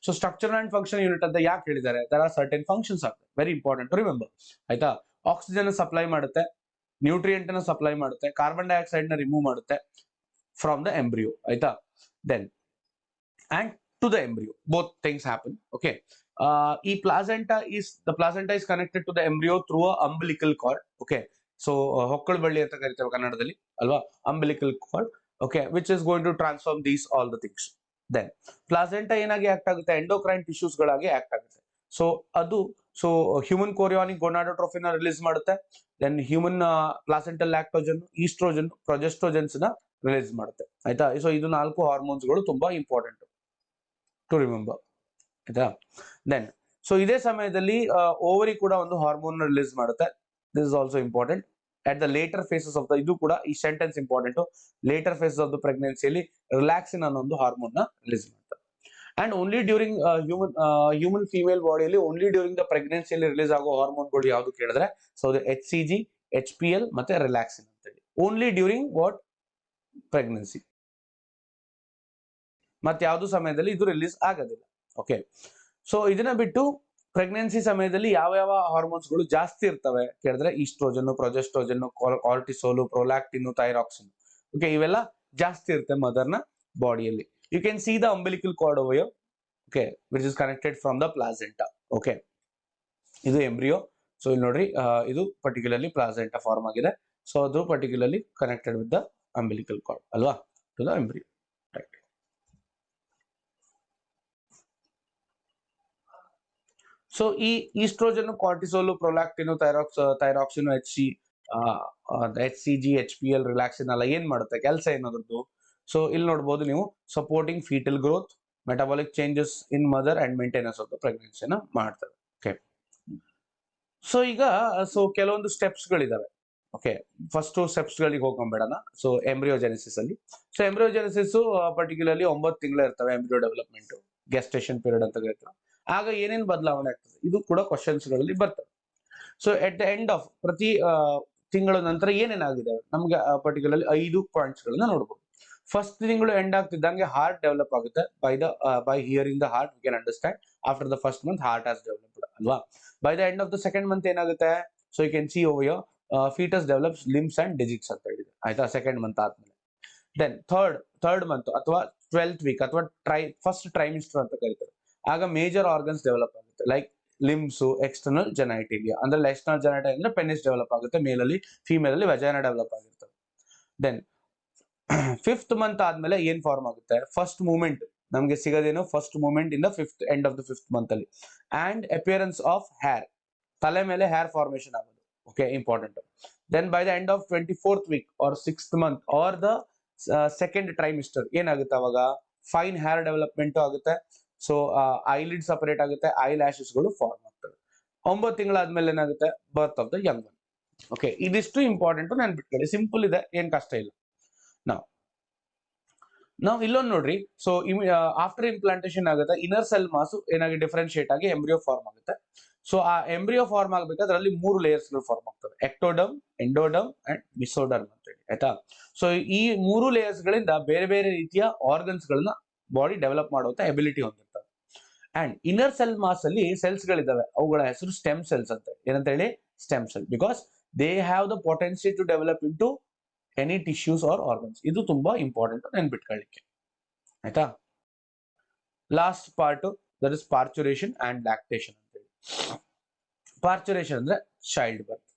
So structural and functional unit ಅಂತ ಯಾಕೆ ಹೇಳಿದ್ದಾರೆ? there are certain functions are very important to remember, ಆಯ್ತಾ. Oxygen supply ಮಾಡುತ್ತೆ, nutrient ನ supply ಮಾಡುತ್ತೆ, carbon dioxide ನ remove ಮಾಡುತ್ತೆ, from the embryo ಆಯ್ತಾ. Then and to the embryo, both things happen. Okay, e placenta is connected to the embryo through a umbilical cord. Okay, so ಹೊಕ್ಕಳ ಬಳ್ಳಿ ಅಂತ ಕರಿತೇವೆ ಕನ್ನಡದಲ್ಲಿ ಅಲ್ವಾ, umbilical cord. Okay, which is going to transform these all the things. Then placenta ಏನಾಗಿ act ಆಗುತ್ತೆ, endocrine tissues ಗಳಾಗಿ act ಆಗುತ್ತೆ. So ಅದು ಹ್ಯೂಮನ್ ಕೋರಿಯಾನಿಕ್ ಗೊನಾಡೋಟ್ರೋಫಿನ ರಿಲೀಸ್ ಮಾಡುತ್ತೆ. Then human placental Lactogen, oestrogen, ಪ್ರೊಜೆಸ್ಟ್ರೋಜನ್ಸ್ ನ ರಿಲೀಸ್ ಮಾಡುತ್ತೆ ಆಯ್ತಾ. ಸೊ ಇದು 4 ಹಾರ್ಮೋನ್ಸ್ ಗಳು ತುಂಬಾ ಇಂಪಾರ್ಟೆಂಟ್ ಟು ರಿಮೆಂಬರ್ ಆಯ್ತಾ. ದೆನ್ ಸೊ ಇದೇ ಸಮಯದಲ್ಲಿ ಓವರಿ ಕೂಡ ಒಂದು ಹಾರ್ಮೋನ್ ರಿಲೀಸ್ ಮಾಡುತ್ತೆ. This is also important at the later phases of the, ಇದು ಕೂಡ ಈ sentence important, later phases of the ಪ್ರೆಗ್ನೆನ್ಸಿಯಲ್ಲಿ ರಿಲ್ಯಾಕ್ಸಿನ್ ಅನ್ನೋ ಒಂದು ಹಾರ್ಮೋನ್ ನ ರಿಲೀಸ್ ಮಾಡುತ್ತೆ. And only during human female ಬಾಡಿಯಲ್ಲಿ ಓನ್ಲಿ ಡ್ಯೂರಿಂಗ್ ದ ಪ್ರೆಗ್ನೆನ್ಸಿಯಲ್ಲಿ ರಿಲೀಸ್ ಆಗೋ ಹಾರ್ಮೋನ್ಗಳು ಯಾವ್ದು ಕೇಳಿದ್ರೆ, ಸೊ HCG, HPL ಮತ್ತೆ ರಿಲ್ಯಾಕ್ಸಿನ್ ಅಂತ ಹೇಳಿ, ಓನ್ಲಿ ಡ್ಯೂರಿಂಗ್ ವಾಟ್ ಪ್ರೆಗ್ನೆನ್ಸಿ, ಮತ್ತೆ ಯಾವ್ದು ಸಮಯದಲ್ಲಿ ಇದು ರಿಲೀಸ್ ಆಗೋದಿಲ್ಲ. ಓಕೆ, ಸೊ ಇದನ್ನ ಬಿಟ್ಟು ಪ್ರೆಗ್ನೆನ್ಸಿ ಸಮಯದಲ್ಲಿ ಯಾವ ಯಾವ ಹಾರ್ಮೋನ್ಸ್ ಗಳು ಜಾಸ್ತಿ ಇರ್ತವೆ ಕೇಳಿದ್ರೆ, oestrogen, progestogen, cortisol, prolactin, thyroxine. Okay, ಇವೆಲ್ಲ ಜಾಸ್ತಿ ಇರುತ್ತೆ ಮದರ್ ನ ಬಾಡಿಯಲ್ಲಿ. You can see the umbilical cord over here, okay, which is connected from the placenta. Okay, ಇದು ಎಂಬ್ರಿಯೋ. ಸೊ ಇಲ್ಲಿ ನೋಡ್ರಿ, ಇದು ಪರ್ಟಿಕ್ಯುಲರ್ಲಿ ಪ್ಲಾಸೆಂಟಾ ಫಾರ್ಮ್ ಆಗಿದೆ. ಸೊ ಅದು particularly connected with the umbilical cord ಅಲ್ವಾ, to the embryo. Right. So ಈ oestrogen, cortisol, prolactin, thyroxine, HCG, HPL, relaxin ಎಲ್ಲ ಏನ್ ಮಾಡುತ್ತೆ, ಕೆಲಸ ಏನದ್ರದ್ದು? ಸೊ ಇಲ್ಲಿ ನೋಡ್ಬೋದು ನೀವು, supporting foetal growth, metabolic changes in mother and maintenance of the ಪ್ರೆಗ್ನೆನ್ಸಿನ ಮಾಡ್ತವೆ. ಓಕೆ, ಸೊ ಈಗ ಕೆಲವೊಂದು ಸ್ಟೆಪ್ಸ್ ಗಳಿದಾವೆ. ಓಕೆ, ಫಸ್ಟ್ ಸ್ಟೆಪ್ಸ್ ಗಳಿಗೆ ಹೋಗ್ಕೊಂಬೇಡಣ. ಸೊ ಎಂಬ್ರಿಯೋಜೆನೆಸಿಸ್ ಅಲ್ಲಿ, ಸೊ ಎಂಬ್ರಿಯೋಜೆನೆಸಿಸ್ ಪರ್ಟಿಕ್ಯುಲರ್ಲಿ 9 ತಿಂಗಳು ಇರ್ತವೆ ಎಂಬ್ರಿಯೋ ಡೆವಲಪ್ಮೆಂಟ್, ಗೆಸ್ಟೇಷನ್ ಪೀರಿಯಡ್ ಅಂತ ಕರೀತಾರೆ. ಆಗ ಏನೇನು ಬದಲಾವಣೆ ಆಗ್ತದೆ, ಇದು ಕೂಡ ಕ್ವಶನ್ಸ್ ಗಳಲ್ಲಿ ಬರ್ತದೆ. So at the end of ಪ್ರತಿ ತಿಂಗಳ ನಂತರ ಏನೇನಾಗಿದೆ ನಮ್ಗೆ ಪರ್ಟಿಕ್ಯುಲರ್ಲಿ 5 ಪಾಯಿಂಟ್ಸ್ ಗಳನ್ನ ನೋಡಬಹುದು. ಫಸ್ಟ್ ತಿಂಗಳು ಎಂಡ್ ಆಗ್ತಿದ್ದಂಗೆ ಹಾರ್ಟ್ ಡೆವಲಪ್ ಆಗುತ್ತೆ. By hearing the heart we can understand after the first month heart has developed ಅಲ್ವಾ. By the end of the second month ಏನಾಗುತ್ತೆ, so you can see over here foetus develops limbs and digits ಅಂತ ಹೇಳಿದೆ ಆಯ್ತಾ, second month ಆದ್ಮೇಲೆ. Then third month ಅಥವಾ 12th week ಅಥವಾ first trimester ಅಂತ ಕರೀತಾರೆ. ಆಗ ಮೇಜರ್ ಆರ್ಗನ್ಸ್ ಡೆವಲಪ್ ಆಗುತ್ತೆ, ಲೈಕ್ ಲಿಮ್ಸ್, ಎಕ್ಸ್ಟರ್ನಲ್ ಜೆನೈಟೇಲಿಯಾ ಅಂದ್ರೆ ಎಕ್ಸ್ಟರ್ನಲ್ ಜೆನೈಟೇಲಿಯಾ ಅಂದ್ರೆ ಪೆನಿಸ್ ಡೆವಲಪ್ ಆಗುತ್ತೆ ಮೇಲ್ ಅಲ್ಲಿ, ಫೀಮೇಲ್ ಅಲ್ಲಿ ವಜೈನಾ ಡೆವಲಪ್ ಆಗಿರ್ತದೆ. ದೆನ್ 5th ಮಂತ್ ಆದ್ಮೇಲೆ ಏನ್ ಫಾರ್ಮ್ ಆಗುತ್ತೆ, ಫಸ್ಟ್ ಮೂವ್ಮೆಂಟ್ ನಮ್ಗೆ ಸಿಗೋದೇನು, first movement in the end of the 5th month ಅಲ್ಲಿ, ಅಂಡ್ ಅಪಿಯರೆನ್ಸ್ ಆಫ್ ಹೇರ್, ತಲೆ ಮೇಲೆ ಹೇರ್ ಫಾರ್ಮೇಶನ್ ಆಗೋದು. Okay, important. Then by the end of 24th week or 6th month or the second trimester ಏನಾಗುತ್ತೆ, ಅವಾಗ fine hair development ಆಗುತ್ತೆ. So eyelid separate ಆಗುತ್ತೆ, eyelashes ಗಳು form ಆಗ್ತವೆ. 9 ತಿಂಗಳಾದ್ಮೇಲೆ ಏನಾಗುತ್ತೆ, ಬರ್ತ್ of the young one. Okay, ಇದಿಷ್ಟು important ನೆನ್ಪಿಟ್ಕೊಳ್ಳಿ, simple ಇದೆ, ಏನ್ ಕಷ್ಟ ಇಲ್ಲ. ನಾವು ಇಲ್ಲೊಂದು ನೋಡ್ರಿ, ಸೊ ಆಫ್ಟರ್ ಇಂಪ್ಲಾಂಟೇಶನ್ ಆಗುತ್ತೆ, ಇನ್ನರ್ ಸೆಲ್ ಮಾಸು ಏನಾಗಿ ಡಿಫ್ರೆನ್ಶಿಯೇಟ್ ಆಗಿ ಎಂಬ್ರಿಯೋ ಫಾರ್ಮ್ ಆಗುತ್ತೆ. ಸೊ ಆ ಎಂಬ್ರಿಯೋ ಫಾರ್ಮ್ ಆಗ್ಬೇಕಾದ್ರೆ ಅದರಲ್ಲಿ 3 ಲೇಯರ್ಸ್ ಗಳು ಫಾರ್ಮ್ ಆಗ್ತವೆ, ಎಕ್ಟೋಡರ್ಮ್, ಎಂಡೋಡರ್ಮ್ ಅಂಡ್ ಮಿಸೋಡರ್ಮ್ ಅಂತ ಹೇಳಿ ಆಯ್ತಾ. ಸೊ ಈ 3 ಲೇಯರ್ಸ್ ಗಳಿಂದ ಬೇರೆ ಬೇರೆ ರೀತಿಯ ಆರ್ಗನ್ಸ್ ಗಳನ್ನ ಬಾಡಿ ಡೆವಲಪ್ ಮಾಡುವಂತ ಎಬಿಲಿಟಿ ಹೊಂದಿರ್ತವೆ. ಅಂಡ್ ಇನ್ನರ್ ಸೆಲ್ ಮಾಸ್ ಅಲ್ಲಿ ಸೆಲ್ಸ್ ಗಳಿದಾವೆ, ಅವುಗಳ ಹೆಸರು ಸ್ಟೆಮ್ ಸೆಲ್ಸ್ ಅಂತ. ಏನಂತ ಹೇಳಿ, stem cell, because they have the potential to develop into any tissues or organs. ಇದು ತುಂಬಾ ಇಂಪಾರ್ಟೆಂಟ್ ನೆನ್ಪಿಟ್ಕೊಳ್ಳಿಕ್ಕೆ ಆಯ್ತಾ. Last part that is parturition and lactation ಅಂತ ಹೇಳಿ. ಪಾರ್ಚುರೇಷನ್ ಅಂದ್ರೆ childbirth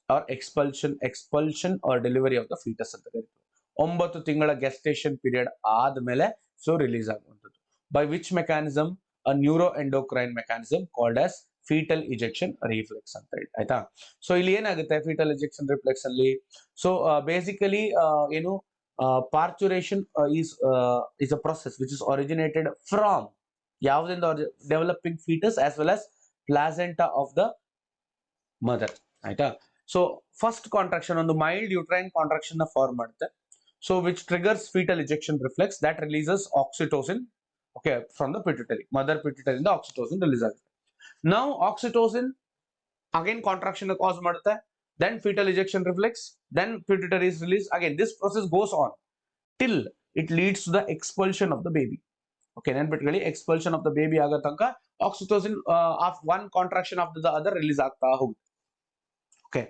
or expulsion or delivery of the foetus ಅಂತ ಕರೀತೀವಿ. 9 ತಿಂಗಳ ಗೆಸ್ಟೇಷನ್ ಪೀರಿಯಡ್ ಆದ್ಮೇಲೆ ಸೊ ರಿಲೀಸ್ ಆಗುವಂಥದ್ದು. By which mechanism, a neuro endocrine mechanism called as foetal ejection reflex ಅಂತ ಹೇಳಿ ಆಯ್ತಾ. ಸೊ ಇಲ್ಲಿ ಏನಾಗುತ್ತೆ ಫೀಟಲ್ ಇಜೆಕ್ಷನ್ ರಿಫ್ಲೆಕ್ಸ್ ಅಲ್ಲಿ, ಸೊ ಬೇಸಿಕಲಿ ಏನು parturition is a process which is originated from ಯಾವುದರಿಂದ, developing foetus as well as placenta of the mother ಆಯ್ತಾ. So first contraction ಒಂದು ಮೈಲ್ಡ್ ಯುಟ್ರೈನ್ ಕಾಂಟ್ರಾಕ್ಷನ್ ನ ಫಾರ್ಮ್ ಮಾಡುತ್ತೆ. So which triggers foetal ejection reflex that releases oxytocin. Okay, from the pituitary, mother pituitary ಇಂದ oxytocin release ಆಗುತ್ತೆ. ನಾವು oxytocin again contraction ಕಾಸ್ ಮಾಡುತ್ತೆ, then fetal ejection reflex, then pituitary is released. Again this process goes on till it leads to the expulsion of the baby. Okay, ನೆನ್ಪಿಟ್ಕೊಳ್ಳಿ, expulsion of the baby ಆಗೋ ತನಕ oxytocin of one contraction after the other release ಆಗ್ತಾ ಹೋಗುತ್ತೆ. Okay,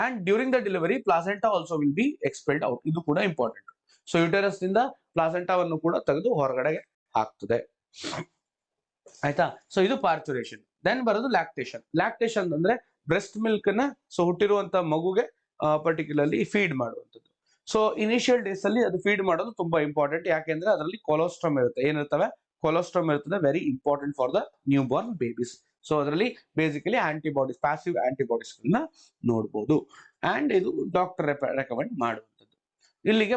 and during the delivery placenta also will be expelled out. ಇದು ಕೂಡ important. So uterus ನಿಂದ ಪ್ಲಾಸೆಂಟಾವನ್ನು ಕೂಡ ತೆಗೆದು ಹೊರಗಡೆ ಹಾಕ್ತದೆ. ಆಯ್ತಾ. ಸೊ ಇದು ಪಾರ್ಚುರೇಷನ್. ದೆನ್ ಬರೋದು ಲ್ಯಾಕ್ಟೇಷನ್. ಲ್ಯಾಕ್ಟೇಷನ್ ಅಂದ್ರೆ ಬ್ರೆಸ್ಟ್ ಮಿಲ್ಕ್ ನ ಸೊ ಹುಟ್ಟಿರುವಂತ ಮಗುಗೆ ಪರ್ಟಿಕ್ಯುಲರ್ಲಿ ಫೀಡ್ ಮಾಡುವಂಥದ್ದು. ಸೊ ಇನಿಷಿಯಲ್ ಡೇಸ್ ಅಲ್ಲಿ ಅದು ಫೀಡ್ ಮಾಡೋದು ತುಂಬಾ ಇಂಪಾರ್ಟೆಂಟ್. ಯಾಕೆಂದ್ರೆ ಅದರಲ್ಲಿ ಕೊಲೆಸ್ಟ್ರಾಮ್ ಇರುತ್ತೆ. ಏನಿರ್ತವೆ? ಕೊಲೆಸ್ಟ್ರಾಮ್ ಇರ್ತದೆ. Very important for the new Born babies. So ಅದರಲ್ಲಿ ಬೇಸಿಕಲಿ ಆಂಟಿಬಾಡೀಸ್, ಪ್ಯಾಸಿವ್ ಆಂಟಿಬಾಡೀಸ್ ನೋಡಬಹುದು. ಅಂಡ್ ಇದು ಡಾಕ್ಟರ್ ರೆಕಮೆಂಡ್ ಮಾಡುವಂಥದ್ದು. ಇಲ್ಲಿಗೆ